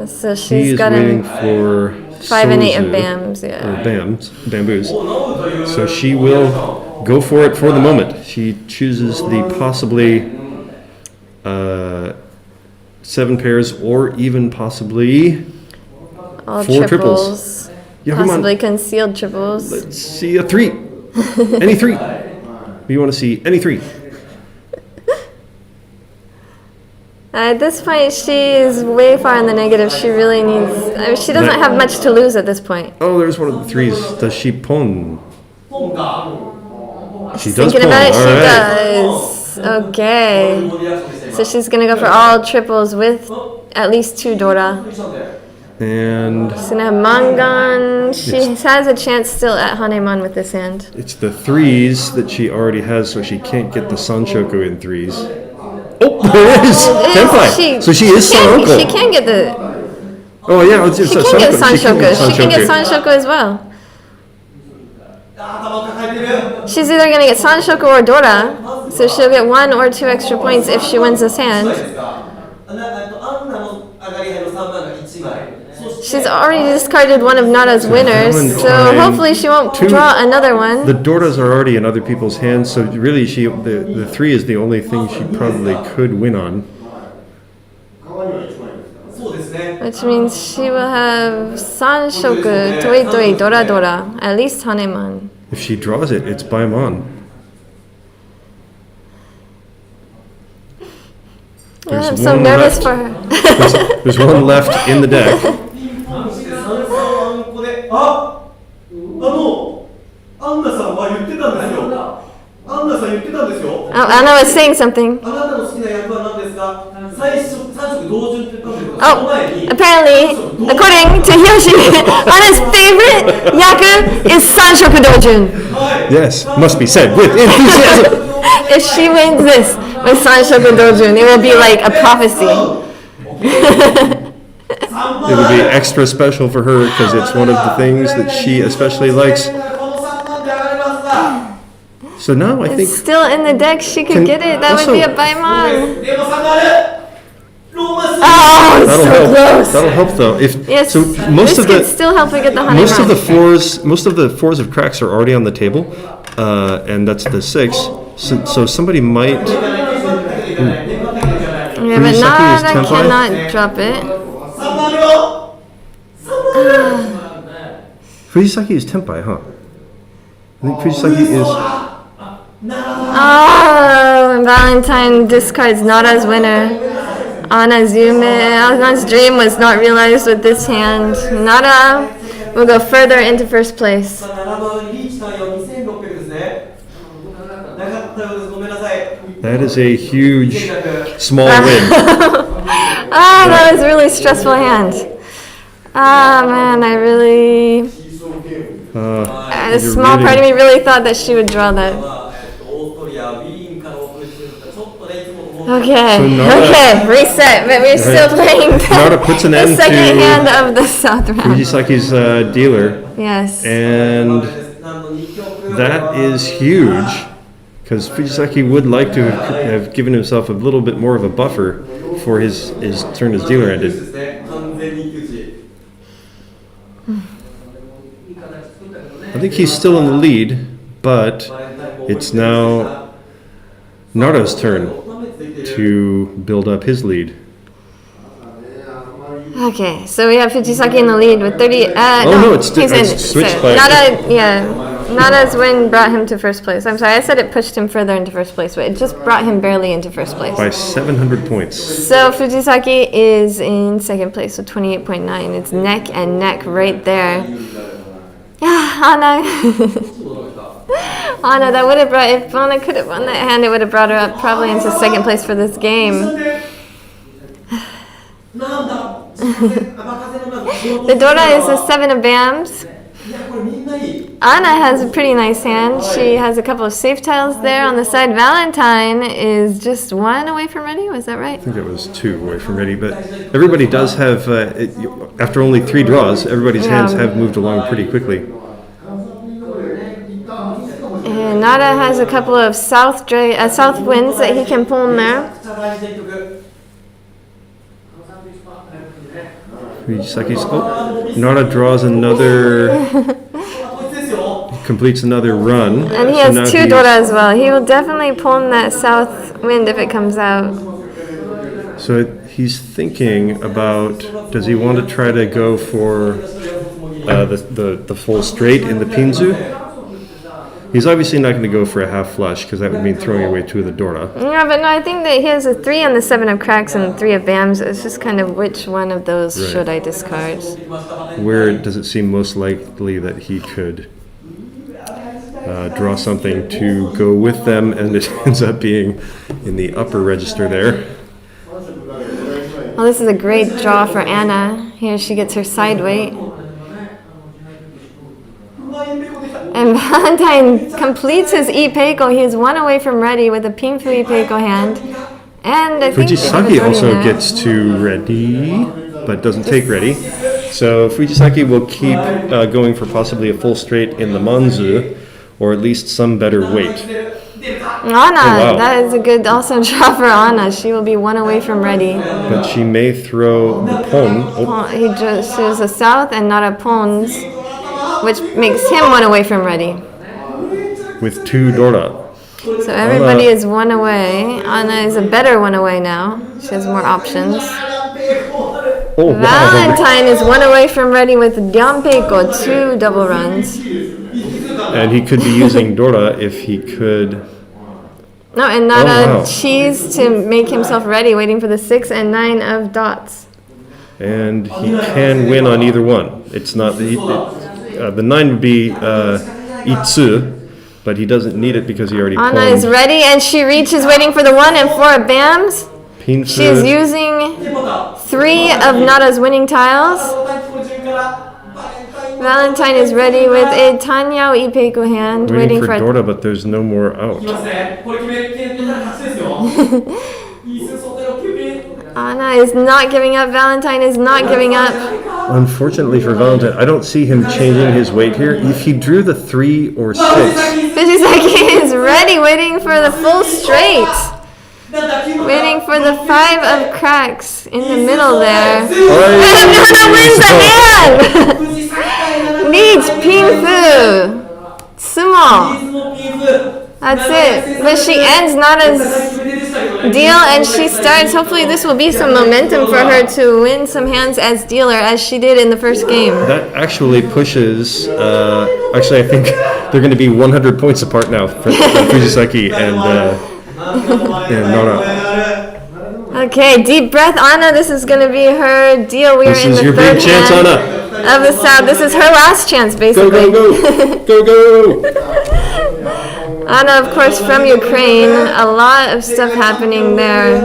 So He she's is got waiting a for 5 and 8 of Sozu, bams. or Yeah. bamboos. So she will go for it for the moment. She chooses the possibly 7 pairs, or even possibly All 4 triples. triples. Yeah, come on. Possibly concealed triples. Let's see a 3. Any 3. We want to see any 3. At this point, she is way far in the negative. She really needs. I mean, she doesn't have much to lose at this point. Oh, there's one of the 3s. Does she pon? She does Thinking pon. about it, she All right. does. Okay. So she's gonna go for all triples with at least 2 Dora. And She's gonna have Mangan. She has a chance still at Hanemon with this hand. it's the 3s that she already has, so she can't get the Sanshoku in 3s. Oh, there it is! Tenpai! So she is can, Sanoko. she can get the. Oh, yeah, it's She can get Sanshoku. She can get Sanshoku as well. She's either gonna get Sanshoku or Dora, so she'll get 1 or 2 extra points if she wins this hand. She's already discarded one of Nada's winners, so hopefully she won't draw another one. The Doras are already in other people's hands, so really the 3 is the only thing she probably could win on. Which means she will have Sanshoku, Toi Toi, Dora Dora, at least Hanemon. If she draws it, it's Baimon. I'm so nervous for her. There's one left in the deck. Oh, Anna was saying something. Oh, apparently, according to Hiroshi, Anna's favorite yaku is Sanshoku Dojun. Yes, must be said with enthusiasm. If she wins this with Sanshoku Dojun, it will be like a prophecy. It would be extra special for her because it's one of the things that she especially likes. So now I think It's still in the deck. She could get it. That would be a Baimon. Oh, it's that'll so help. close. That'll help though. If Yes, so, most this of could the still help her get the Hanemon. most of the fours of cracks are already on the table, and that's the 6. So somebody might. Yeah, but Fujisaki is Nada Tenpai? cannot drop it. Fujisaki is Tenpai, huh? I think Fujisaki is. Oh, Valentine discards Nada's winner. Anna's dream was not realized with this hand. Nada will go further into first place. That is a huge, small win. That was a really stressful hand. Man, I really. A small part of me really thought that she would draw that. Okay, reset, but we're still playing Nada puts an the end second to hand of the South round. Fujisaki's dealer. Yes. And that is huge, because Fujisaki would like to have given himself a little bit more of a buffer before his turn as dealer ended. I think he's still in the lead, but it's now Nada's turn to build up his lead. Okay, so we have Fujisaki in the lead with 30. It's he's in. switched by. Nada's win brought him to first place. I'm sorry, I said it pushed him further into first place, but it just brought him barely into first place. By 700 points. So Fujisaki is in second place with 28.9. It's neck and neck right there. Anna. Anna, that would have brought, if Anna could have won that hand, it would have brought her up probably into second place for this game. The Dora is a 7 of Bams. Anna has a pretty nice hand. She has a couple of safe tiles there on the side. Valentine is just 1 away from ready. Was that right? I think it was 2 away from ready, but everybody does have, after only 3 draws, everybody's hands have moved along pretty quickly. And Nada has a couple of south winds that he can pull in there. Nada draws another, completes another run. And he has 2 Dora as well. He will definitely pull in that south wind if it comes out. So he's thinking about, does he want to try to go for the full straight in the pinzu? He's obviously not going to go for a half flush because that would mean throwing away 2 of the Dora. Yeah, but no, I think that he has a 3 on the 7 of cracks and 3 of bams. It's just kind of which one of those Right. should I discard? Where does it seem most likely that he could draw something to go with them, and it ends up being in the upper register there. Well, this is a great draw for Anna. Here she gets her side weight. And Valentine completes his Ipeiko. He is 1 away from ready with a Pingfu Ipeiko hand. And I think Fujisaki also gets to ready, but doesn't take ready. So Fujisaki will keep going for possibly a full straight in the Manzu, or at least some better weight. Anna, that is a good also draw for Anna. She will be 1 away from ready. But she may throw the pon. He just shows a south and not a pons, which makes him 1 away from ready. With 2 Dora. So everybody is 1 away. Anna is a better 1 away now. She has more options. Oh, wow. Valentine is 1 away from ready with Dianpeiko, 2 double runs. And he could be using Dora if he could. No, and not wow. a cheese to make himself ready, waiting for the 6 and 9 of dots. And he can win on either one. It's not the 9 would be Itsu, but he doesn't need it because he already Anna is ready, and she reaches, waiting for the 1 and 4 of bams. Pinfu. She is using 3 of Nada's winning tiles. Valentine is ready with a Tanyao Ipeiko hand, waiting for Dora, but there's no more out. Anna is not giving up. Valentine is not giving up. Unfortunately for Valentine, I don't see him changing his weight here. If he drew the 3 or 6, Fujisaki is ready, waiting for the full straight. Waiting for the 5 of cracks in the middle there. And Nana wins the hand! Needs Pinfu. Sumo. That's it. But she ends Nana's deal, and she starts. Hopefully this will be some momentum for her to win some hands as dealer, as she did in the first game. that actually pushes. Actually, I think they're going to be 100 points apart now for Fujisaki and Nara. Okay, deep breath, Anna. This is going to be her deal. We are This in is the your third big chance, hand Anna. of the South. This is her last chance, basically. Go, go, go! Anna, of course, from Ukraine. A lot of stuff happening there.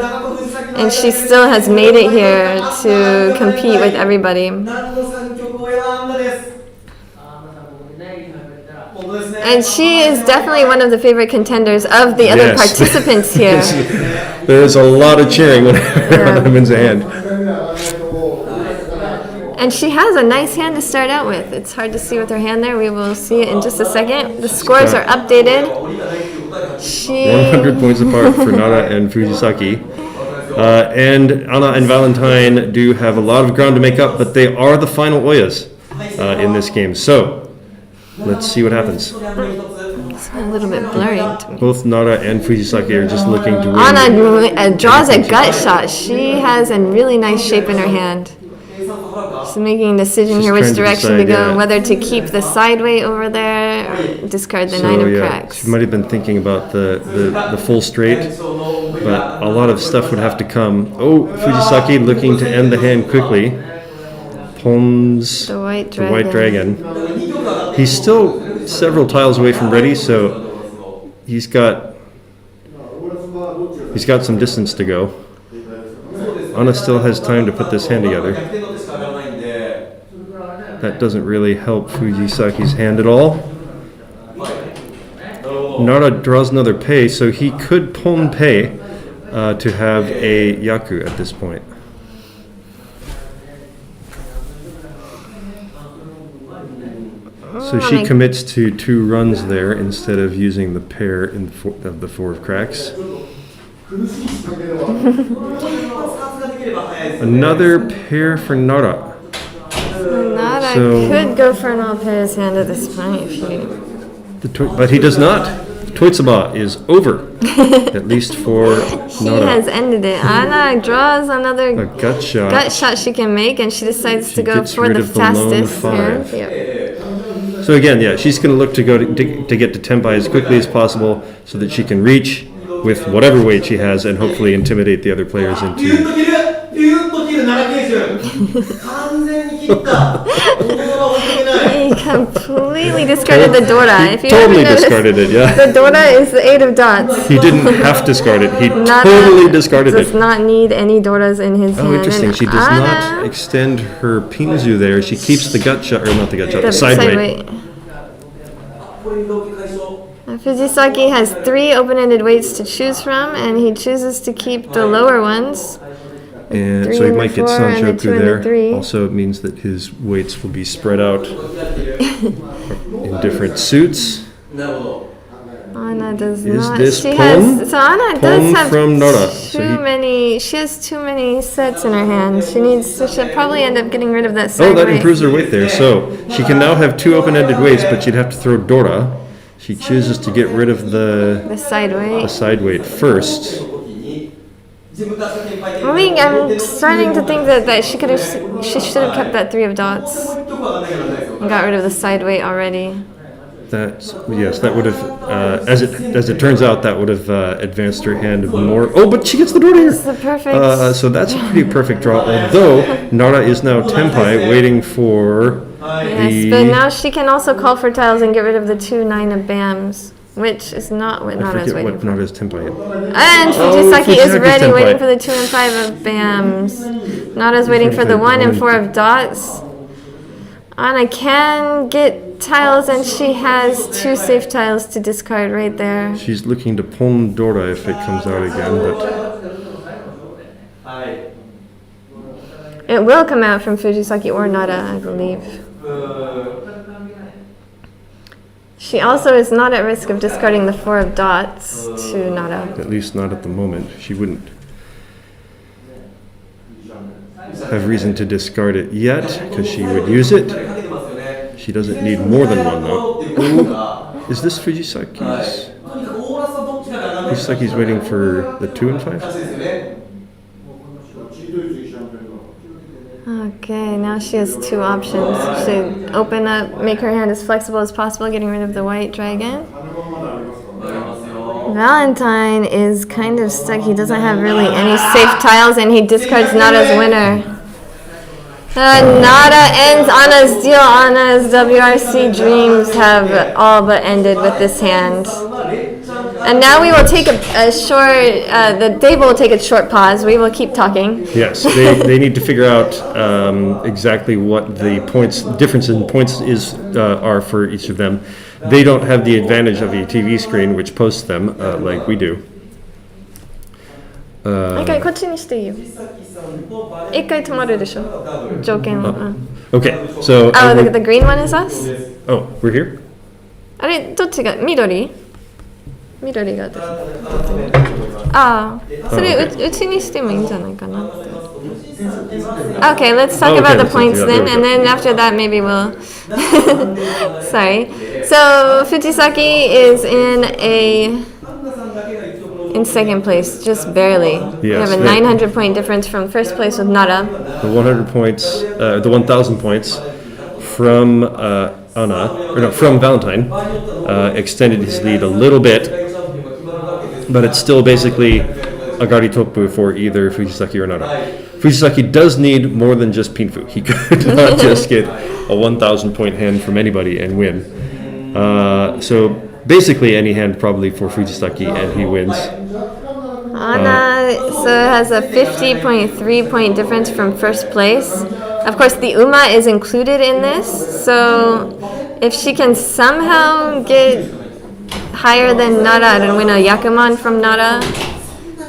And she still has made it here to compete with everybody. And she is definitely one of the favorite contenders of the other participants here. There's a lot of cheering when Anna wins a hand. And she has a nice hand to start out with. It's hard to see with her hand there. We will see it in just a second. The scores are updated. 100 points apart for Nara and Fujisaki. And Anna and Valentine do have a lot of ground to make up, but they are the final Oyas in this game. So, let's see what happens. It's a little bit blurry to me. Both Nara and Fujisaki are just looking to win. Anna draws a gut shot. She has a really nice shape in her hand. She's making a decision here which direction to go, whether to keep the sideway over there or discard the 9 of cracks. She might have been thinking about the full straight, but a lot of stuff would have to come. Oh, Fujisaki looking to end the hand quickly. Pons, The white dragon. He's still several tiles away from ready, so he's got some distance to go. Anna still has time to put this hand together. That doesn't really help Fujisaki's hand at all. Nara draws another pei, so he could pon pei to have a yaku at this point. So she commits to 2 runs there instead of using the pair of the 4 of cracks. Another pair for Nara. Nara could go for an all pairs hand at this point if you... But he does not. Toitsuma is over, at least for She has Nara. ended it. Anna draws another A gut shot. gut shot she can make, and she decides She to go gets for rid the of the lone fastest. five. Yep. So again, yeah, she's going to look to get to Tenpai as quickly as possible so that she can reach with whatever weight she has and hopefully intimidate the other players ピューッ into. と切るピューッと切る奈良慶春完全に切ったこのまま置いてない He completely discarded the Dora. He If you totally ever notice, discarded it, yeah. the Dora is the 8 of dots. He didn't have to discard it. He Nara totally discarded does it. not need any Doras in his hand. Oh, interesting. And She does not Anna, extend her pinzu there. She keeps the gut shot, or not the gut shot, the the side side weight. weight. Fujisaki has 3 open-ended weights to choose from, and he chooses to keep the lower ones. And Three so he and the might get 4 and the 2 Sanchoku and the there. 3. Also, it means that his weights will be spread out in different suits. なるほど Anna does Is not. this She Pon? has. So Anna Pon does have from Nara. So too he- many. She has too many sets in her hand. She needs. So she'll probably end up getting rid of that Oh, side that weight. improves her weight there. So she can now have 2 open-ended weights, but she'd have to throw Dora. She chooses to get rid of the The side weight. side weight first. I think I'm starting to think that she could have. She should have kept that 3 of dots and got rid of the side weight already. That's yes, that would have as it turns out that would have advanced her hand more. Oh, but she gets the Dora It's here. the perfect. So that's a pretty perfect draw. Although Nara is now Tenpai, waiting for Yes, but now she can also call for tiles and get rid of the 2 9 of bams, which is not what I Nara's forget waiting what for. Nara's Tenpai. And Fujisaki is Fujisaki's ready, Tenpai. waiting for the 2 and 5 of bams. Nara's waiting for the 1 and 4 of dots. Anna can get tiles, and she has 2 safe tiles to discard right there. She's looking to Pon Dora if it comes out again, but はい It will come out from Fujisaki or Nara, I believe. She also is not at risk of discarding the 4 of dots to Nara. at least not at the moment. She wouldn't have reason to discard it yet because she would use it. She doesn't need more than 1 though. Ooh, is this Fujisaki's? Fujisaki's waiting for the 2 and 5? Okay, now she has 2 options. She should open up, make her hand as flexible as possible, getting rid of the white dragon. Valentine is kind of stuck. He doesn't have really any safe tiles, and he discards Nada's winner. Nada ends Anna's deal. Anna's WRC dreams have all but ended with this hand. And now we will take a short, the table will take a short pause. We will keep talking. Yes, they need to figure out exactly what the difference in points are for each of them. They don't have the advantage of a TV screen which posts them like we do. 一回こっちにしていいよ。一回止まるでしょ。条件は。うん Okay, so Oh, the green one is us? oh, we're here. あれ、どっちが緑緑が私。ああ、それうちにしてもいいんじゃないかなって。Okay, let's talk Oh, okay, about the let's points do that. then, There we and go. then after that maybe we'll. Sorry. So Fujisaki is in second place, just barely. We Yes, have a they- 900 point difference from first place with Nara. The 100 points, the 1,000 points from Anna, or no, from Valentine, extended his lead a little bit, but it's still basically a Gari Toppu for either Fujisaki or Nara. Fujisaki does need more than just Pinfu. He could not just get a 1,000 point hand from anybody and win. So basically any hand probably for Fujisaki and he wins. Anna has a 50.3 point difference from first place. Of course, the Uma is included in this, so if she can somehow get higher than Nara and win a Yakuman from Nara,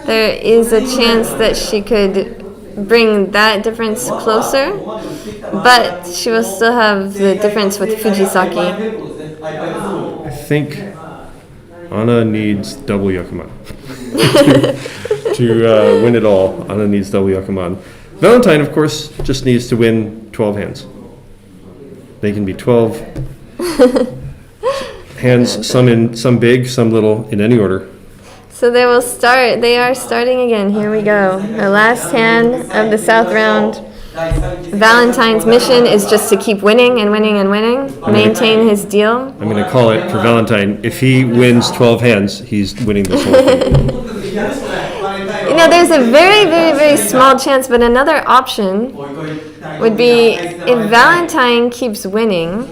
there is a chance that she could bring that difference closer, but she will still have the difference with Fujisaki. I think Anna needs double Yakuman. to win it all, Anna needs double Yakuman. Valentine, of course, just needs to win 12 hands. They can be 12 hands, some big, some little, in any order. So they will start. They are starting again. Here we go. The last hand of the south round. Valentine's mission is just to keep winning and winning and winning, maintain his deal. I'm going to call it for Valentine. If he wins 12 hands, he's winning this whole thing. You know, there's a very, very, very small chance, but another option would be if Valentine keeps winning,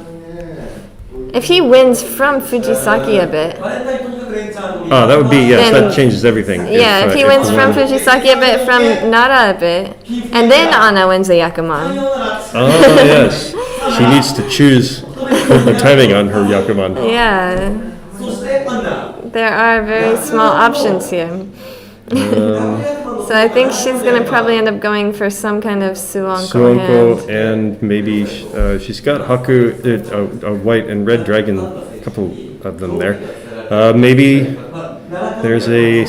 if he wins from Fujisaki a bit. Oh, that would be, yes, that changes everything. Yeah, if he wins from Fujisaki a bit, from Nara a bit, and then Anna wins the Yakuman. Oh, yes. She needs to choose the timing on her Yakuman. Yeah. There are very small options here. So I think she's going to probably end up going for some kind of Suonko hand. And maybe she's got Haku, a white and red dragon, a couple of them there. Maybe there's a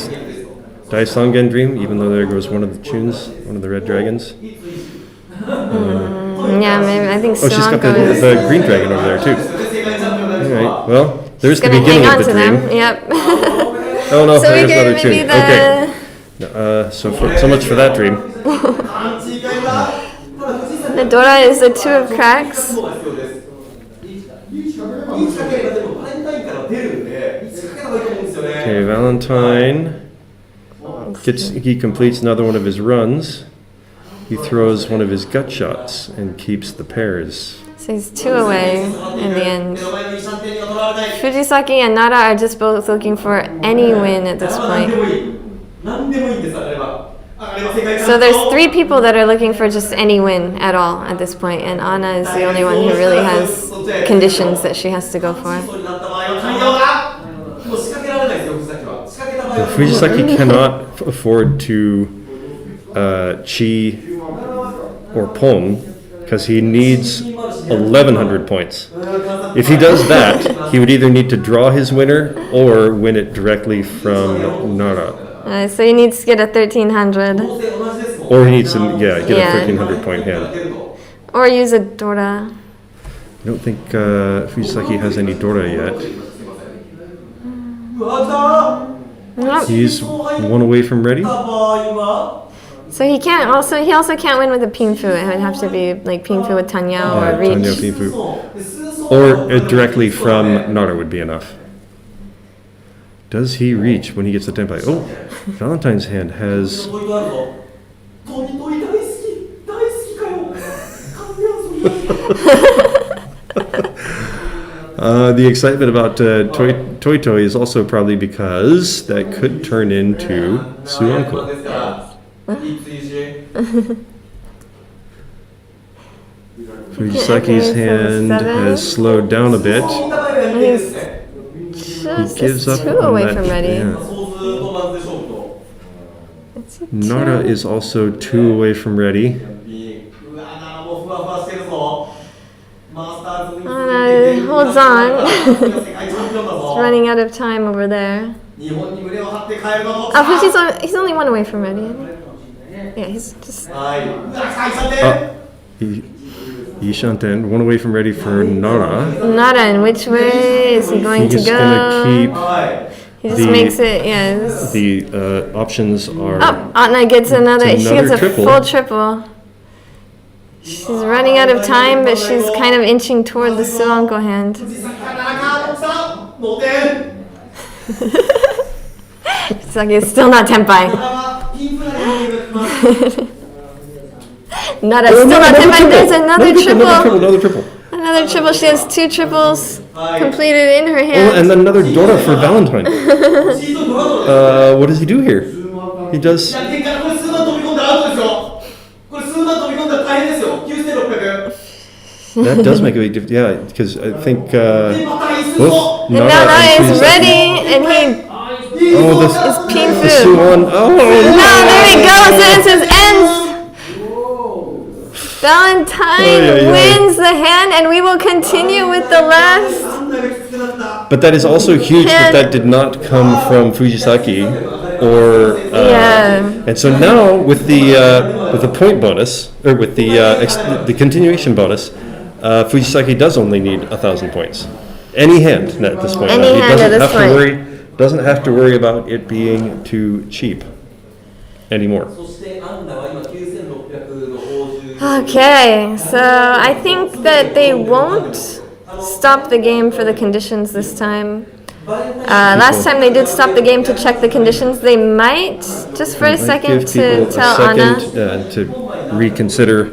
Daisangen dream, even though there goes one of the tunes, one of the red dragons. Yeah, maybe. I think Suonko she's got the green dragon over there too. All right, well, there's the beginning of the dream. Yep. Oh no, so there's another maybe tune. Okay. So much for that dream. The Dora is the two of cracks. Okay, Valentine he completes another one of his runs. He throws one of his gut shots and keeps the pairs. So he's 2 away in the end. Fujisaki and Nara are just both looking for any win at this point. So there's 3 people that are looking for just any win at all at this point, and Anna is the only one who really has conditions that she has to go for. Fujisaki cannot afford to chi or pon because he needs 1,100 points. If he does that, he would either need to draw his winner or win it directly from Nara. So he needs to get a 1,300. Or he needs to, get a 1,300 point hand. Or use a Dora. I don't think Fujisaki has any Dora yet. Nope. He's 1 away from ready. So he also can't win with a Pinfu. It would have to be like Pinfu with Tanyao or Reach. Tanyao, Pinfu. Or directly from Nara would be enough. Does he reach when he gets the Tenpai? Oh, Valentine's hand has... the excitement about Toi Toi is also probably because that could turn into Suonko. Fujisaki's hand has slowed down a bit. He gives up 2 away from ready. Yeah. Nara is also 2 away from ready. Holds on. He's running out of time over there. Oh, he's only 1 away from ready. Yeah, he's just... Yishanten, 1 away from ready for Nara. Nara, and which way is he going to go? He's going to keep... He just makes it, yes. The options are... Oh, Anna gets another she gets a triple. full triple. She's running out of time, but she's kind of inching toward the Suonko hand. It's like it's still not Tenpai. Nara, still not Tenpai. There's another triple. Another triple. She has 2 triples completed in her hand. Oh, and then another Dora for Valentine. What does he do here? He does... That does make a big difference, yeah, because I think both Nara is ready, and he is Pinfu. Oh, no, there he goes, this is ends. Valentine wins the hand, and we will continue with the last. But that is also huge that did not come from Fujisaki, or and so now with the point bonus, or with the continuation bonus, Fujisaki does only need 1,000 points. Any hand at this point. Any He hand at this point. Doesn't have to worry about it being too cheap anymore. そしてアンナは今9600の報酬 Okay, so I think that they won't stop the game for the conditions this time. Last time they did stop the game to check the conditions. They might, just for a second, Give to people tell a Anna. second to reconsider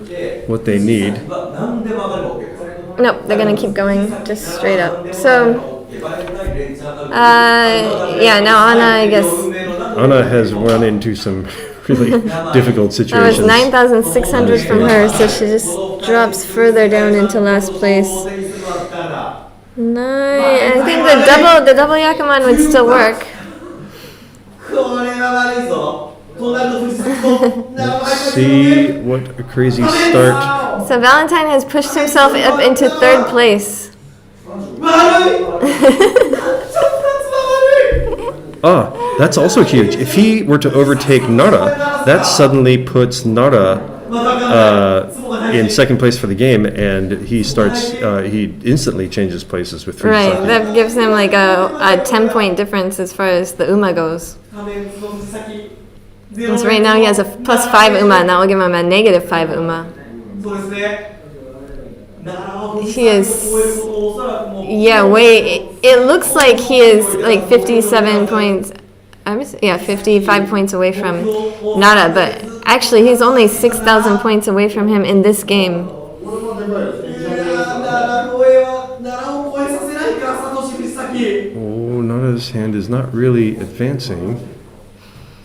what they need. 何でも上がれば OK です。 Nope, they're gonna keep going, just straight up. So, yeah, now Anna, I guess, Anna has run into some really difficult that was situations. 9,600 from her, so she just drops further down into last place. I think the double Yakuman would still work. これは悪いぞ。となると藤崎も Let's see what a crazy start. So Valentine has pushed himself up into third place. 悪い。 Ah, that's also huge. If he were to overtake Nara, that suddenly puts Nara in second place for the game, and he instantly changes places with three Right, seconds. that gives him like a 10-point difference as far as the Uma goes. Because right now he has a +5 Uma, and that will give him a -5 Uma. そうですね。 He is, yeah, wait, it looks like he is like 57 points, 55 points away from Nara, but actually he's only 6,000 points away from him in this game. 奈良を超えさせないか、サトシ藤崎。 Oh, Nara's hand is not really advancing.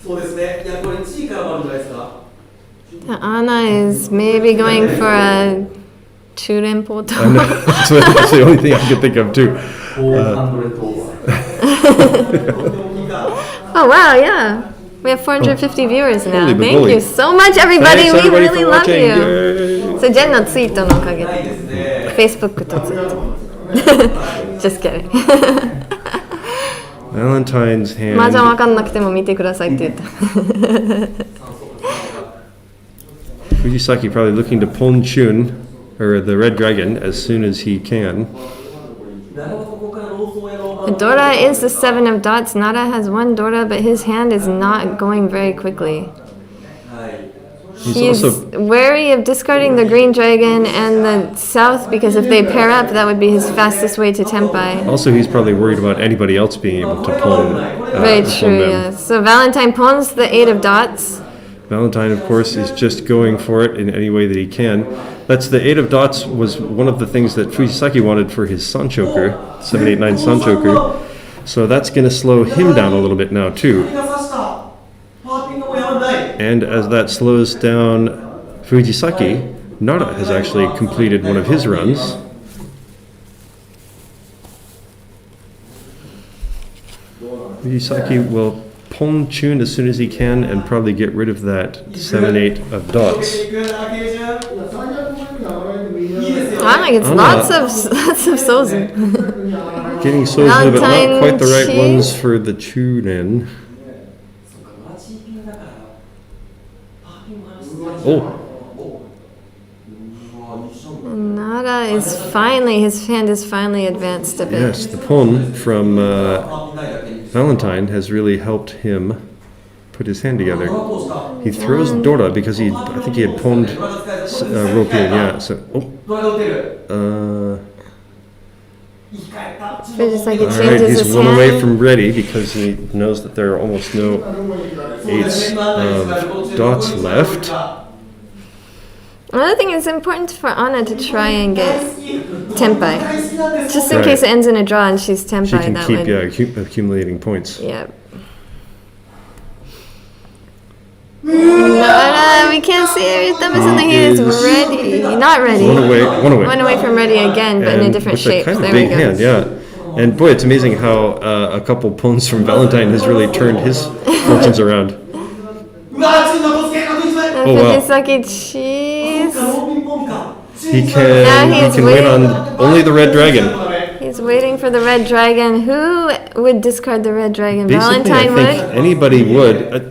そうですね。いや、これ1位からもあるんじゃないですか。 Anna is maybe going for a Churenpoto. I know, that's the only thing I could think of too. 400 over. Oh wow, yeah. We have 450 viewers now. Holy Thank moly. you so much, everybody. Thanks, We everybody, really for love watching. you. Yay. それジェンのツイートのおかげで。ないですね。 Facebook とツイート。Just kidding. Valentine's 麻雀わ hand. かんなくても見てくださいって言った。 Fujisaki probably looking to Ponchun, or the Red Dragon, as soon as he can. 奈良はここからローソン屋の Dora is the 7 of dots. Nara has 1 Dora, but his hand is not going very quickly. はい。 He's wary of discarding the green dragon and the south because if they pair up, that would be his fastest way to Tenpai. Also, he's probably worried about anybody else being able to pawn. Very pawn true, them. yeah. So Valentine pawns the 8 of dots. Valentine, of course, is just going for it in any way that he can. That's the 8 of dots was one of the things that Fujisaki wanted for his Sanchoker, 789 Sanchoker. So that's going to slow him down a little bit now too. が刺した。パーピングもやまない。 And as that slows down Fujisaki, Nara has actually completed one of his runs. Fujisaki will pawn tune as soon as he can and probably get rid of that 7-8 of dots. いくらけじゃん。 Wow, like it's Anna. lots of Sozu. Getting Sozu, but not quite the right Valentine ones for the tune-in. マチピンだから。パーピングも話してない。 Oh, Nara is finally, his hand is finally advanced a bit. yes, the pawn from パーピンないだけに。 Valentine has really helped him put his hand together. どうした。 He throws Dora because I think he had pawned Ropian, yeah. So, ドラが打てる。 生き返った。 Fujisaki all right, changes he's his one away hand. from ready because he knows that there are almost no 8s of dots left. Another thing is important for Anna to try and get Tenpai. Just in Right. case it ends in a draw and she's She Tenpai, can that keep would... accumulating points. Yeah. Nara, we can't see every thumb is in the he is ready. Not ready. One away, one away. One away from ready again, but in a And different with a shape. kind of There big we go. hand, yeah. And boy, it's amazing how a couple pawns from Valentine has really turned his fortunes around. うわ、チームのボスケ確実だ。 Oh, wow. Fujisaki cheese. ローピンポンか。 He Now can he's win waiting. on only the red dragon. He's waiting for the red dragon. Who would discard the red dragon? Basically, Valentine I think would? anybody would.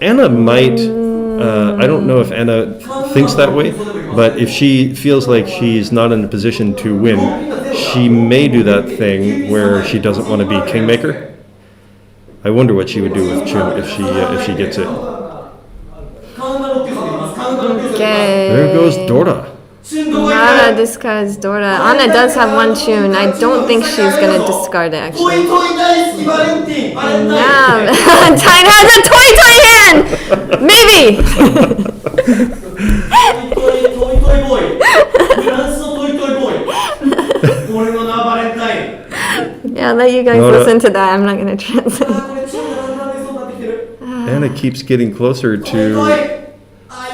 Anna might. I don't know if Anna thinks that way. But if she feels like she's not in a position to win, she may do that thing where she doesn't want to be kingmaker. I wonder what she would do with Chun if she gets it. Okay. There goes Dora. Nara discards Dora. Anna does have one tune. I don't think she's gonna discard it actually. Yeah. Tyne has a toy hand! Maybe! Yeah, I'll let you guys listen to that. I'm not gonna translate. Anna keeps getting closer to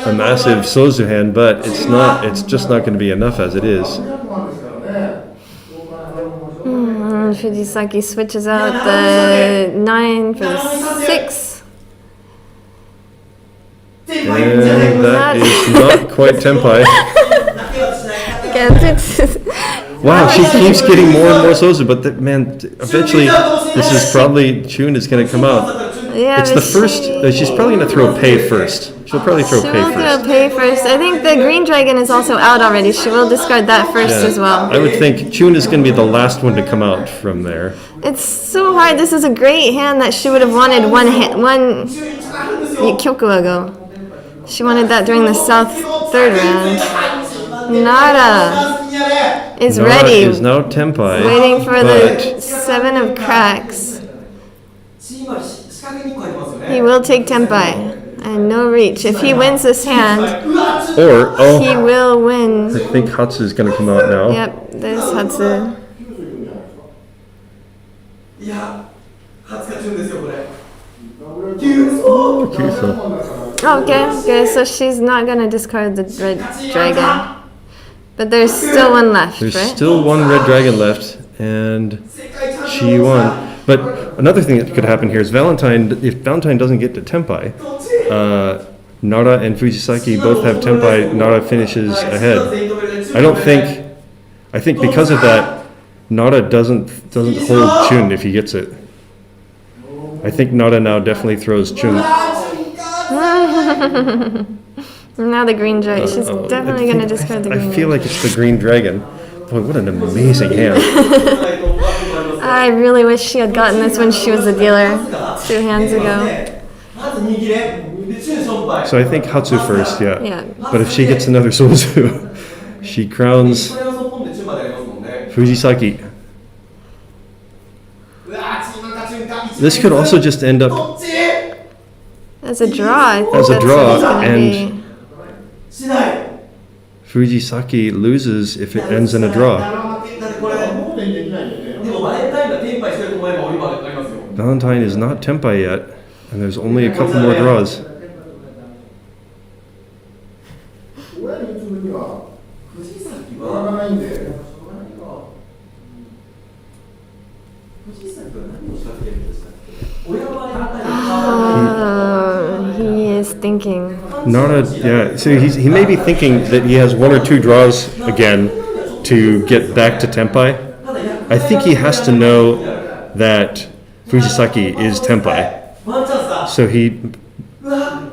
a massive sozu hand, but it's just not going to be enough as it is. Fujisaki switches out the 9 for the 6. And that is not quite Tenpai. Wow, she keeps getting more and more sozu, but eventually this is probably Chun is going to come out. Yeah, It's the first, she's probably going to throw Pei first. She'll probably throw She Pei will throw first. Pei first. I think the green dragon is also out already. She will discard that first as well. I would think Chun is going to be the last one to come out from there. It's so hard. This is a great hand that she would have wanted one Kyoku ago. She wanted that during the South third round. Nara is Nara ready. is now Tenpai. Waiting for the 7 of cracks. He will take Tenpai. And no reach. If he wins this hand, he will win. I think Hatsu is going to come out now. Yep, there's Hatsu. Okay, so she's not going to discard the red dragon. But there's still one left, There's right? still one red dragon left, and she won. But another thing that could happen here is if Valentine doesn't get to Tenpai, Nara and Fujisaki both have Tenpai, Nara finishes ahead. I think because of that, Nara doesn't hold Chun if he gets it. I think Nara now definitely throws Chun. Now the green dragon. She's definitely going to discard the green I feel like it's the green dragon. Boy, what an amazing hand. I really wish she had gotten this when she was a dealer 2 hands ago. So I think Hatsu first, yeah. Yeah. But if she gets another Sozu, she crowns Fujisaki. This could also just end up As a draw. I think as a that's draw, what it's gonna and be. Fujisaki loses if it ends in a draw. Valentine is not Tenpai yet, and there's only a couple more draws. He is thinking. Nara, yeah, so he may be thinking that he has 1 or 2 draws again to get back to Tenpai. I think he has to know that Fujisaki is Tenpai. So he... Oh,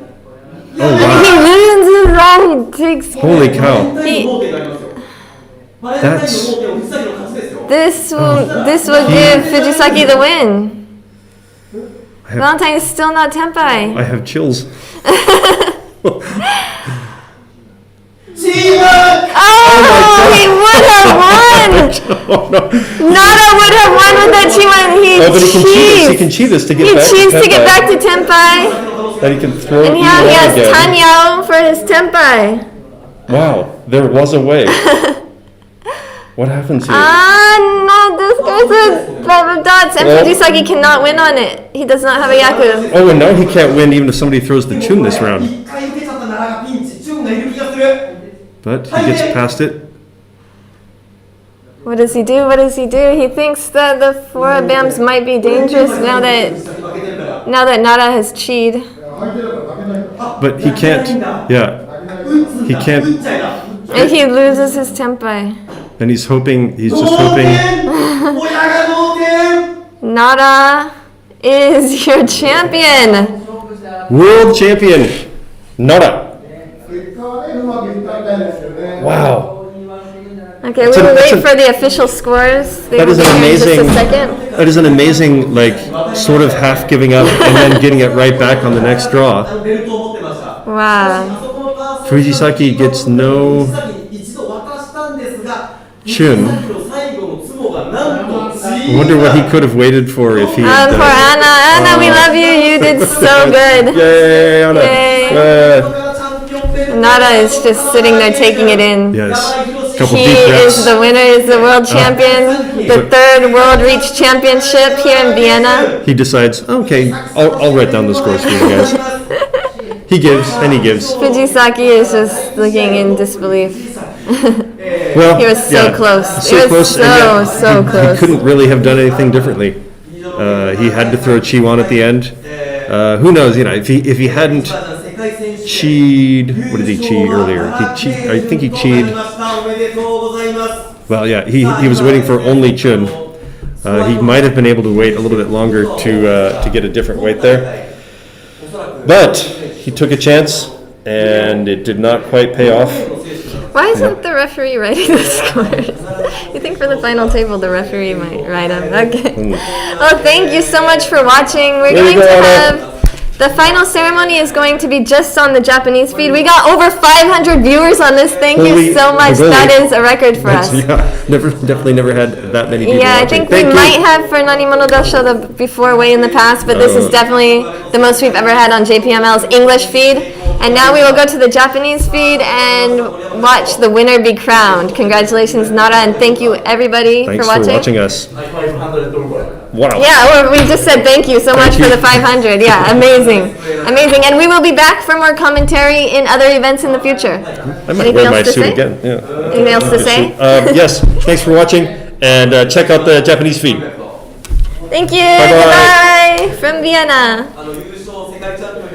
wow. He loses all. He takes. Holy cow. This will give Fujisaki the win. Valentine is still not Tenpai. I have chills. He would have won! Nara would have won with that Chiwan. He can cheat this to get He back cheats to get back to Tenpai. And he can throw And now he has again. Tanyo for his Tenpai. Wow, there was a way. What happens here? No, this guy's a 5 of dots, and Fujisaki cannot win on it. He does not have a Yaku. Oh, and now he can't win even if somebody throws the Chun this round. But he gets past it. What does he do? What does he do? He thinks that the 4 of Bams might be dangerous now that Nara has cheated. But he can't, yeah. He can't, And he loses his Tenpai. and he's just hoping. Nara is your champion. World champion, Nara. Wow. Okay, we That's will a- that's wait a- for the official scores. They That will is an be here in amazing. just a second. That is an amazing, like, sort of half giving up and then getting it right back on the next draw. ベルトを持ってました。 Wow. Fujisaki gets no 一度渡したんですが、 Chun. 最後のツモがなんと I wonder what he could have waited for if he had Poor Anna. Anna, we love you. You did so good. Yay, Anna. Yay. Nada is just sitting there taking it in. Yes. Couple He deep breaths. is the winner, is the world champion, the third World Reach Championship here in Vienna. He decides, okay, I'll write down the scores for you guys. He gives, and he gives. Fujisaki is just looking in disbelief. Well, He was so yeah, close. So It was close, and yet so he close. couldn't really have done anything differently. He had to throw a Chi-Wan at the end. Who knows, you know, if he hadn't cheed, what did he cheat earlier? I think he cheated. Well, yeah, he was waiting for only Chun. He might have been able to wait a little bit longer to get a different weight there. But he took a chance, and it did not quite pay off. Why isn't the referee writing the scores? You think for the final table the referee might write them? Okay. Well, thank you so much for watching. We're There you going to go, Anna. have... The final ceremony is going to be just on the Japanese feed. We got over 500 viewers on this. Thank Holy- you so much. really? That is a record for us. Yeah, definitely never had that many people Yeah, I watching. think we Thank you. might have for Nanimono Dasho the before way in the past, but this is definitely the most we've ever had on JPML's English feed. And now we will go to the Japanese feed and watch the winner be crowned. Congratulations, Nara, and thank you everybody Thanks for watching. us. Wow. Yeah, well, we just said thank you so much Thank for you. the 500. Yeah, amazing. Amazing. And we will be back for more commentary in other events in the future. I might Anything wear else my to suit say? again. Yeah. Anything else to say? Yes, thanks for watching, and check out the Japanese feed. Thank you. Bye-bye. Goodbye from Vienna. 優勝世界チャンピオン